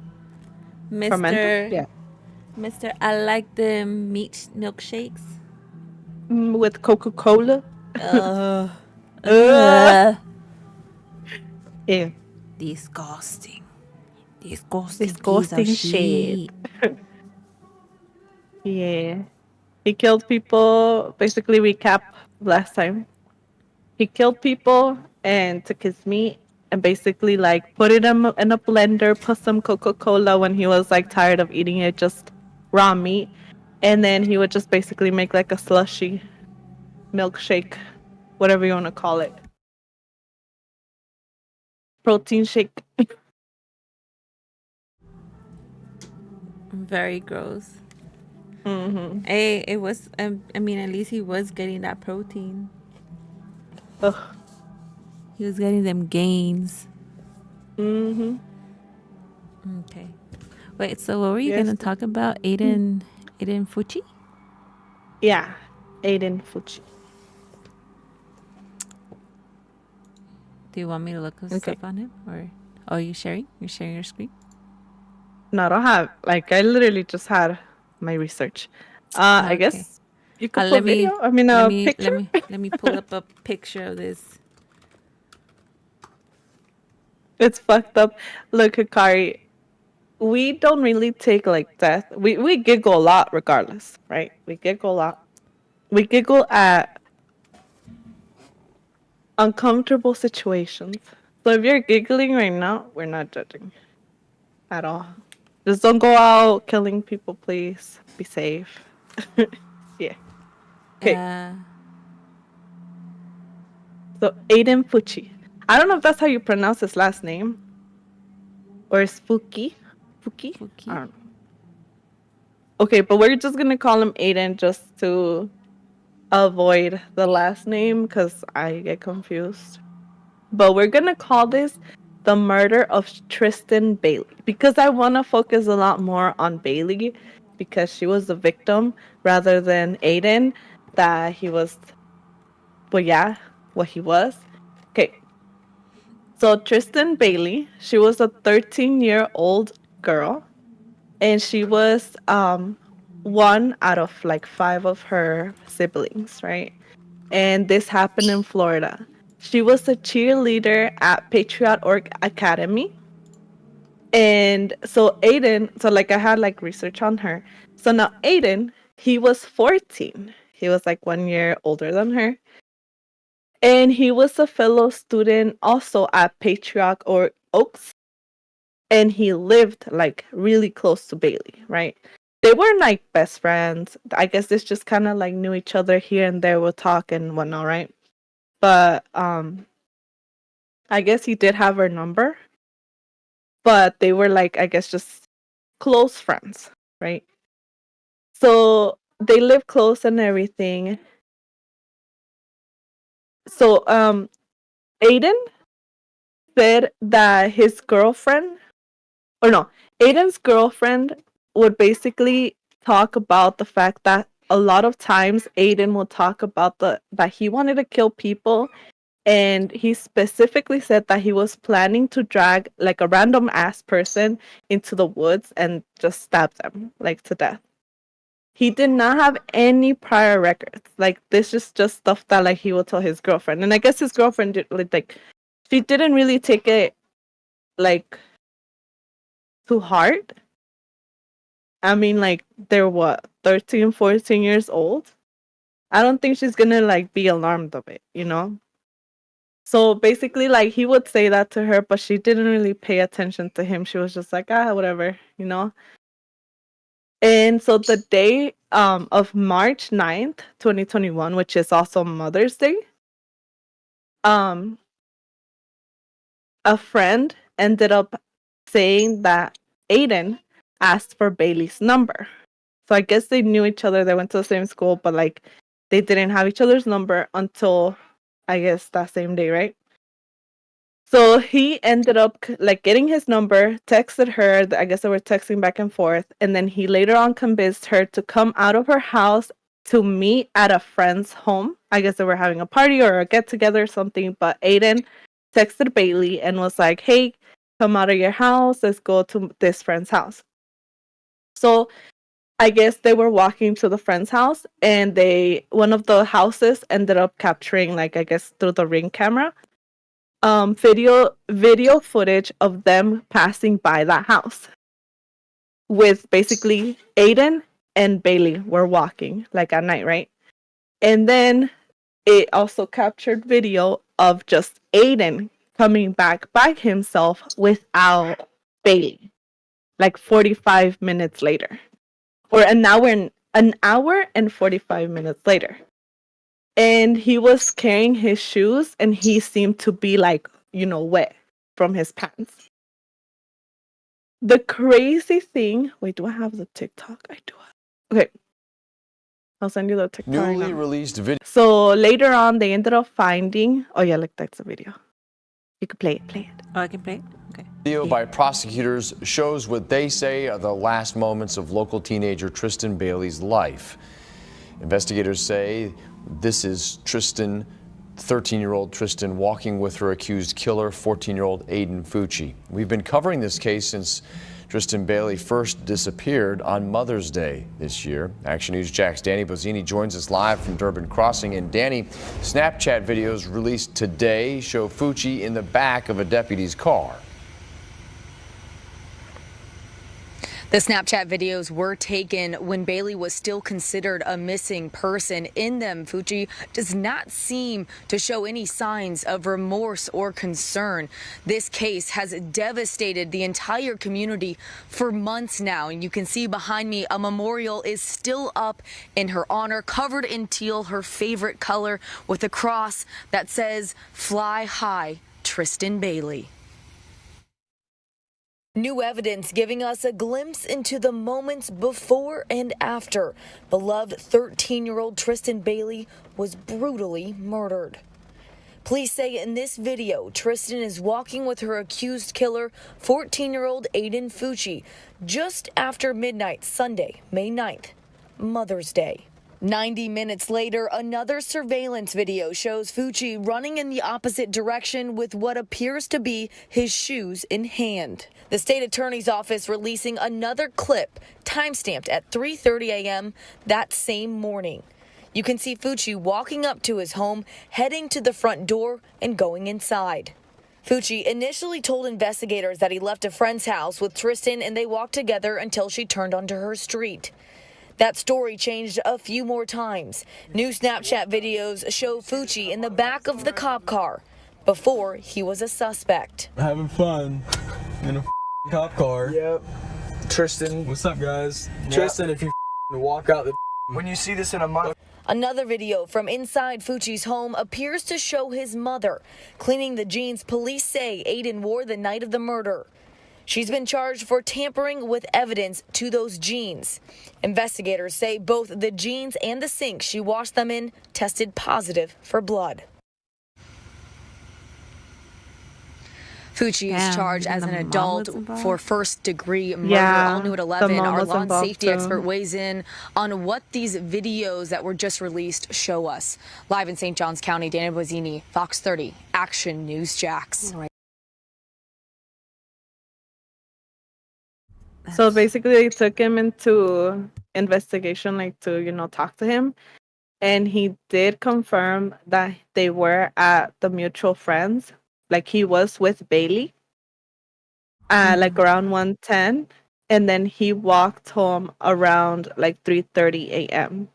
Sacramento? Yeah. Mr. I like the meat milkshakes. With Coca-Cola. Yeah. Disgusting Disgusting shit. Yeah. He killed people. Basically, recap last time. He killed people and took his meat and basically like put it in a blender, put some Coca-Cola when he was like tired of eating it, just raw meat. And then he would just basically make like a slushy milkshake, whatever you want to call it. Protein shake. Very gross. Hey, it was. I mean, at least he was getting that protein. Ugh. He was getting them gains. Okay. Wait. So, what were you gonna talk about? Aiden Fucci? Yeah, Aiden Fucci. Do you want me to look up stuff on him, or are you sharing? You're sharing your screen? No, I don't have. Like, I literally just had my research. I guess you could put video. I mean, a picture. Let me pull up a picture of this. It's fucked up. Look, Hikari, we don't really take like death. We giggle a lot regardless, right? We giggle a lot. We giggle at uncomfortable situations. So if you're giggling right now, we're not judging at all. Just don't go out killing people, please. Be safe. Yeah. Okay. So Aiden Fucci. I don't know if that's how you pronounce his last name. Or it's Fuki. Fuki? I don't know. Okay, but we're just gonna call him Aiden just to avoid the last name because I get confused. But we're gonna call this the murder of Trystyn Bailey because I want to focus a lot more on Bailey because she was the victim rather than Aiden that he was. But yeah, what he was. Okay. So Trystyn Bailey, she was a 13-year-old girl, and she was one out of like 5 of her siblings, right? And this happened in Florida. She was a cheerleader at Patriot Org Academy. And so Aiden, so like I had like research on her. So now Aiden, he was 14. He was like 1 year older than her. And he was a fellow student also at Patriot or Oaks. And he lived like really close to Bailey, right? They weren't like best friends. I guess they just kind of like knew each other here and there, would talk and whatnot, right? but I guess he did have her number, but they were like, I guess, just close friends, right? So they live close and everything. So Aiden said that his girlfriend, or no, Aiden's girlfriend would basically talk about the fact that a lot of times Aiden will talk about that he wanted to kill people, and he specifically said that he was planning to drag like a random ass person into the woods and just stab them like to death. He did not have any prior records. Like, this is just stuff that like he would tell his girlfriend, and I guess his girlfriend did, like she didn't really take it like too hard. I mean, like, they're what, 13, 14 years old? I don't think she's gonna, like, be alarmed of it, you know? So, basically, like, he would say that to her, but she didn't really pay attention to him. She was just like, whatever, you know? And so the day of March 9th, 2021, which is also Mother's Day, a friend ended up saying that Aiden asked for Bailey's number. So I guess they knew each other. They went to the same school, but like they didn't have each other's number until I guess that same day, right? So he ended up like getting his number, texted her. I guess they were texting back and forth, and then he later on convinced her to come out of her house to meet at a friend's home. I guess they were having a party or a get together or something. But Aiden texted Bailey and was like, "Hey, come out of your house. Let's go to this friend's house." So I guess they were walking to the friend's house, and one of the houses ended up capturing, like, I guess through the Ring camera, video footage of them passing by that house with basically Aiden and Bailey were walking like at night, right? And then it also captured video of just Aiden coming back by himself without Bailey, like 45 minutes later, or an hour and 45 minutes later. And he was carrying his shoes, and he seemed to be like, wet from his pants. The crazy thing, wait, do I have the TikTok? I do. Okay, I'll send you the TikTok. Newly released video. So later on, they ended up finding. Oh yeah, look, that's a video. You can play it. Oh, I can play it. Okay. Video by prosecutors shows what they say are the last moments of local teenager Trystyn Bailey's life. Investigators say this is 13-year-old Trystyn walking with her accused killer, 14-year-old Aiden Fucci. We've been covering this case since Trystyn Bailey first disappeared on Mother's Day this year. Action News Jack's Danny Bozzini joins us live from Durbin Crossing. And Danny, Snapchat videos released today show Fucci in the back of a deputy's car. The Snapchat videos were taken when Bailey was still considered a missing person. In them, Fucci does not seem to show any signs of remorse or concern. This case has devastated the entire community for months now, and you can see behind me a memorial is still up in her honor, covered in teal, her favorite color, with a cross that says, "Fly high, Trystyn Bailey." New evidence giving us a glimpse into the moments before and after beloved 13-year-old Trystyn Bailey was brutally murdered. Police say in this video, Trystyn is walking with her accused killer, 14-year-old Aiden Fucci, just after midnight Sunday, May 9th, Mother's Day. 90 minutes later, another surveillance video shows Fucci running in the opposite direction with what appears to be his shoes in hand. The state attorney's office releasing another clip, timestamped at 3:30 a.m. that same morning. You can see Fucci walking up to his home, heading to the front door and going inside. Fucci initially told investigators that he left a friend's house with Trystyn and they walked together until she turned onto her street. That story changed a few more times. New Snapchat videos show Fucci in the back of the cop car before he was a suspect. Having fun in a cop car. Yep. Trystyn. What's up, guys? Yep. Trystyn, if you walk out the When you see this in a month. Another video from inside Fucci's home appears to show his mother cleaning the jeans police say Aiden wore the night of the murder. She's been charged for tampering with evidence to those jeans. Investigators say both the jeans and the sink she washed them in tested positive for blood. Fucci is charged as an adult for first-degree murder. All new at 11. Our law and safety expert weighs in on what these videos that were just released show us. Live in St. Johns County, Dana Bozzini, Fox 30, Action News Jax. So basically, they took him into investigation, like to, you know, talk to him. And he did confirm that they were at the mutual friends. Like he was with Bailey like around 1:10. And then he walked home around like 3:30 a.m.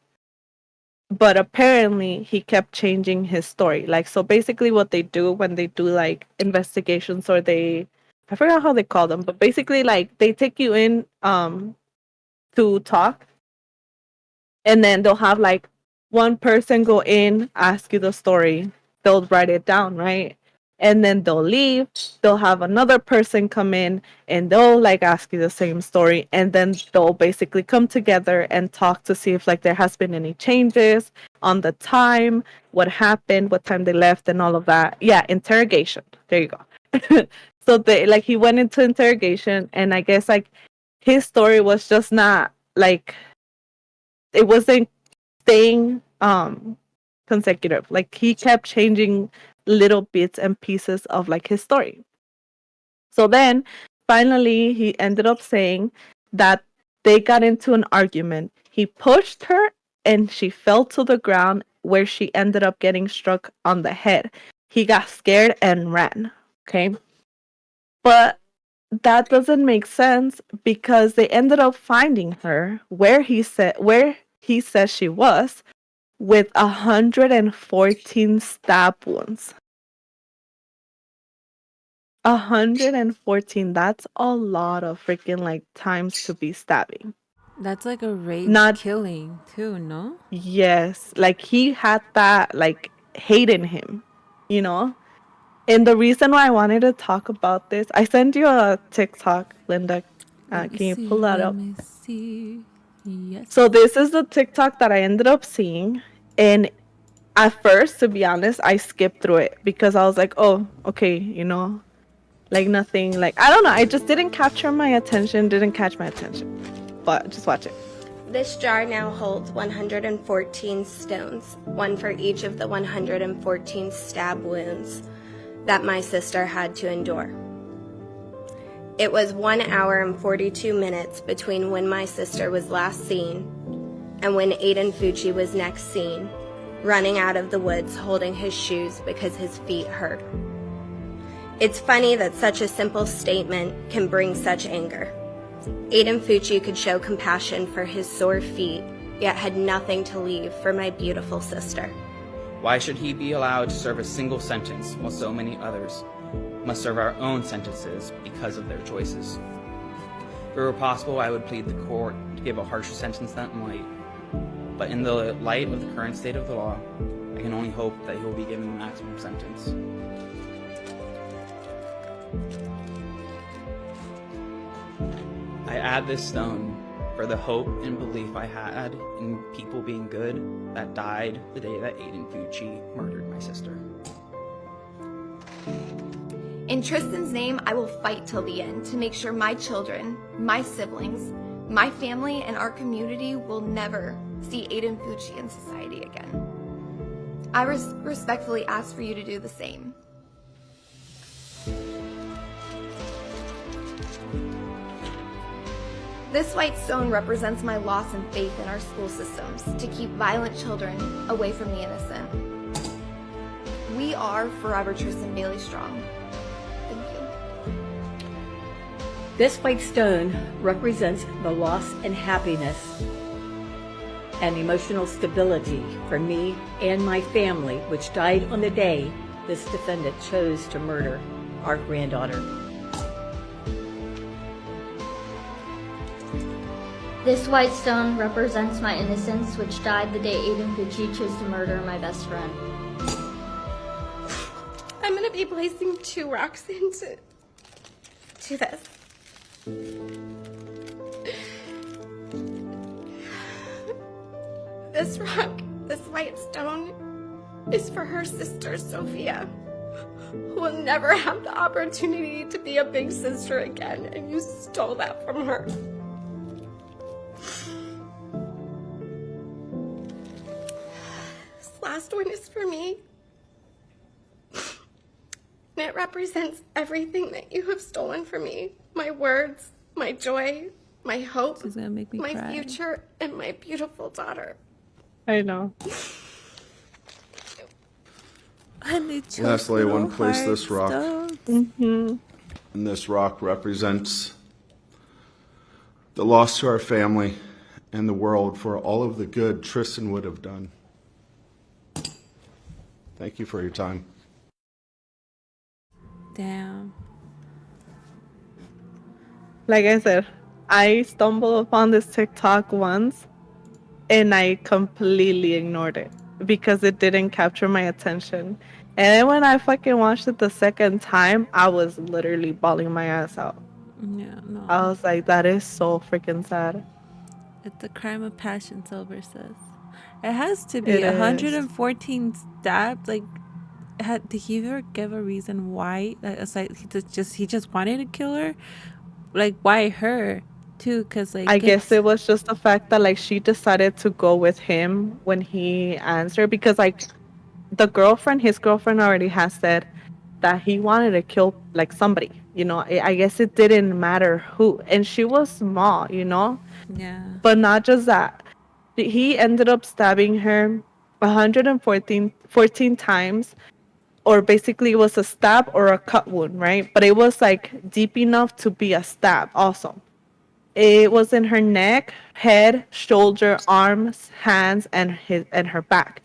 But apparently he kept changing his story. Like, so basically what they do when they do like investigations or I forgot how they call them, but basically like they take you in to talk, and then they'll have like one person go in, ask you the story, they'll write it down, right? And then they'll leave, they'll have another person come in and they'll like ask you the same story, and then they'll basically come together and talk to see if like there has been any changes on the time, what happened, what time they left, and all of that. Yeah, interrogation. There you go. So they like he went into interrogation, and I guess like his story was just not like it wasn't staying consecutive. Like he kept changing little bits and pieces of like his story. So then finally he ended up saying that they got into an argument. He pushed her and she fell to the ground, where she ended up getting struck on the head. He got scared and ran. Okay. But that doesn't make sense, because they ended up finding her where he said she was, with 114 stab wounds. 114. That's a lot of freaking like times to be stabbing. That's like a rape killing too, no? Yes, like he had that like hate in him, you know? And the reason why I wanted to talk about this, I sent you a TikTok, Linda. Can you pull that up? Let me see. Yes. So this is the TikTok that I ended up seeing. And at first, to be honest, I skipped through it because I was like, oh, okay, you know, like nothing, like, I don't know. I just didn't catch my attention. But just watch it. This jar now holds 114 stones, one for each of the 114 stab wounds that my sister had to endure. It was 1 hour and 42 minutes between when my sister was last seen and when Aiden Fucci was next seen, running out of the woods holding his shoes because his feet hurt. It's funny that such a simple statement can bring such anger. Aiden Fucci could show compassion for his sore feet, yet had nothing to leave for my beautiful sister. Why should he be allowed to serve a single sentence while so many others must serve our own sentences because of their choices? If it were possible, I would plead the court to give a harsher sentence than might. But in the light of the current state of the law, I can only hope that he will be given the maximum sentence. I add this stone for the hope and belief I had in people being good that died the day that Aiden Fucci murdered my sister. In Trystyn's name, I will fight till the end to make sure my children, my siblings, my family, and our community will never see Aiden Fucci in society again. I respectfully ask for you to do the same. This white stone represents my loss in faith in our school systems to keep violent children away from the innocent. We are forever Trystyn Bailey strong. Thank you. This white stone represents the loss and happiness and emotional stability for me and my family, which died on the day this defendant chose to murder our granddaughter. This white stone represents my innocence, which died the day Aiden Pucci chose to murder my best friend. I'm gonna be placing 2 rocks into this. This rock, this white stone, is for her sister, Sophia, who will never have the opportunity to be a big sister again, and you stole that from her. This last one is for me. And it represents everything that you have stolen from me. My words, my joy, my hope, my cry. future, and my beautiful daughter. I know. Lastly, I want to place this rock. Mm-hmm. And this rock represents the loss to our family and the world for all of the good Trystyn would have done. Thank you for your time. Damn. Like I said, I stumbled upon this TikTok once and I completely ignored it because it didn't capture my attention. And then when I fucking watched it the second time, I was literally bawling my ass out. Yeah, no. I was like, that is so freaking sad. It's a crime of passion, Silver says. It has to be It is. 114 stabbed. Like, did he ever give a reason why? It's like he just wanted to kill her. Like, why her too? Because like I guess it was just the fact that like she decided to go with him when he answered because like his girlfriend already has said that he wanted to kill like somebody. You know, I guess it didn't matter who, and she was small. You know. Yeah. But not just that. He ended up stabbing her 114 times, or basically it was a stab or a cut wound, right? But it was like deep enough to be a stab also. It was in her neck, head, shoulder, arms, hands, and her back.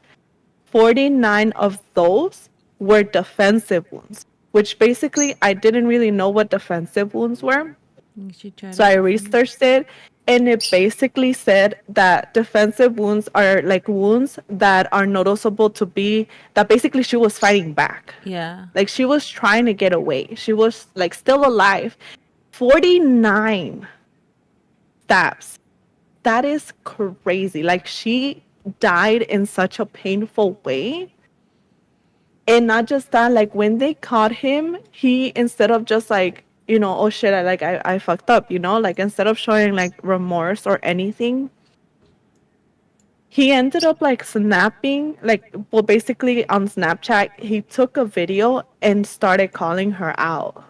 49 of those were defensive wounds, which basically I didn't really know what defensive wounds were. So I researched it, and it basically said that defensive wounds are like wounds that are noticeable to be that basically she was fighting back. Yeah. Like she was trying to get away. She was like still alive. 49 stabs. That is crazy. Like she died in such a painful way. And not just that, like when they caught him, he instead of just like, you know, oh shit, I fucked up, you know, like instead of showing like remorse or anything, he ended up like snapping, like, well, basically on Snapchat, he took a video and started calling her out.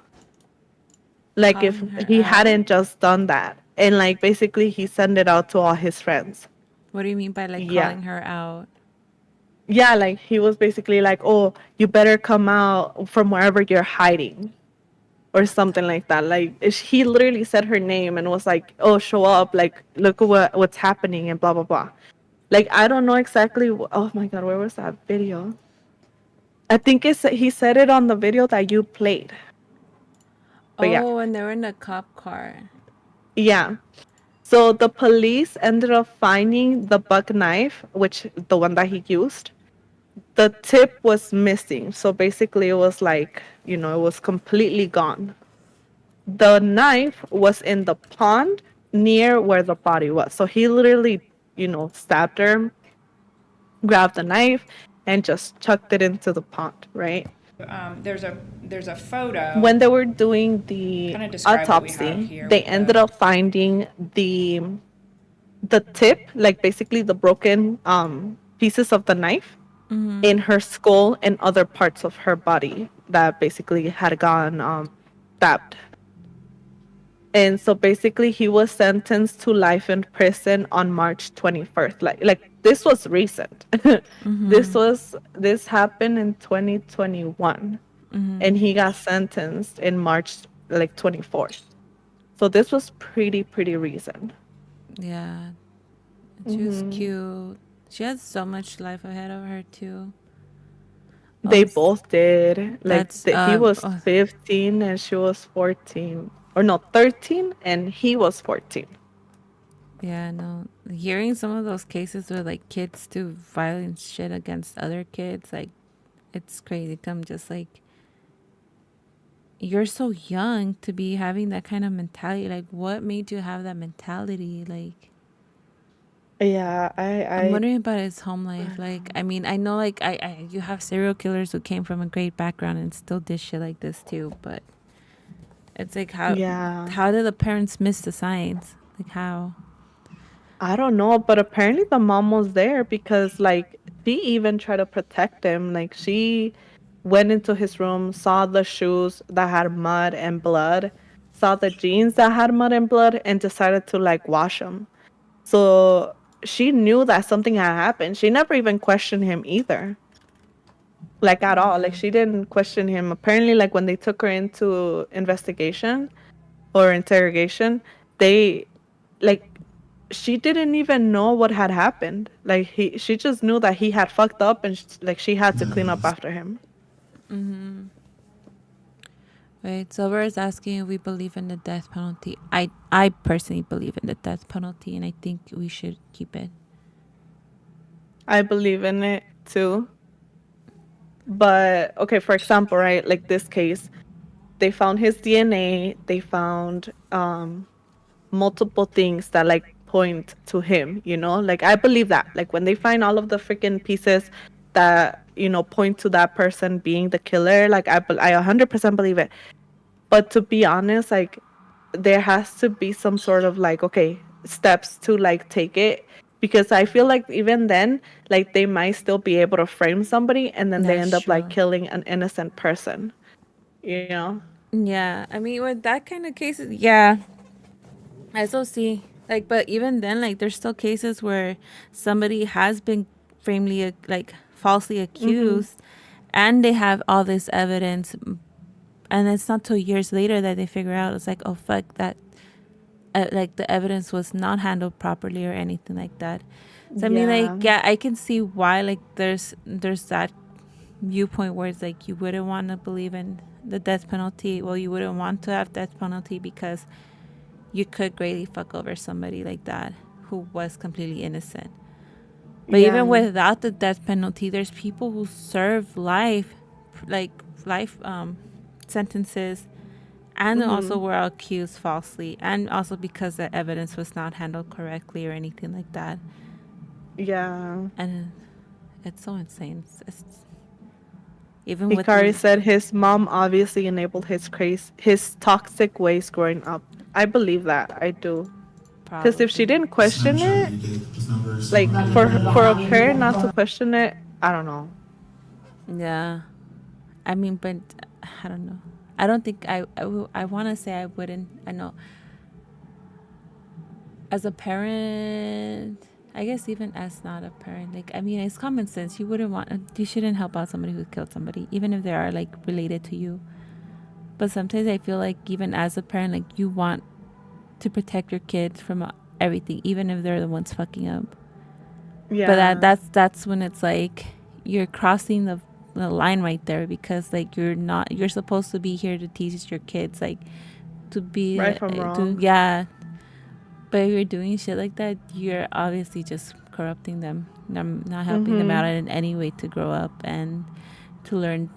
Like if he hadn't just done that. And like basically he sent it out to all his friends. What do you mean by like Yeah. calling her out? Yeah, like he was basically like, oh, you better come out from wherever you're hiding. Or something like that. Like he literally said her name and was like, "Oh, show up! Like, look at what's happening," and blah blah blah. Like I don't know exactly. Oh my god, where was that video? I think he said it on the video that you played. But yeah. Oh, and they were in a cop car. Yeah. So the police ended up finding the buck knife, which the one that he used. The tip was missing. So basically it was like, you know, it was completely gone. The knife was in the pond near where the body was. So he literally, you know, stabbed her, grabbed the knife, and just chucked it into the pond, right? There's a photo. When they were doing the Kinda describe what we have autopsy, here they with ended up finding the tip, like basically the broken pieces of the knife in her skull and other parts of her body that basically had gone stabbed. And so basically he was sentenced to life in prison on March 21st. Like this was recent. This happened in 2021. And he got sentenced in March like 24th. So this was pretty recent. Yeah. She was cute. She had so much life ahead of her too. They both did. Like he was oh. 15 and she was 14. Or no, 13 and he was 14. Yeah, no. Hearing some of those cases where like kids do violent shit against other kids, like it's crazy. I'm just like, you're so young to be having that kind of mentality. Like, what made you have that mentality? Like, Yeah, I'm wondering about his home life. Like, I mean, I know like you have serial killers who came from a great background and still did shit like this too, but it's like yeah. how did the parents miss the signs? Like how? I don't know, but apparently the mom was there because like she even tried to protect him. Like she went into his room, saw the shoes that had mud and blood, saw the jeans that had mud and blood, and decided to like wash them. So she knew that something had happened. She never even questioned him either. Like at all. Like she didn't question him. Apparently, like when they took her into investigation or interrogation, they like she didn't even know what had happened. Like she just knew that he had fucked up and like she had to clean up after him. Mm-hmm. Right. Silver is asking if we believe in the death penalty. I personally believe in the death penalty, and I think we should keep it. I believe in it too. But okay, for example, right, like this case, they found his DNA, they found multiple things that like point to him, you know? Like I believe that. Like when they find all of the freaking pieces that, you know, point to that person being the killer, like I 100% believe it. But to be honest, like there has to be some sort of like, okay, steps to like take it, because I feel like even then, like they might still be able to frame somebody and then they That's end up like true. killing an innocent person, you know? Yeah, I mean, with that kind of cases, yeah, I still see like, but even then, like, there's still cases where somebody has been like falsely accused, and they have all this evidence, and it's not till years later that they figure out it's like, oh fuck, that like the evidence was not handled properly or anything like that. So I mean, like, Yeah. yeah, I can see why like there's that viewpoint where it's like you wouldn't want to believe in the death penalty. Well, you wouldn't want to have death penalty because you could greatly fuck over somebody like that who was completely innocent. But even without the death penalty, there's people who serve life sentences, and also were accused falsely, and also because the evidence was not handled correctly or anything like that. Yeah. And it's so insane. It's even Hikari said his mom obviously enabled his toxic ways growing up. I believe that. I do. Because if she didn't question it, like for her not to question it, I don't know. Yeah, I mean, but I don't know. I don't think I want to say I wouldn't. I know. As a parent, I guess even as not a parent, like, I mean, it's common sense. You shouldn't help out somebody who killed somebody, even if they are like related to you. But sometimes I feel like even as a parent, like you want to protect your kids from everything, even if they're the ones fucking up. Yeah. But that's when it's like you're crossing the line right there, because like you're supposed to be here to teach your kids like to be right from wrong. yeah. But if you're doing shit like that, you're obviously just corrupting them. Not helping them out in any way to grow up and to learn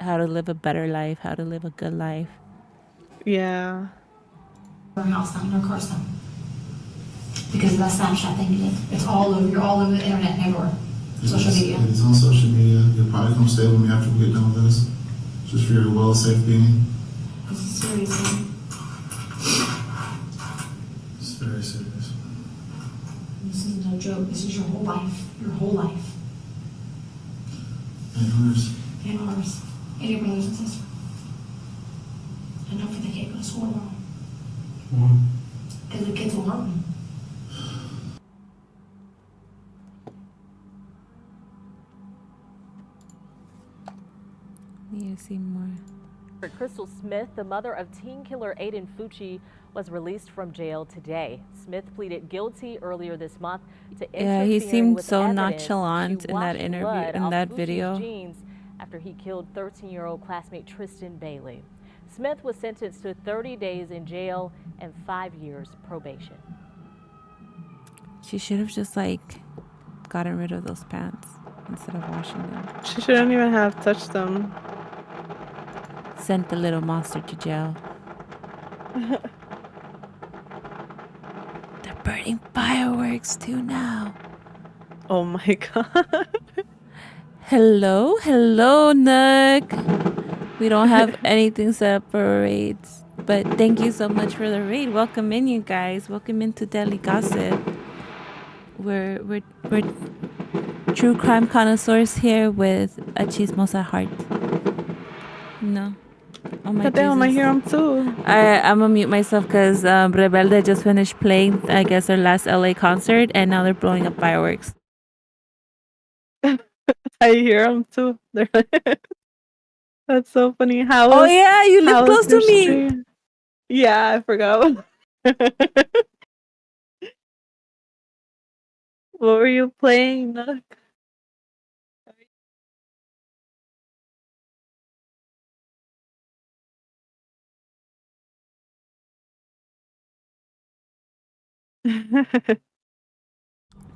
how to live a better life, how to live a good life. Yeah. Our house number, no car stop. Because of that Snapchat thing you did. It's all over. You're all over the internet and everywhere. Social media. It's on social media. You'll probably come stay with me after we get done with this. Just for your well-safe being. This is serious, man. It's very serious. This isn't no joke. This is your whole life. Your whole life. And hers. And ours. And your brothers and sisters. And don't forget, they can't go to school tomorrow. Why? Because the kids will hurt them. Need to see more. Crystal Smith, the mother of teen killer Aiden Fucci, was released from jail today. Smith pleaded guilty earlier this month to interfering he seemed with so evidence. nonchalant She in that washed interview, blood in off that Fucci's video. jeans after he killed 13-year-old classmate Trystyn Bailey. Smith was sentenced to 30 days in jail and 5 years probation. She should have just like gotten rid of those pants instead of washing them. She shouldn't even have touched them. Sent the little monster to jail. They're burning fireworks too now. Oh my god. Hello, Nook. We don't have anything set up for raids, but thank you so much for the raid. Welcome in, you guys. Welcome into Daily Gossip. We're true crime connoisseurs here with a chismosa heart. No. Oh my God damn, I Jesus. hear them too. I'm gonna mute myself because Rebelde just finished playing, I guess, their last LA concert, and now they're blowing up fireworks. I hear them too. They're that's so funny. Oh yeah, you live close to me. Stream? Yeah, I forgot. What were you playing, Nook?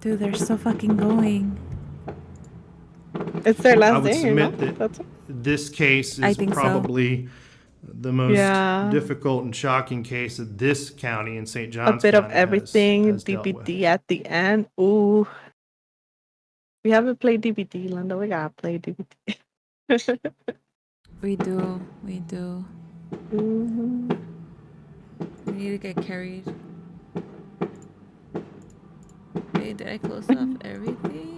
Dude, they're so fucking going. It's their last I would day, submit no? that this case I is think so. probably the most Yeah. difficult and shocking case that this county in St. A John's bit of County everything, has dealt with. DBD at the end. Ooh. We haven't played DBD, Linda. We gotta play DBD. We do. Mm-hmm. We need to get carried. Wait, did I close off everything?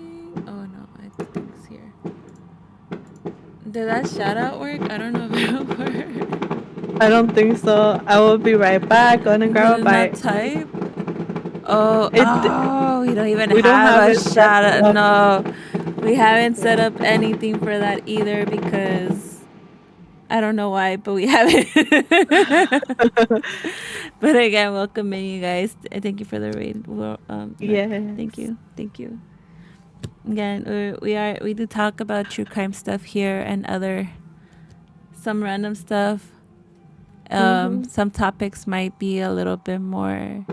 Oh no, I think it's here. Did that shout out work? I don't know if it'll work. I don't think so. I will be right back. Go and grab a Did it bite. not type? Oh, we don't even we don't have have a it set shout out. up. No, we haven't set up anything for that either because I don't know why, but we haven't. But again, welcome in, you guys. Thank you for the raid. Well, Yes. Thank you. Again, we do talk about true crime stuff here and some random stuff. Some topics might be a little bit more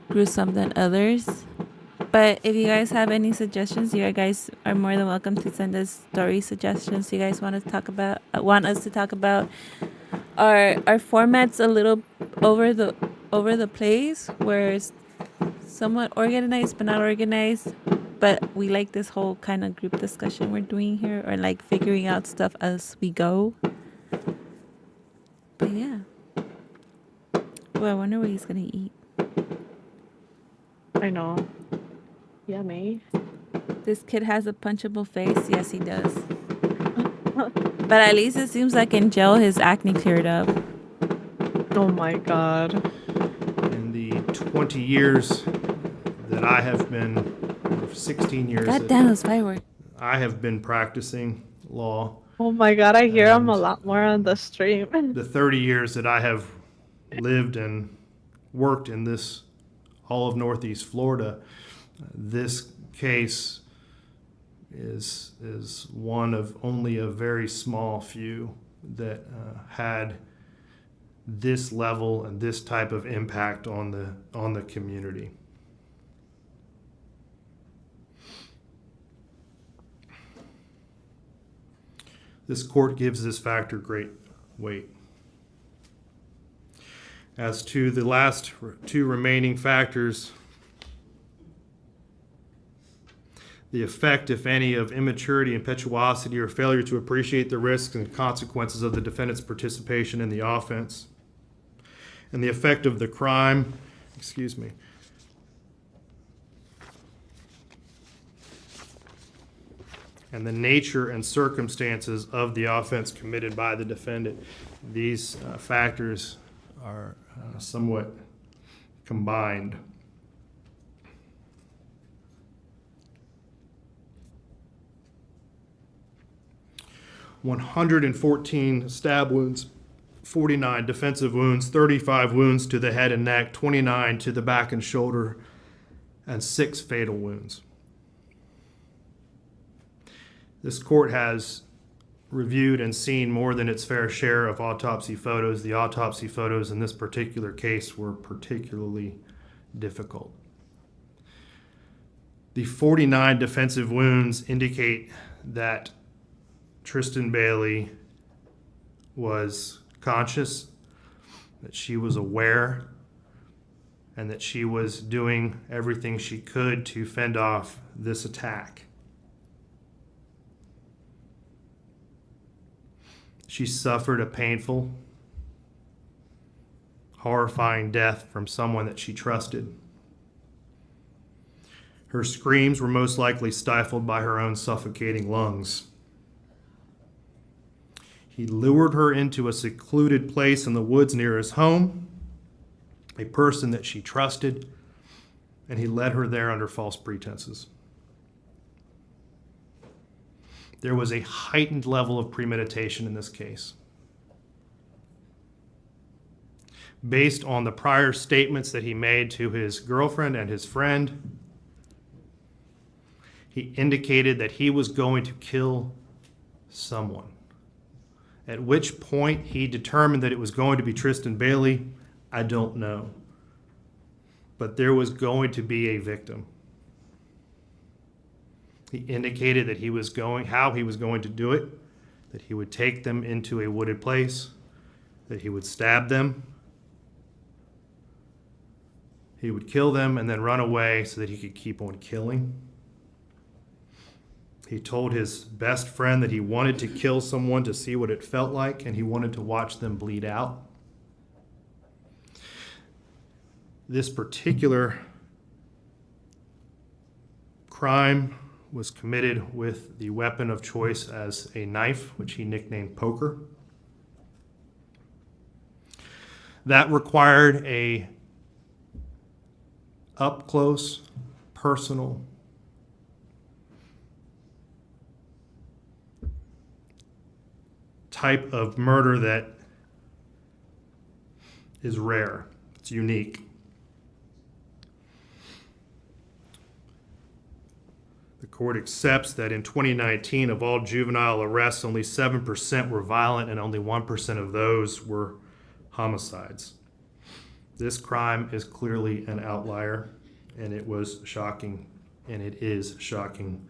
gruesome than others. But if you guys have any suggestions, you guys are more than welcome to send us story suggestions you guys want us to talk about. Our format's a little over the place, where it's somewhat organized but not organized. But we like this whole kind of group discussion we're doing here, or like figuring out stuff as we go. But yeah. Well, I wonder what he's gonna eat. I know. Yummy. This kid has a punchable face. Yes, he does. But at least it seems like in jail his acne cleared up. Oh my god. In the 20 years that I have been, or 16 years God that damn, those fireworks. I have been practicing law, Oh my god, I hear him a lot more on the stream. the 30 years that I have lived and worked in this all of Northeast Florida, this case is one of only a very small few that had this level and this type of impact on the community. This court gives this factor great weight. As to the last two remaining factors, the effect, if any, of immaturity, impetuosity, or failure to appreciate the risks and consequences of the defendant's participation in the offense, and the effect of the crime, and the nature and circumstances of the offense committed by the defendant. These factors are somewhat combined. "114 stab wounds, 49 defensive wounds, 35 wounds to the head and neck, 29 to the back and shoulder, and 6 fatal wounds." This court has reviewed and seen more than its fair share of autopsy photos. The autopsy photos in this particular case were particularly difficult. The 49 defensive wounds indicate that Trystyn Bailey was conscious, that she was aware, and that she was doing everything she could to fend off this attack. She suffered a painful, horrifying death from someone that she trusted. Her screams were most likely stifled by her own suffocating lungs. He lured her into a secluded place in the woods near his home, a person that she trusted, and he led her there under false pretenses. There was a heightened level of premeditation in this case. Based on the prior statements that he made to his girlfriend and his friend, he indicated that he was going to kill someone. At which point he determined that it was going to be Trystyn Bailey, I don't know. But there was going to be a victim. He indicated that how he was going to do it, that he would take them into a wooded place, that he would stab them, he would kill them and then run away so that he could keep on killing. He told his best friend that he wanted to kill someone to see what it felt like, and he wanted to watch them bleed out. This particular crime was committed with the weapon of choice as a knife, which he nicknamed Poker. That required a up-close, personal, type of murder that is rare. It's unique. The court accepts that in 2019, of all juvenile arrests, only 7% were violent and only 1% of those were homicides. This crime is clearly an outlier, and it was shocking, and it is shocking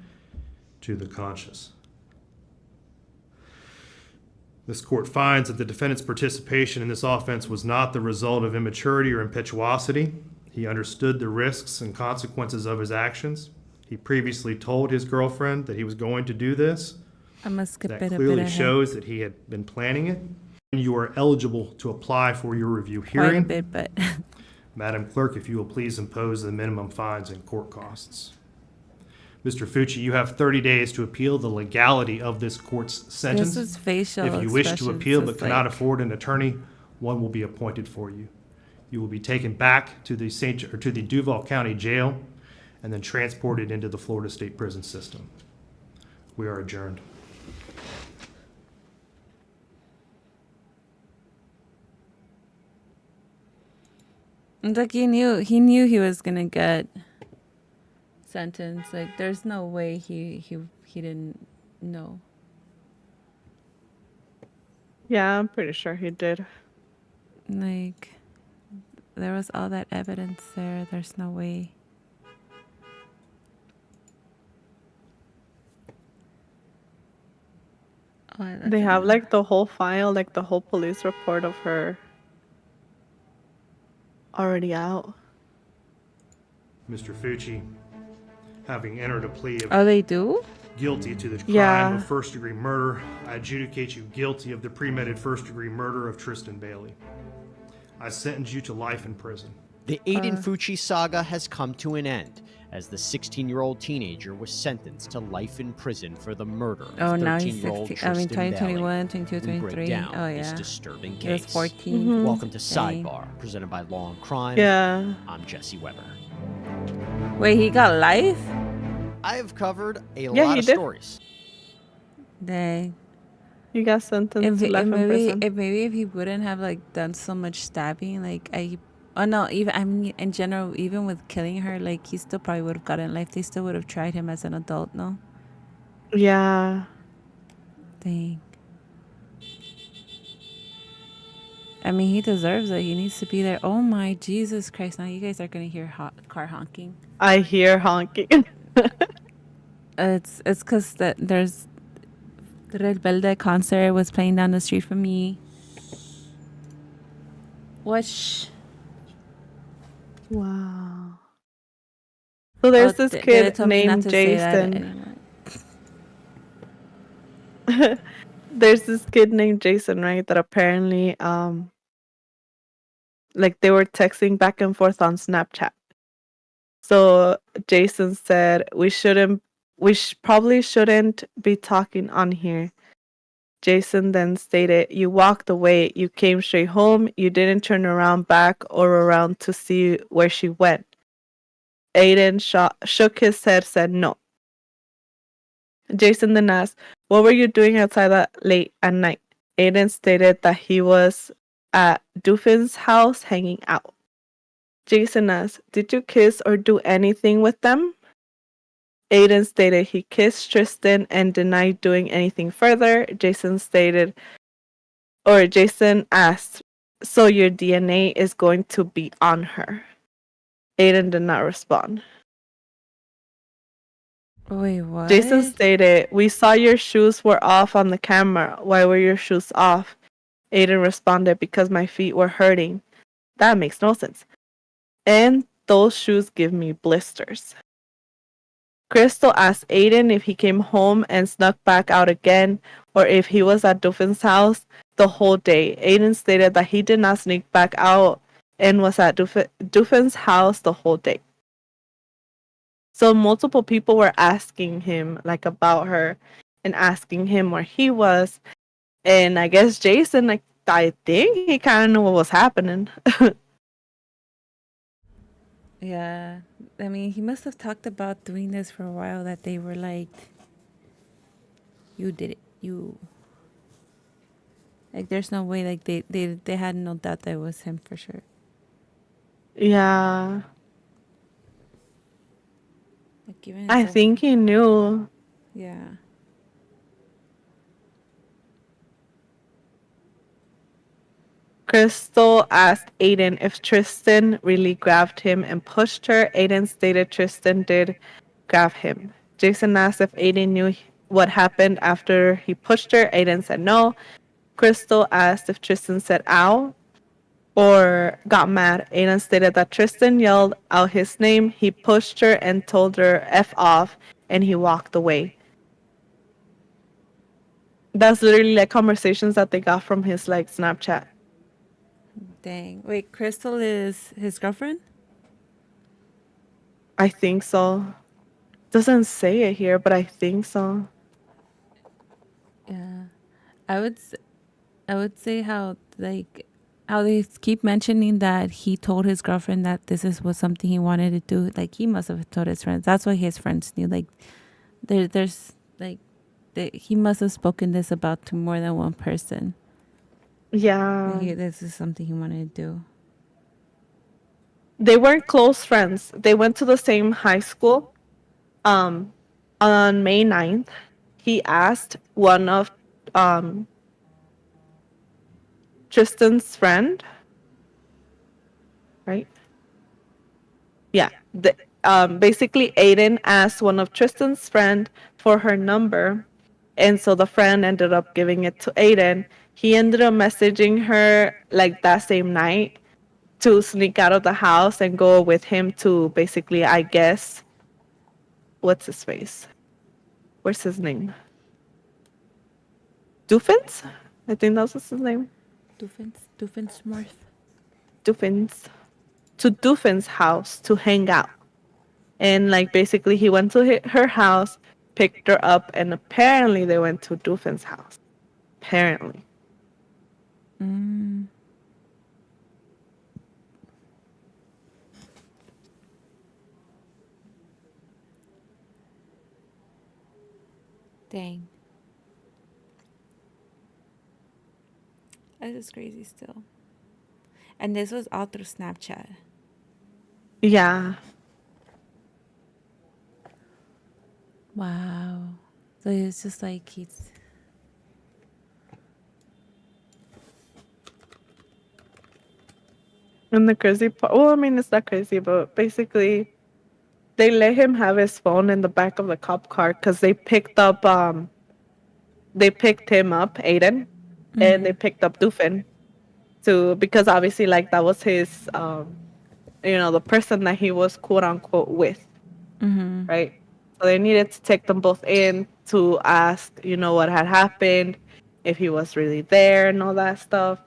to the conscious. This court finds that the defendant's participation in this offense was not the result of immaturity or impetuosity. He understood the risks and consequences of his actions. He previously told his girlfriend that he was going to do this. I'm gonna skip That it a bit clearly ahead. shows that he had been planning it. You are eligible to apply for your review hearing. Quite a bit, but Madam Clerk, if you will please impose the minimum fines and court costs. Mr. Fucci, you have 30 days to appeal the legality of this court's sentence. This was facial If you wish to expressions, appeal but it's cannot like- afford an attorney, one will be appointed for you. You will be taken back to the Duval County Jail and then transported into the Florida State Prison System. We are adjourned. it's like he knew he was gonna get sentenced. Like there's no way he didn't know. Yeah, I'm pretty sure he did. Like there was all that evidence there. There's no way. Oh, They have like the whole file, like the whole police report of her already out. Mr. Fucci, having entered a plea of Oh, they do? guilty to the crime Yeah. of first-degree murder, I adjudicate you guilty of the premeditated first-degree murder of Trystyn Bailey. I sentence you to life in prison. The Aiden Fucci saga has come to an end as the 16-year-old teenager was sentenced to life in prison for the murder Oh, of now he's 13-year-old 16. I mean, Trystyn Bailey. 2021, 22, We break 23. down Oh, this yeah. disturbing He was case. 14. Mhm. Welcome to Dang. Sidebar, presented by Law and Crime. Yeah. I'm Jesse Weber. Wait, he got life? I have covered a Yeah, lot he of did. stories. Dang. He got sentenced If, to life in prison. maybe if he wouldn't have like done so much stabbing, like in general, even with killing her, like he still probably would have gotten life. They still would have tried him as an adult, no? Yeah. Dang. I mean, he deserves it. He needs to be there. Oh my Jesus Christ! Now you guys are gonna hear car honking. I hear honking. It's because that there's the Rebelde concert was playing down the street from me. What? Wow. So there's this They kid told me not named to say that Jason. anymore. There's this kid named Jason, right? That apparently, like they were texting back and forth on Snapchat. So Jason said, probably shouldn't be talking on here. Jason then stated, "You walked away, you came straight home, you didn't turn around back or around to see where she went." Aiden shook his head, said no. Jason then asked, "What were you doing outside that late at night?" Aiden stated that he was at Duffin's house hanging out. Jason asked, "Did you kiss or do anything with them?" Aiden stated he kissed Trystyn and denied doing anything further. Jason asked, "So your DNA is going to be on her?" Aiden did not respond. Wait, what? Jason stated, "We saw your shoes were off on the camera. Why were your shoes off?" Aiden responded, "Because my feet were hurting." That makes no sense. "And those shoes give me blisters." Crystal asked Aiden if he came home and snuck back out again or if he was at Duffin's house the whole day. Aiden stated that he did not sneak back out and was at Duffin's house the whole day. So multiple people were asking him like about her and asking him where he was. And I guess Jason, like I think he kind of knew what was happening. Yeah, I mean, he must have talked about doing this for a while. That they were like, "You did it, you." Like, there's no way. Like they had no doubt that it was him for sure. Yeah. Like even I his own. think he knew. Yeah. Crystal asked Aiden if Trystyn really grabbed him and pushed her. Aiden stated Trystyn did grab him. Jason asked if Aiden knew what happened after he pushed her. Aiden said no. Crystal asked if Trystyn said ow or got mad. Aiden stated that Trystyn yelled out his name. He pushed her and told her F off, and he walked away. That's literally like conversations that they got from his like Snapchat. Dang. Wait, Crystal is his girlfriend? I think so. Doesn't say it here, but I think so. Yeah. I would s- I would say how like how they keep mentioning that he told his girlfriend that was something he wanted to do. Like he must have told his friends. That's why his friends knew. Like there's like he must have spoken this about to more than one person. Yeah. This is something he wanted to do. They weren't close friends. They went to the same high school. Um, on May 9th, he asked one of Trystyn's friend, right? Yeah. Basically, Aiden asked one of Trystyn's friend for her number, and so the friend ended up giving it to Aiden. He ended up messaging her like that same night to sneak out of the house and go with him to basically, I guess, what's his face? Where's his name? Duffin's? I think that was his name. Duffin's Smurf. Duffin's. To Duffin's house to hang out. And like basically he went to her house, picked her up, and apparently they went to Duffin's house. Apparently. Mm. Dang. This is crazy still. And this was all through Snapchat. Yeah. Wow. So it's just like he's. And the crazy part, well, I mean, it's not crazy, but basically, they let him have his phone in the back of the cop car because they picked him up, Aiden, and they picked up Doofin because obviously, like, that was his, the person that he was quote unquote with, Mm-hmm. right? So they needed to take them both in to ask, what had happened, if he was really there and all that stuff.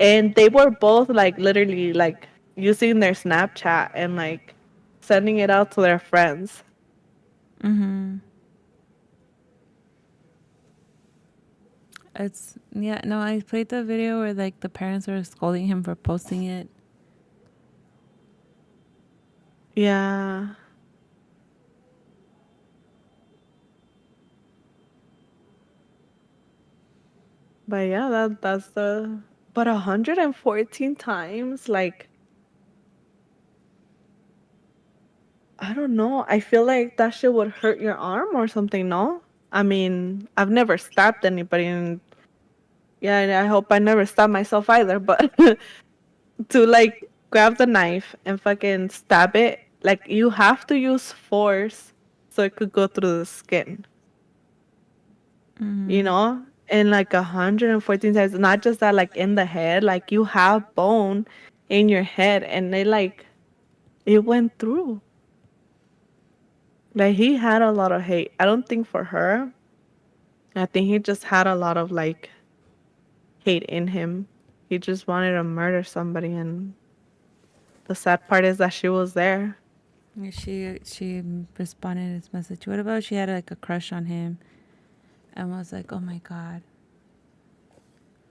And they were both like literally like using their Snapchat and like sending it out to their friends. Mm-hmm. Yeah, no, I played the video where like the parents were scolding him for posting it. Yeah. But yeah, that's the but 114 times, like, I don't know. I feel like that shit would hurt your arm or something, no? I mean, I've never stabbed anybody, and yeah, and I hope I never stab myself either, but to like grab the knife and fucking stab it, like you have to use force so it could go through the skin, you Mm-hmm. know? And like 114 times, not just that, like in the head, like you have bone in your head and it went through. Like he had a lot of hate. I don't think for her. I think he just had a lot of like hate in him. He just wanted to murder somebody, and the sad part is that she was there. Yeah, she responded his message. What about she had like a crush on him and was like, "Oh my god,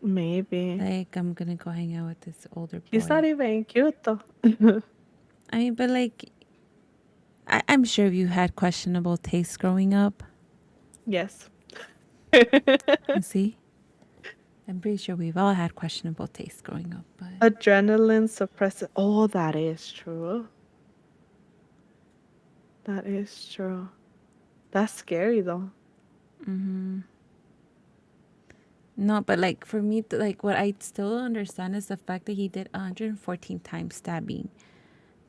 Maybe. like I'm gonna go hang out with this older He's not boy." even cute though. I mean, but like, I'm sure you had questionable tastes growing up. Yes. See, I'm pretty sure we've all had questionable tastes growing up. But Adrenaline suppressant. Oh, that is true. That is true. That's scary though. mm-hmm. No, but like for me, like what I still understand is the fact that he did 114 times stabbing.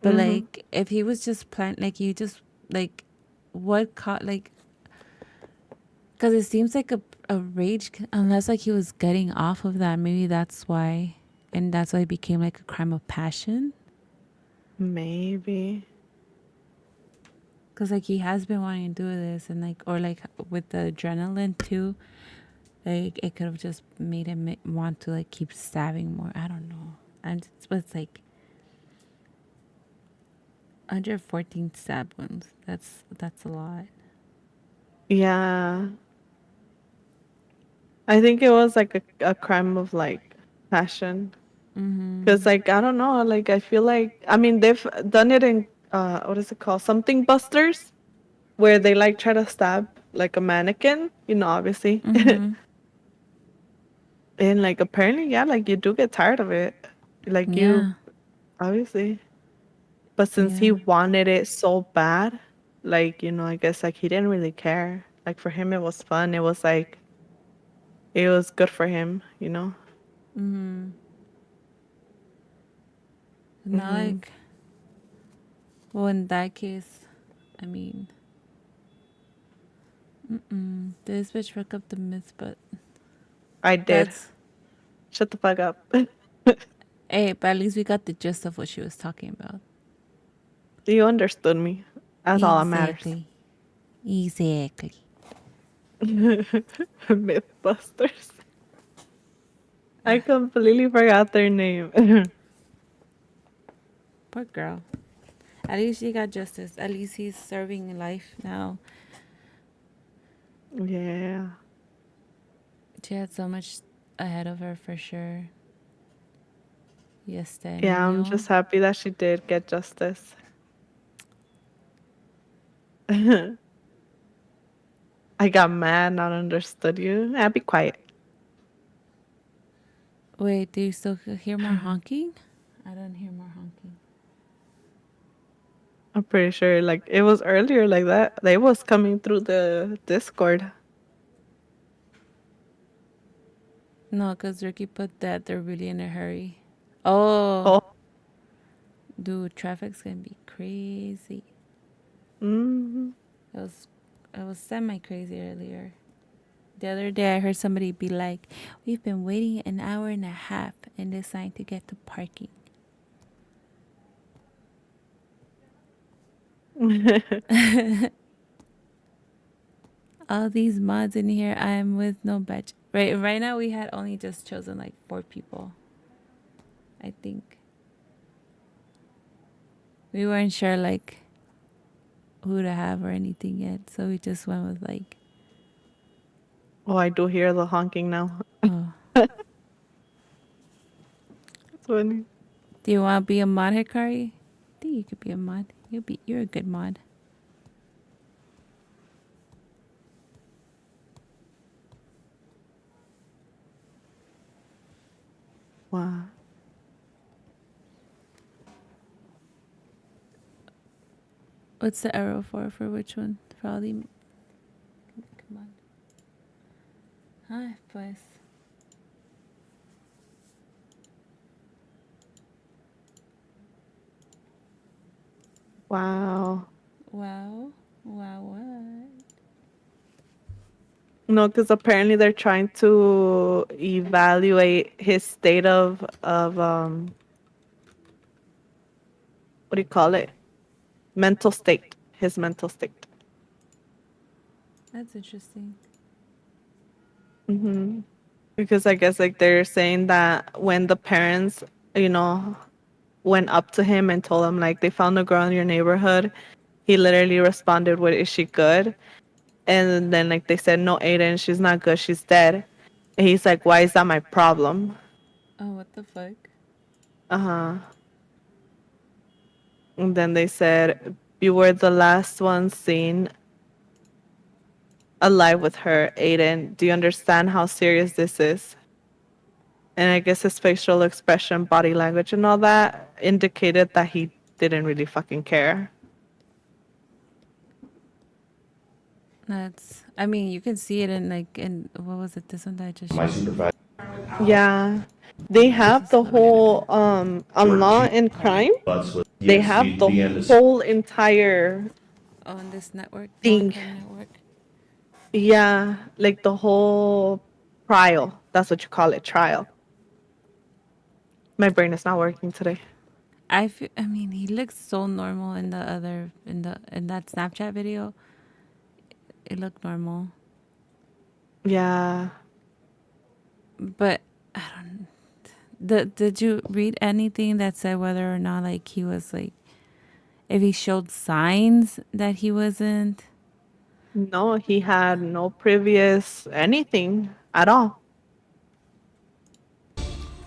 But Mm-hmm. like, if he was just like you just like, what caught like, because it seems like a rage, unless like he was getting off of that. Maybe that's why, and that's why it became like a crime of passion. Maybe. Because like he has been wanting to do this, and like, or like with the adrenaline too, like it could have just made him want to like keep stabbing more. I don't know. And it's like 114 stab wounds. That's a lot. Yeah. I think it was like a crime of like passion. Because Mm-hmm. like I don't know, like I feel like I mean they've done it in what is it called? Something busters, where they like try to stab like a mannequin, obviously. Mm-hmm. And like apparently, yeah, like you do get tired of it. Like you Yeah. obviously. But since he Yeah. wanted it so bad, like, I guess like he didn't really care. Like for him it was fun. It was like it was good for him. Mm-hmm. Not Mhm. like, well, in that case, I mean, this bitch broke up the myth, but I did. that's, Shut the fuck up. hey, but at least we got the gist of what she was talking about. You understood me. That's all that matters. Exactly. Exactly. Mythbusters. I completely forgot their name. Poor girl. At least she got justice. At least he's serving life now. Yeah. She had so much ahead of her for sure. Y este Yeah, I'm niño. just happy that she did get justice. I got mad, not understood you. I'll be quiet. Wait, do you still hear more honking? I don't hear more honking. I'm pretty sure like it was earlier like that. They was coming through the Discord. No, because Ricky put that they're really in a hurry. Oh. Oh. Dude, traffic's gonna be crazy. Mm-hmm. It was semi crazy earlier. The other day, I heard somebody be like, "We've been waiting an hour and a half in this line to get to parking." All these mods in here, I'm with no badge. Right now, we had only just chosen like 4 people. I think we weren't sure like who to have or anything yet, so we just went with like. Oh, I do hear the honking now. Oh. It's funny. Do you want to be a mod, Hikari? I think you could be a mod. You're a good mod. Wow. What's the arrow for? For which one? For all the. Come on. Hi, pues. Wow. Wow. Wow, what? No, because apparently they're trying to evaluate his state of what do you call it? Mental state. His mental state. That's interesting. Mm-hmm. Because I guess like they're saying that when the parents, went up to him and told him like they found a girl in your neighborhood, he literally responded with, "Is she good?" And then like they said, "No, Aiden, she's not good. She's dead." And he's like, "Why is that my problem?" Oh, what the fuck? Uh-huh. And then they said, "You were the last one seen alive with her, Aiden. Do you understand how serious this is?" And I guess his facial expression, body language, and all that indicated that he didn't really fucking care. I mean, you can see it in like, what was it? This one that I just My showed. supervisor. Yeah. They have the whole on Law and Crime. They have the whole entire On this network, thing. Long-Term network. Yeah, like the whole trial. That's what you call it, trial. My brain is not working today. I mean, he looks so normal in the other in that Snapchat video. It looked normal. Yeah. But I don't. Did you read anything that said whether or not like he was like, if he showed signs that he wasn't? No, he had no previous anything at all.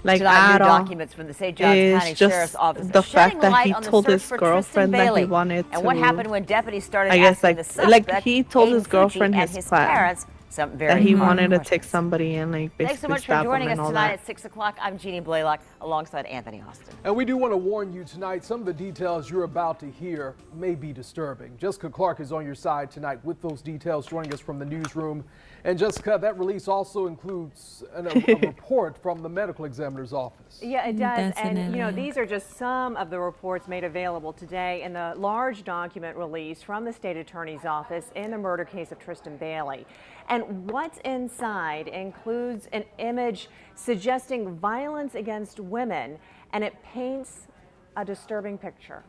Like Tonight, at new all. documents from the St. Johns It's County Sheriff's just Office the shedding fact that light he on the told search his for Trystyn girlfriend that he Bailey wanted and to. what happened when deputies started I guess asking the suspect, like he told Aiden his girlfriend Fucci, and his his plan. parents some very That he hard wanted to questions. take somebody and like basically Thanks so much for stab joining him us and all tonight that. at 6 o'clock. I'm Jeannie Blaylock alongside Anthony Austin. And we do want to warn you tonight, some of the details you're about to hear may be disturbing. Jessica Clark is on your side tonight with those details, joining us from the newsroom. And Jessica, that release also includes a report from the medical examiner's office. Yeah, it does. That's And, these are just some of the reports made available today in the large document release from the state attorney's office in the murder case of Trystyn Bailey. And what's inside includes an image suggesting violence against women, and it paints a disturbing picture.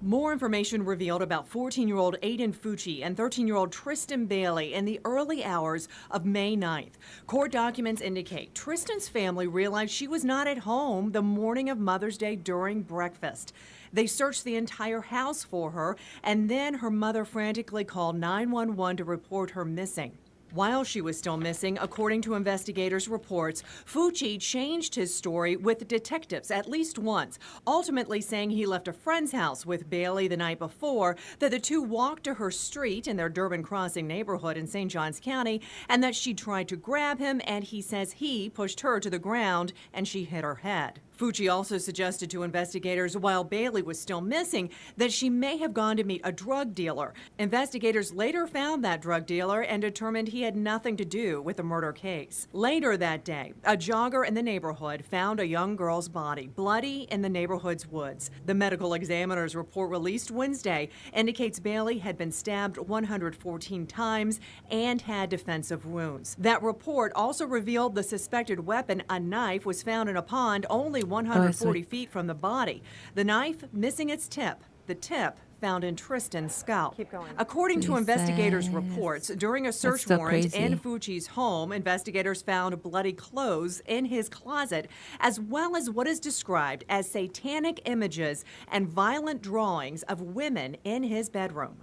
More information revealed about 14-year-old Aiden Fucci and 13-year-old Trystyn Bailey in the early hours of May 9th. Court documents indicate Trystyn's family realized she was not at home the morning of Mother's Day during breakfast. They searched the entire house for her, and then her mother frantically called 911 to report her missing. While she was still missing, according to investigators' reports, Fucci changed his story with detectives at least once, ultimately saying he left a friend's house with Bailey the night before, that the two walked to her street in their Durbin Crossing neighborhood in St. Johns County, and that she tried to grab him, and he says he pushed her to the ground and she hit her head. Fucci also suggested to investigators while Bailey was still missing that she may have gone to meet a drug dealer. Investigators later found that drug dealer and determined he had nothing to do with the murder case. Later that day, a jogger in the neighborhood found a young girl's body bloody in the neighborhood's woods. The medical examiner's report released Wednesday indicates Bailey had been stabbed 114 times and had defensive wounds. That report also revealed the suspected weapon, a knife, was found in a pond only 140 feet from the body. The knife missing its tip. The tip found in Trystyn's scalp. Keep going. According to investigators' reports, during a search so warrant in crazy. Fucci's home, investigators found bloody clothes in his closet, as well as what is described as satanic images and violent drawings of women in his bedroom.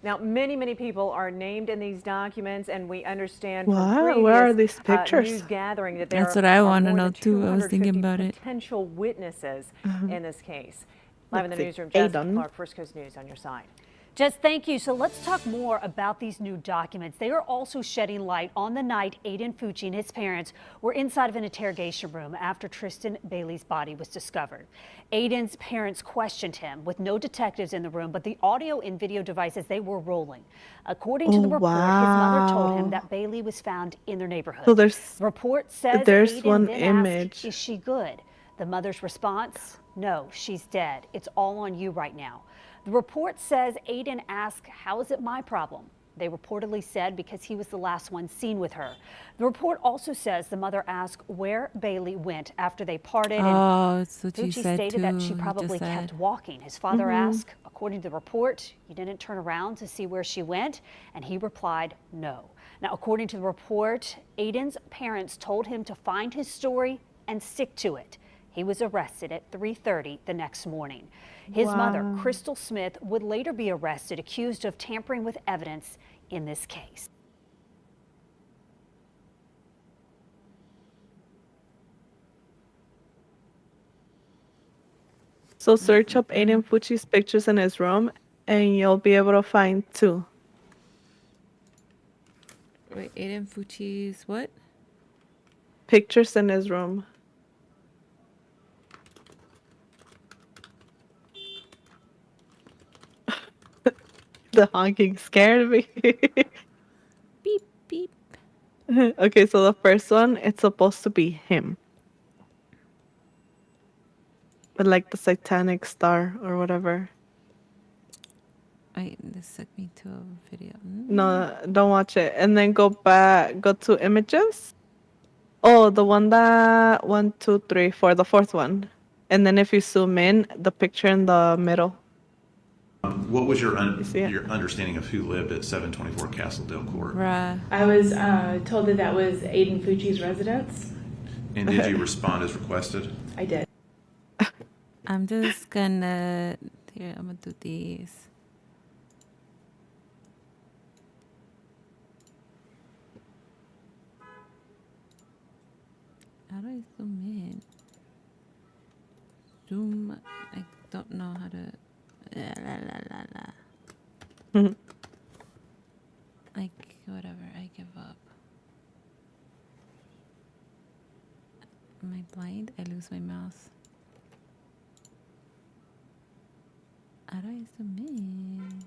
Now, many people are named in these documents, and we understand from What? previous Where are these pictures? news gathering that there That's what I are want to more know than too. I was thinking 250 about it. potential witnesses in this case. Live in the Let's see. newsroom, Jessica Aidan. Clark, First Coast News on your side. Jess, thank you. So let's talk more about these new documents. They are also shedding light on the night Aiden Fucci and his parents were inside of an interrogation room after Trystyn Bailey's body was discovered. Aiden's parents questioned him with no detectives in the room, but the audio and video devices, they were rolling. According to the report, his mother told him wow. that Bailey was found in their neighborhood. So there's The report says there's Aiden one then image. asked, "Is she good?" The mother's response, "No, she's dead. It's all on you right now." The report says Aiden asked, "How is it my problem?" They reportedly said because he was the last one seen with her. The report also says the mother asked where Bailey went after they parted. Oh, and that's what you Fucci said stated too. that she You probably just kept said. walking. His father asked, according to the report, "You didn't turn around to see where she went?" And he replied, "No." Now, according to the report, Aiden's parents told him to find his story and stick to it. He was arrested at 3:30 the next morning. His mother, Wow. Crystal Smith, would later be arrested, accused of tampering with evidence in this case. So search up Aiden Fucci's pictures in his room, and you'll be able to find two. Wait, Aiden Fucci's what? Pictures in his room. The honking scared me. Beep, beep. Okay, so the first one, it's supposed to be him. But like the satanic star or whatever. Wait, this took me to a video. No, don't watch it. And then go to images. Oh, the one that 1, 2, 3, 4, the fourth one. And then if you zoom in, the picture in the middle. What was your see it? your understanding of who lived at 724 Castledale Court? Bruh. I was told that that was Aiden Fucci's residence. And did you respond as requested? I did. I'm just gonna here. I'm gonna do these. How do I zoom in? Zoom. I don't know how to. Like whatever. I give up. Am I blind? I lose my mouse. How do I zoom in?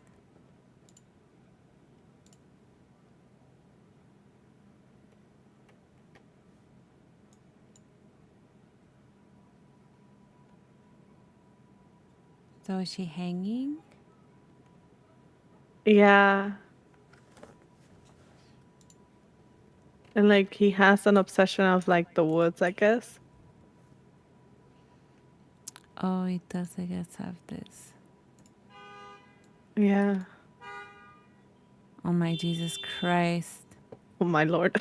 So is she hanging? Yeah. And like he has an obsession of like the woods, I guess. Oh, he does, I guess, have this. Yeah. Oh my Jesus Christ. Oh my Lord.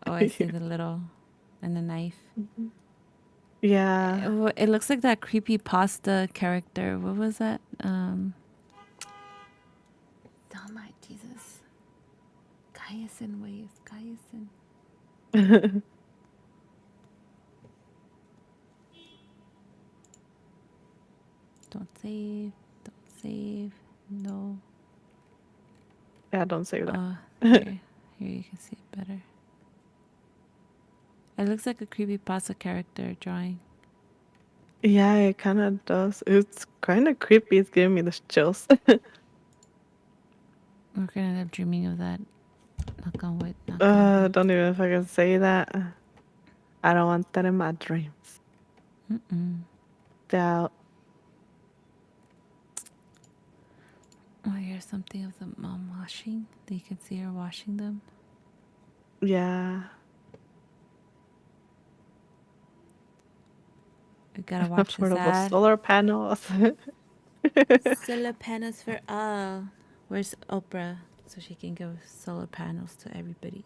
Oh, I see the little and the knife. Yeah. It looks like that creepy pasta character. What was that? Oh my Jesus. Kaiasin waves. Kaiasin. Don't save. Don't save. No. Yeah, don't say that. Here you can see it better. It looks like a creepypasta character drawing. Yeah, it kind of does. It's kind of creepy. It's giving me the chills. We're gonna end up dreaming of that. Knock on wood. Knock on wood. Don't even if I can say that. I don't want that in my dreams. Doubt. Oh, here's something of the mom washing. That you can see her washing them. Yeah. We gotta watch this Affordable ad. solar panels. Solar panels for all. Where's Oprah? So she can give solar panels to everybody.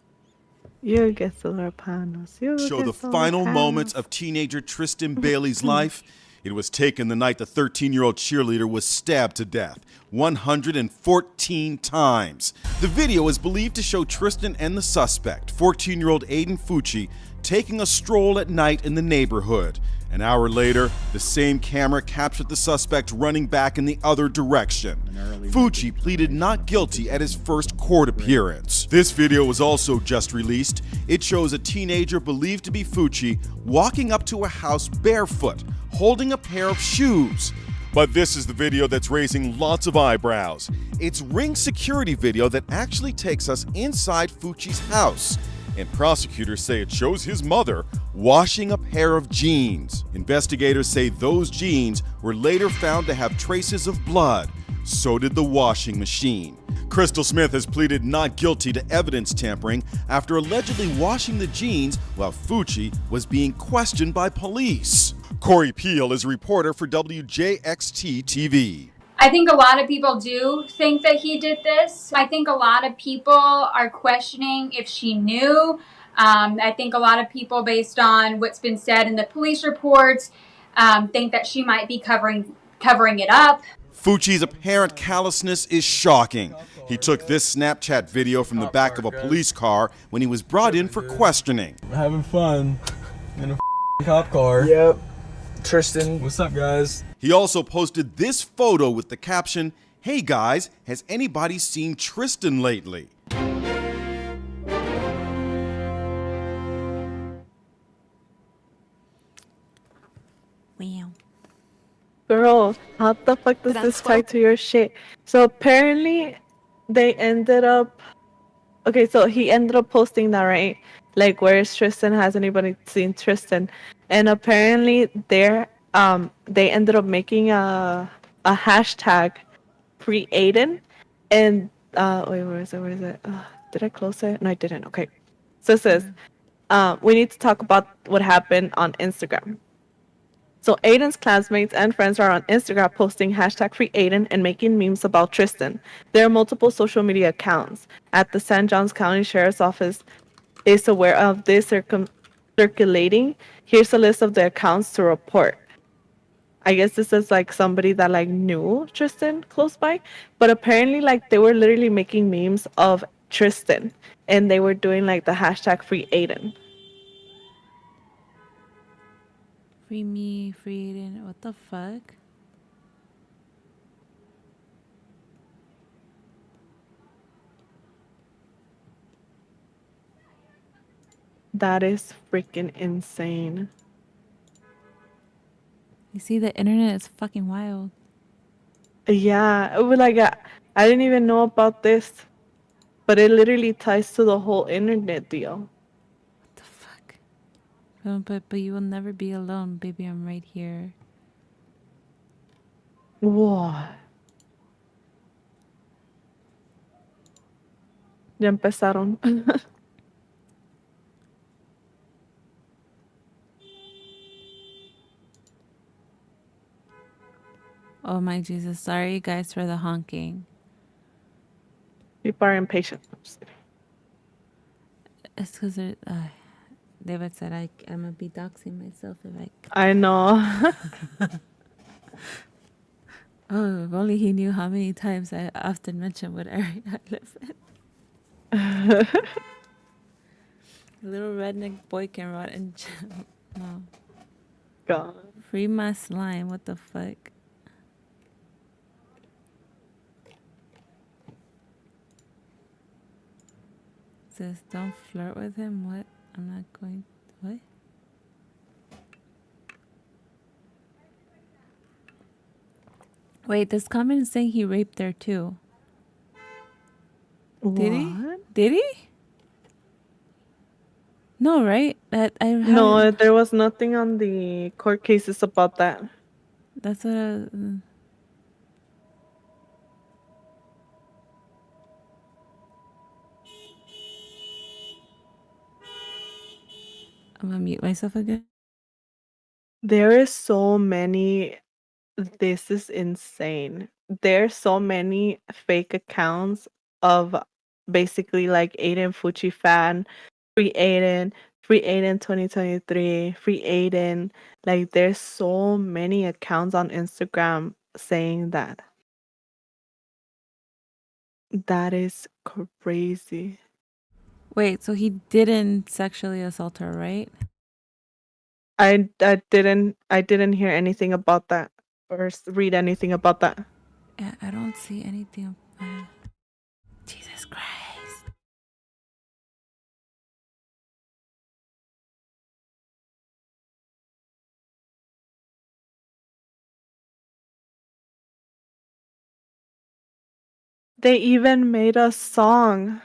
You get solar panels. You Show get the solar final panels. moments of teenager Trystyn Bailey's life. It was taken the night the 13-year-old cheerleader was stabbed to death 114 times. The video is believed to show Trystyn and the suspect, 14-year-old Aiden Fucci, taking a stroll at night in the neighborhood. An hour later, the same camera captured the suspect running back in the other direction. Fucci pleaded not guilty at his first court appearance. This video was also just released. It shows a teenager believed to be Fucci walking up to a house barefoot, holding a pair of shoes. But this is the video that's raising lots of eyebrows. It's Ring security video that actually takes us inside Fucci's house. And prosecutors say it shows his mother washing a pair of jeans. Investigators say those jeans were later found to have traces of blood. So did the washing machine. Crystal Smith has pleaded not guilty to evidence tampering after allegedly washing the jeans while Fucci was being questioned by police. Corey Peel is a reporter for WJXT TV. I think a lot of people do think that he did this. I think a lot of people are questioning if she knew. I think a lot of people, based on what's been said in the police reports, think that she might be covering it up. Fucci's apparent callousness is shocking. He took this Snapchat video from the back of a police car when he was brought in for questioning. Having fun in a cop car. Yep. Trystyn, what's up, guys? He also posted this photo with the caption, "Hey guys, has anybody seen Trystyn lately?" Wow. Girl, how the fuck does this tie to your shit? So apparently, they ended up. Okay, so he ended up posting that, right? Like, where's Trystyn? Has anybody seen Trystyn? And apparently, they ended up making a hashtag free Aiden. And wait, where is it? Did I close it? No, I didn't. Okay. So it says, we need to talk about what happened on Instagram. So Aiden's classmates and friends are on Instagram posting hashtag free Aiden and making memes about Trystyn. There are multiple social media accounts. At the St. Johns County Sheriff's Office is aware of this circulating. Here's a list of the accounts to report. I guess this is like somebody that like knew Trystyn close by, but apparently like they were literally making memes of Trystyn and they were doing like the hashtag free Aiden. Free me, free Aiden. What the fuck? That is freaking insane. You see, the internet is fucking wild. Yeah, it was like I didn't even know about this, but it literally ties to the whole internet deal. But you will never be alone, baby. I'm right here. What? Ya empezaron. Oh my Jesus! Sorry, guys, for the honking. People are impatient. It's because David said I'm gonna be doxing myself if I know. Oh, if only he knew how many times I often mention what area I live in. Little redneck boy can rot in jail. No. God. Free my slime. What the fuck? Says don't flirt with him. What? I'm not going to. What? Wait, this comment is saying he raped her too. Did he? What? Did he? No, right? That I No, haven't. there was nothing on the court cases about that. That's what I'm gonna mute myself again. There is so many. This is insane. There's so many fake accounts of basically like Aiden Fucci fan, free Aiden, free Aiden 2023, free Aiden. Like there's so many accounts on Instagram saying that. That is crazy. Wait, so he didn't sexually assault her, right? I didn't hear anything about that or read anything about that. Yeah, I don't see anything. Jesus Christ. They even made a song.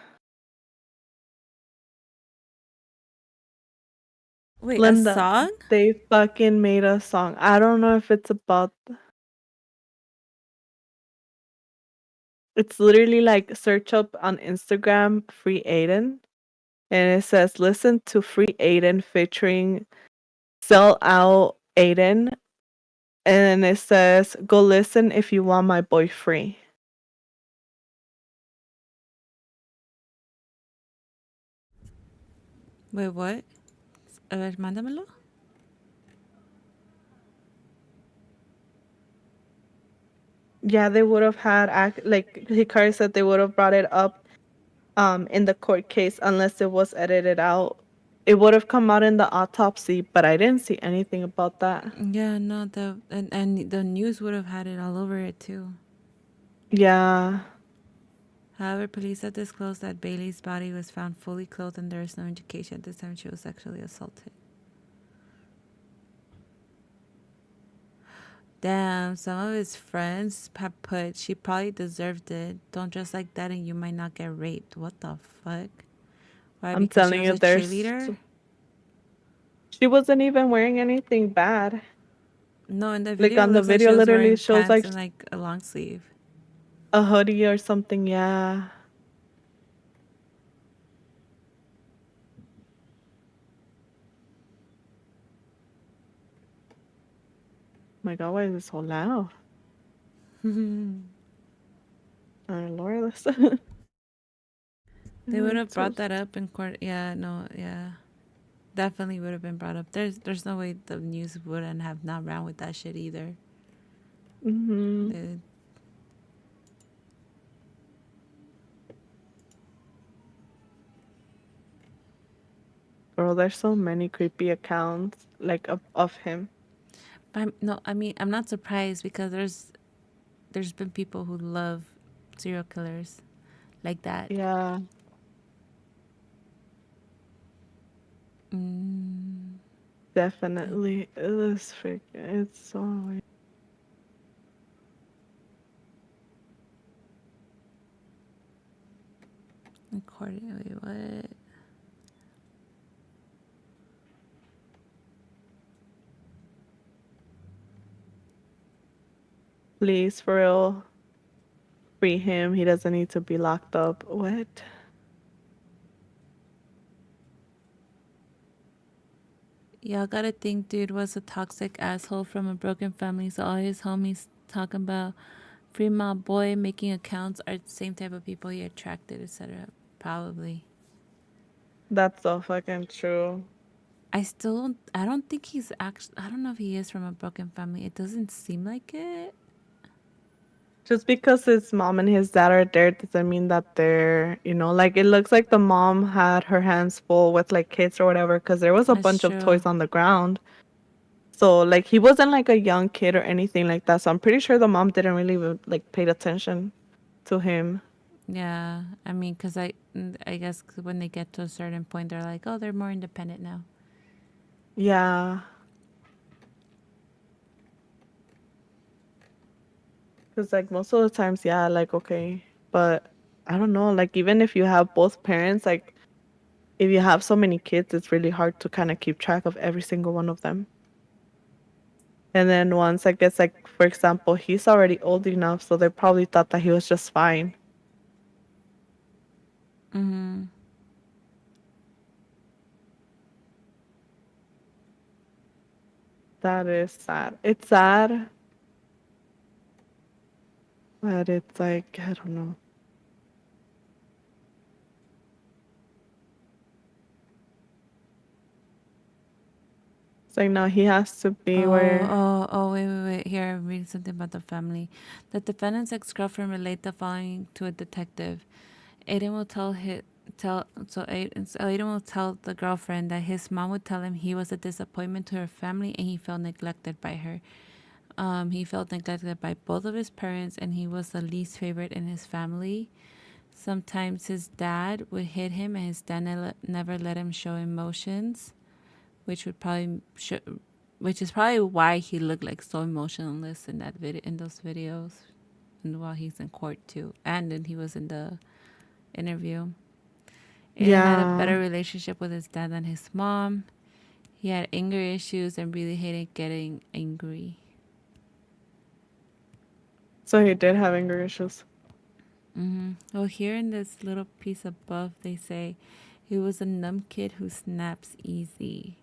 Wait, a Linda, song? they fucking made a song. I don't know if it's about. It's literally like search up on Instagram Free Aiden, and it says listen to Free Aiden featuring Sell Out Aiden, and it says go listen if you want my boy free. Wait, what? A ver, mándamelo. Yeah, they would have had like Hikari said they would have brought it up in the court case unless it was edited out. It would have come out in the autopsy, but I didn't see anything about that. Yeah, no, and the news would have had it all over it too. Yeah. However, police have disclosed that Bailey's body was found fully clothed and there is no indication at this time she was sexually assaulted. Damn, some of his friends have put, she probably deserved it. Don't dress like that and you might not get raped. What the fuck? Why? I'm Because she telling was you, a cheerleader? she wasn't even wearing anything bad. No, in the Like video, it on the looks like she video, was literally wearing shows pants like and like a long sleeve. a hoodie or something. Yeah. My God, why is it so loud? Lord, listen. They would have brought that up in court. Yeah, no, yeah. Definitely would have been brought up. There's no way the news wouldn't have not ran with that shit either. Mm-hmm. Girl, there's so many creepy accounts like of him. No, I mean, I'm not surprised because there's been people who love serial killers like that. Yeah. Definitely. It is freaking. It's so weird. Wait, what? Please, for real, free him. He doesn't need to be locked up. What? Y'all gotta think, dude was a toxic asshole from a broken family, so all his homies talking about free my boy making accounts are the same type of people he attracted, etc. Probably. That's so fucking true. I don't think he's actually, I don't know if he is from a broken family. It doesn't seem like it. Just because his mom and his dad are there doesn't mean that they're, like it looks like the mom had her hands full with like kids or whatever because there was a That's bunch of true. toys on the ground. So like he wasn't like a young kid or anything like that. So I'm pretty sure the mom didn't really like paid attention to him. Yeah, I mean, because I guess when they get to a certain point, they're like, oh, they're more independent now. Yeah. Because, like, most of the times, yeah, like, okay. But I don't know. Like, even if you have both parents, like, if you have so many kids, it's really hard to kind of keep track of every single one of them. And then once I guess, like, for example, he's already old enough, so they probably thought that he was just fine. Mm-hmm. That is sad. It's sad, but it's like, I don't know. It's like, no, he has to be where. Wait. Here, I'm reading something about the family. The defendant's ex-girlfriend relayed the following to a detective. Aiden will Aiden will tell the girlfriend that his mom would tell him he was a disappointment to her family and he felt neglected by her. He felt neglected by both of his parents and he was the least favorite in his family. Sometimes his dad would hit him and his dad never let him show emotions, which is probably why he looked like so emotionless in that video, in those videos, and while he's in court too, and then he was in the interview. Aiden had a better Yeah. relationship with his dad than his mom. He had anger issues and really hated getting angry. So he did have anger issues. Well, here in this little piece above, they say he was a numb kid who snaps easy.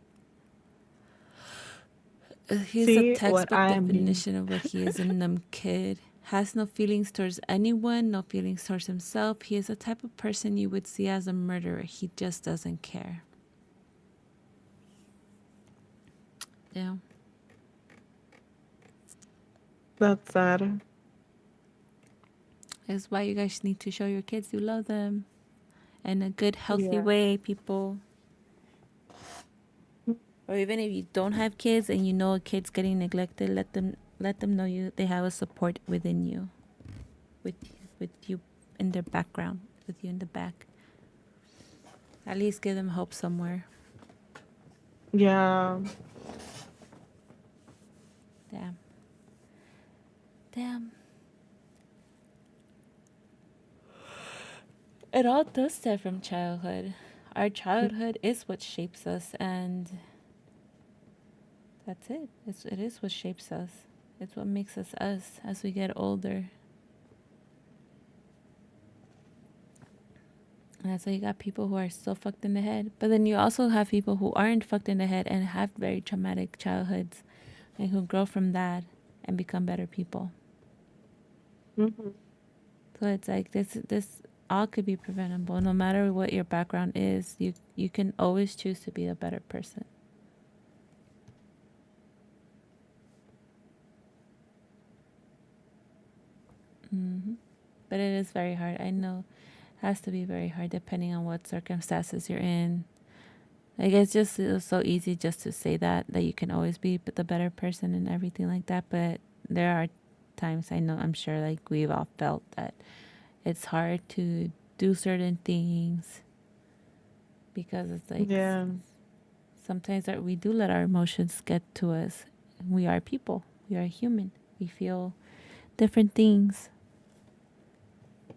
He's a See what textbook I mean? definition of what he is, a numb kid. Has no feelings towards anyone, no feelings towards himself. He is the type of person you would see as a murderer. He just doesn't care. Yeah. That's sad. That's why you guys need to show your kids you love them in a good, healthy Yeah. way, people. Or even if you don't have kids and you know a kid's getting neglected, let them know they have a support within you, with you in their background, with you in the back. At least give them hope somewhere. Yeah. Damn. It all does start from childhood. Our childhood is what shapes us, and that's it. It is what shapes us. It's what makes us us as we get older. And that's why you got people who are still fucked in the head. But then you also have people who aren't fucked in the head and have very traumatic childhoods and who grow from that and become better people. Mm-hmm. So it's like this all could be preventable. No matter what your background is, you can always choose to be a better person. But it is very hard. I know it has to be very hard depending on what circumstances you're in. Like, it's so easy just to say that you can always be the better person and everything like that. But there are times, I'm sure, like, we've all felt that it's hard to do certain things because it's like, yeah, sometimes we do let our emotions get to us. We are people. We are human. We feel different things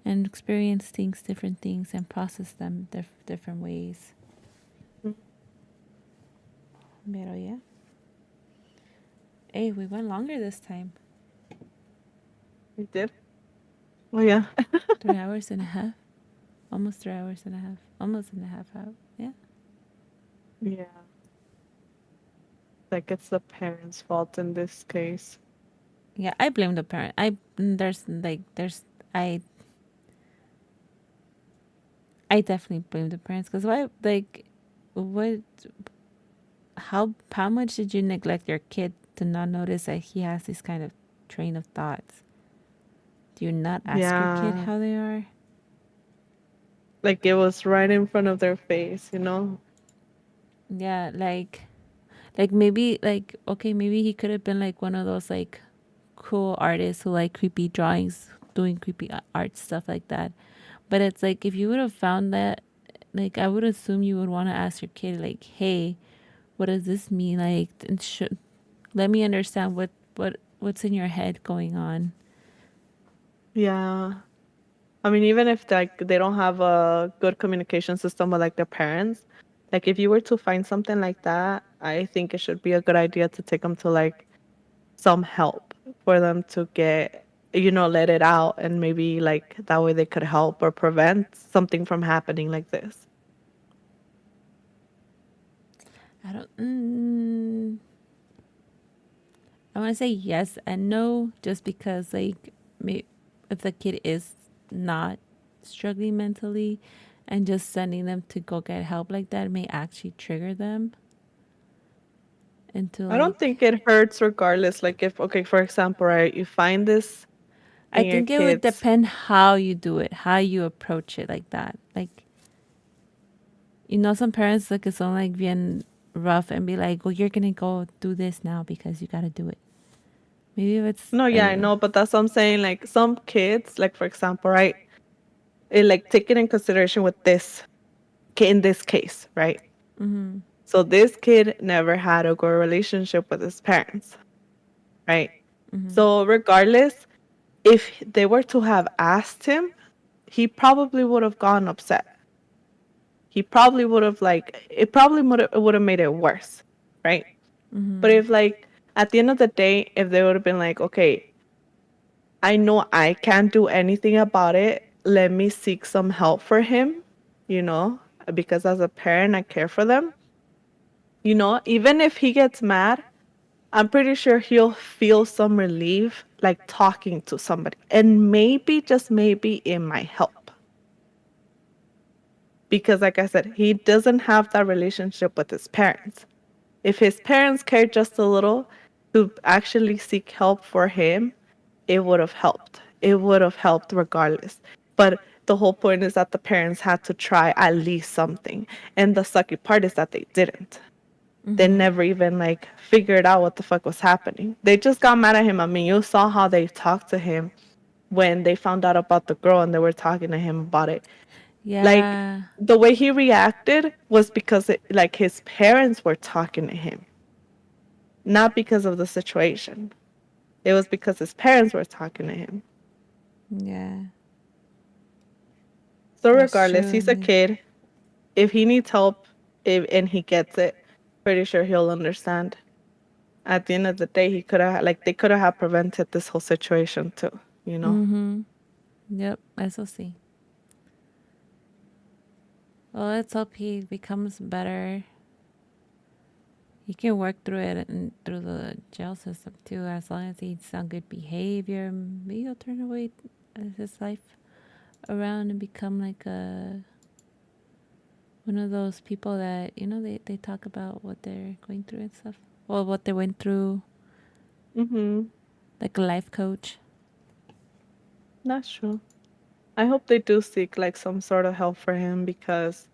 and experience different things and process them different ways. Pero yeah. Hey, we went longer this time. we did. Oh yeah. 3 hours and a half. Almost 3 hours and a half. Almost and a half hour. Yeah. Yeah. Like, it's the parents' fault in this case. Yeah, I blame the parent. I definitely blame the parents, because how much did you neglect your kid to not notice that he has this kind of train of thoughts? Do you not ask your kid Yeah. how they are? Like, it was right in front of their face, you know? Yeah, maybe, okay, maybe he could have been like one of those like cool artists who like creepy drawings, doing creepy art stuff like that. But it's like, if you would have found that, like, I would assume you would want to ask your kid, like, hey, what does this mean? Like, let me understand what's in your head going on. Yeah. I mean, even if like they don't have a good communication system with like their parents, like if you were to find something like that, I think it should be a good idea to take them to like some help for them to get, let it out, and maybe like that way they could help or prevent something from happening like this. I don't. I want to say yes and no, just because like if the kid is not struggling mentally, and just sending them to go get help like that may actually trigger them into I don't like. think it hurts regardless. Like if, okay, for example, right, you find this I in your think it would kids. depend how you do it, how you approach it like that. Like, some parents like it's on like being rough and be like, well, you're going to go do this now because you got to do it. Maybe if it's. No, yeah, I know, but that's what I'm saying. Like some kids, like for example, right, like take it in consideration with this, in this case, right? Mm-hmm. So this kid never had a good relationship with his parents, right? Mm-hmm. So regardless, if they were to have asked him, he probably would have gotten upset. He probably would have it probably would have made it worse, right? Mm-hmm. But if like at the end of the day, if they would have been like, okay, I know I can't do anything about it, let me seek some help for him, because as a parent, I care for them. Even if he gets mad, I'm pretty sure he'll feel some relief, like talking to somebody. And maybe, just maybe, it might help. Because, like I said, he doesn't have that relationship with his parents. If his parents cared just a little to actually seek help for him, it would have helped. It would have helped regardless. But the whole point is that the parents had to try at least something. And the sucky part is that they didn't. They never even figured out what the fuck was happening. They just got mad at him. I mean, you saw how they talked to him when they found out about the girl and they were talking to him about it. Yeah. The way he reacted was because his parents were talking to him. Not because of the situation. It was because his parents were talking to him. Yeah. So That's regardless, true. he's a kid. If he needs help, and he gets it, pretty sure he'll understand. At the end of the day, he could have they could have prevented this whole situation too. Mm-hmm. Yep. Eso sí. Well, let's hope he becomes better. He can work through it and through the jail system too, as long as he's on good behavior. Maybe he'll turn away his life around and become like one of those people that they talk about what they're going through and stuff. Well, what they went through. Mm-hmm. Like a life coach. That's true. I hope they do seek some sort of help for him, because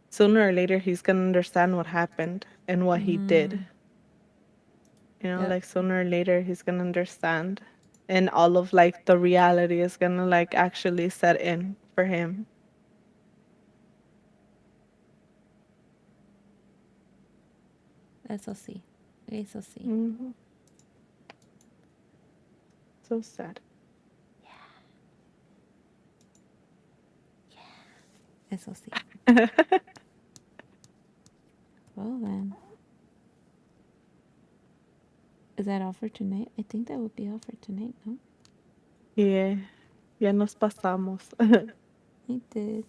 sooner or later he's gonna understand what happened and what he did. Yep. Sooner or later he's gonna understand, and all of the reality is gonna actually set in for him. Eso sí. Eso sí. Mm-hmm. So sad. Eso sí. Well then. Is that all for tonight? I think that would be all for tonight, no? Yeah. Ya nos pasamos. We did.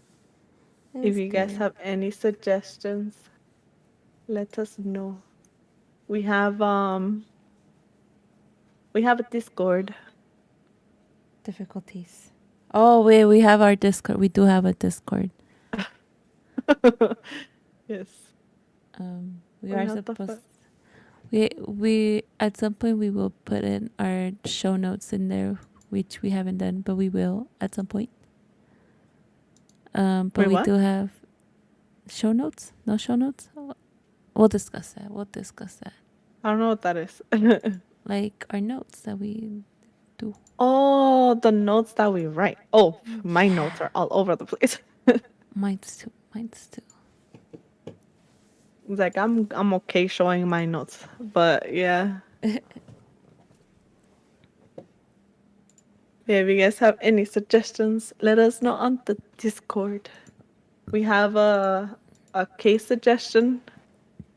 If you guys have any suggestions, let us know. We have a Discord. Difficulties. Oh wait, we have our Discord. We do have a Discord. Yes. We are supposed. We at some point we will put in our show notes in there, which we haven't done, but we will at some point. But Wait, we what? do have show notes. No show notes. We'll discuss that. I don't know what that is. Like our notes that we do. Oh, the notes that we write. Oh, my notes are all over the place. Mine's too. He's like, I'm okay showing my notes, but yeah. Yeah, if you guys have any suggestions, let us know on the Discord. We have a case suggestion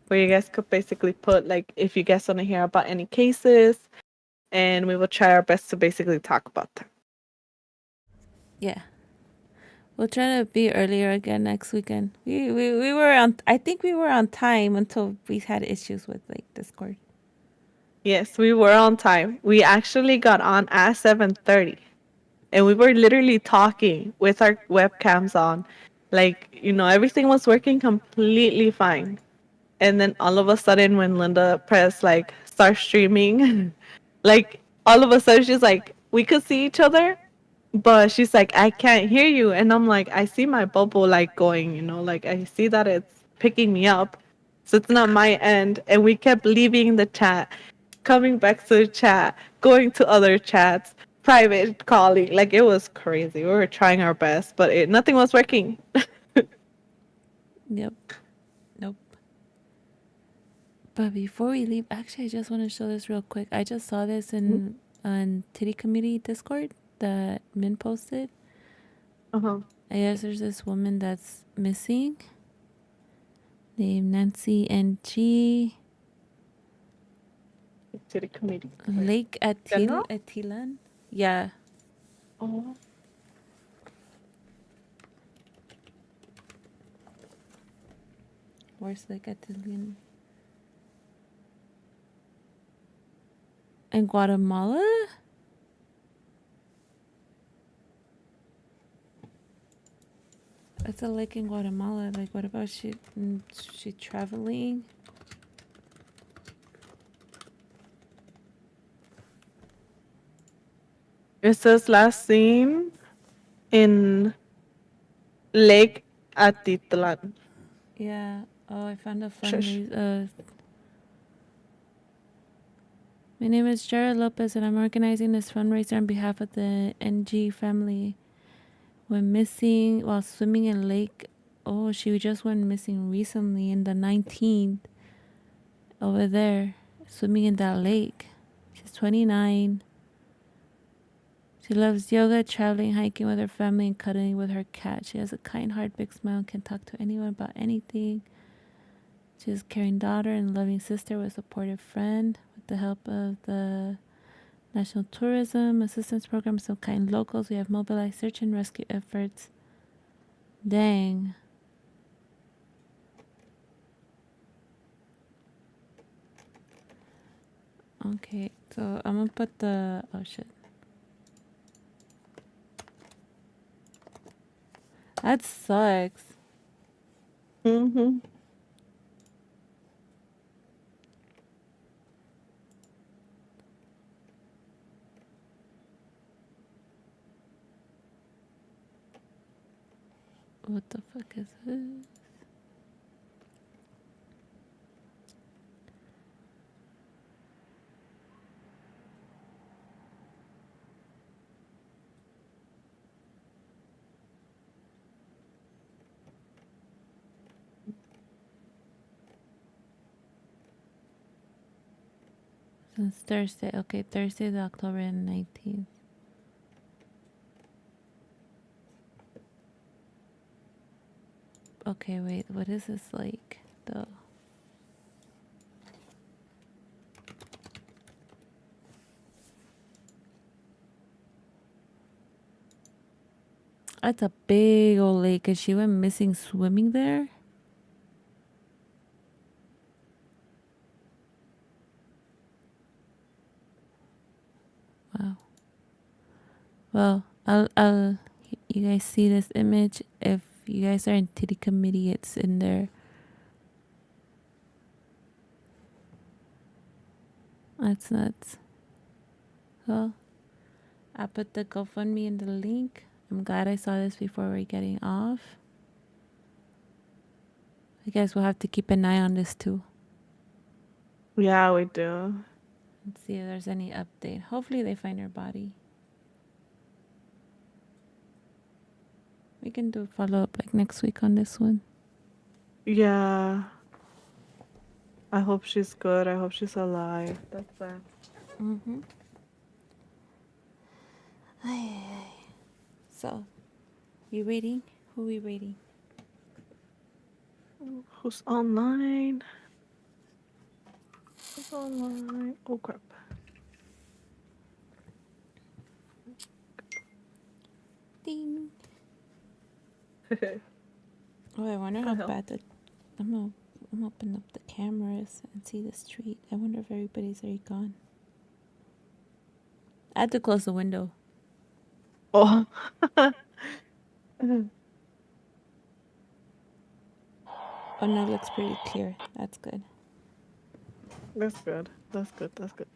where you guys could basically put like if you guys want to hear about any cases, and we will try our best to basically talk about them. Yeah. We'll try to be earlier again next weekend. We were on. I think we were on time until we had issues with like Discord. Yes, we were on time. We actually got on at 7:30. And we were literally talking with our webcams on. Like, everything was working completely fine. And then all of a sudden when Linda pressed like start streaming, like all of a sudden she's like, we could see each other, but she's like, I can't hear you. And I'm like, I see my bubble like going, like I see that it's picking me up. So it's not my end. And we kept leaving the chat, coming back to the chat, going to other chats, private calling. Like it was crazy. We were trying our best, but nothing was working. Yep. Nope. But before we leave, actually, I just want to show this real quick. I just saw this in on Titty Committee Discord that Min posted. Uh-huh. I guess there's this woman that's missing named Nancy NG. Titty Committee. Lake General? Atilan. Yeah. Oh. Where's Lake Atilan? In Guatemala? It's a lake in Guatemala. Like, what about she traveling? It says last seen in Lake Atitlan. Yeah. Oh, I found a fundraiser. My name is Jared Lopez, and I'm organizing this fundraiser on behalf of the NG family. Went missing while swimming in lake. Oh, she just went missing recently in the 19th. Over there, swimming in that lake. She's 29. She loves yoga, traveling, hiking with her family, and cuddling with her cat. She has a kind heart, big smile, and can talk to anyone about anything. She has a caring daughter and a loving sister with a supportive friend. With the help of the National Tourism Assistance Program, some kind locals, we have mobilized search and rescue efforts. Dang. Okay, so I'm gonna put the... Oh, shit. That sucks. Mm-hmm. What the fuck is this? Since Thursday. Okay, Thursday is October 19th. Okay, wait. What is this like, though? That's a big old lake. And she went missing swimming there? Wow. Well, you guys see this image. If you guys are in Titty Committee, it's in there. That's nuts. Well, I put the GoFundMe in the link. I'm glad I saw this before we're getting off. I guess we'll have to keep an eye on this too. Yeah, we do. Let's see if there's any update. Hopefully they find her body. We can do a follow-up like next week on this one. Yeah. I hope she's good. I hope she's alive. That's bad. Mm-hmm. So, you reading? Who we reading? Who's online? Who's online? Oh crap. Ding. Oh, I wonder how hell? bad the. I'm open up the cameras and see the street. I wonder if everybody's already gone. I had to close the window. Oh. Oh no, it looks pretty clear. That's good. That's good. That's good. That's good.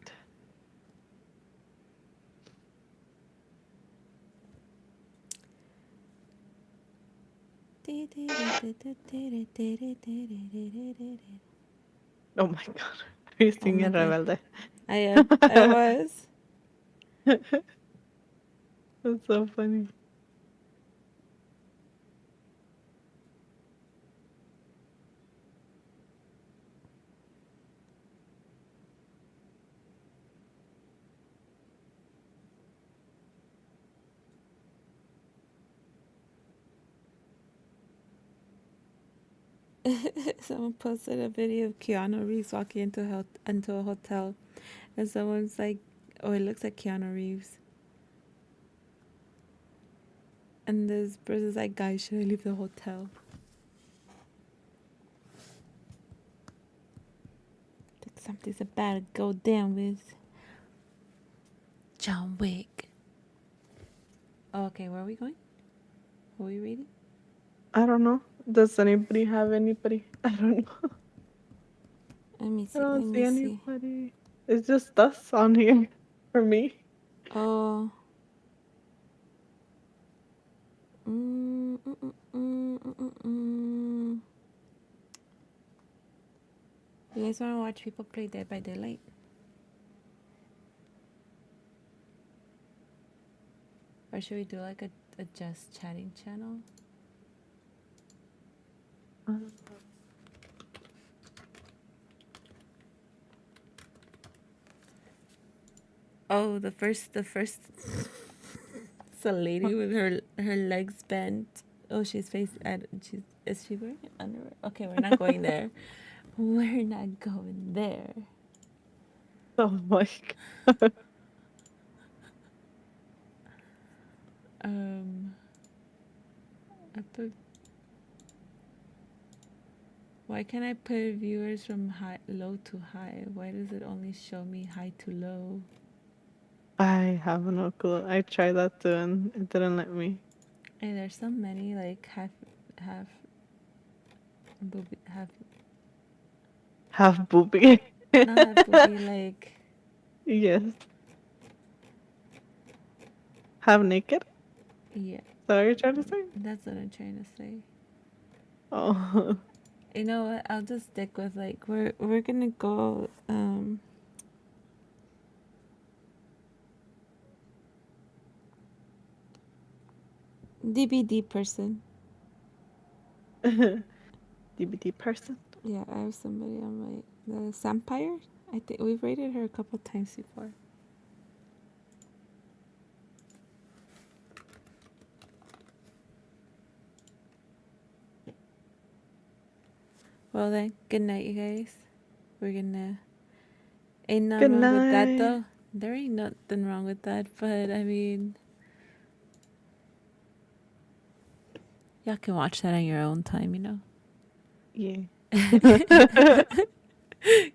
Oh my god. Are you singing Rebelde? I am. I was. That's so funny. Someone posted a video of Keanu Reeves walking into a hotel, and someone's like, "Oh, it looks like Keanu Reeves." And this person's like, "Guys, should I leave the hotel?" Think something's about to go down with John Wick. Oh, okay, where are we going? Who are we reading? I don't know. Does anybody have anybody? I don't know. Let me see. I don't Let see me see. anybody. It's just us on here for me. Oh. You guys want to watch people play Dead by Daylight? Or should we do like a just chatting channel? Oh, the first it's a lady with her legs bent. Oh, she's is she wearing underwear? Okay, we're not going there. We're not going there. Oh my god. Why can't I put viewers from low to high? Why does it only show me high to low? I have no clue. I tried that too and it didn't let me. Hey, there's so many like half booby. not half booby, like Yes. Half naked? yeah. Is that what you're trying to say? That's what I'm trying to say. Oh. You know what? I'll just stick with like we're gonna go DBD person. DBD person? Yeah, I have somebody on the Sampire. I think we've rated her a couple times before. Well then, good night, you guys. We're gonna. Ain't nothing wrong with that though. There ain't nothing wrong with that, but I mean, y'all can watch that on your own time, you know. Yeah.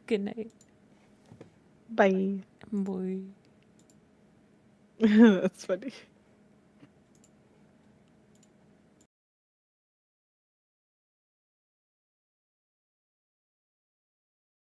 Good night. Bye. Boy. That's funny.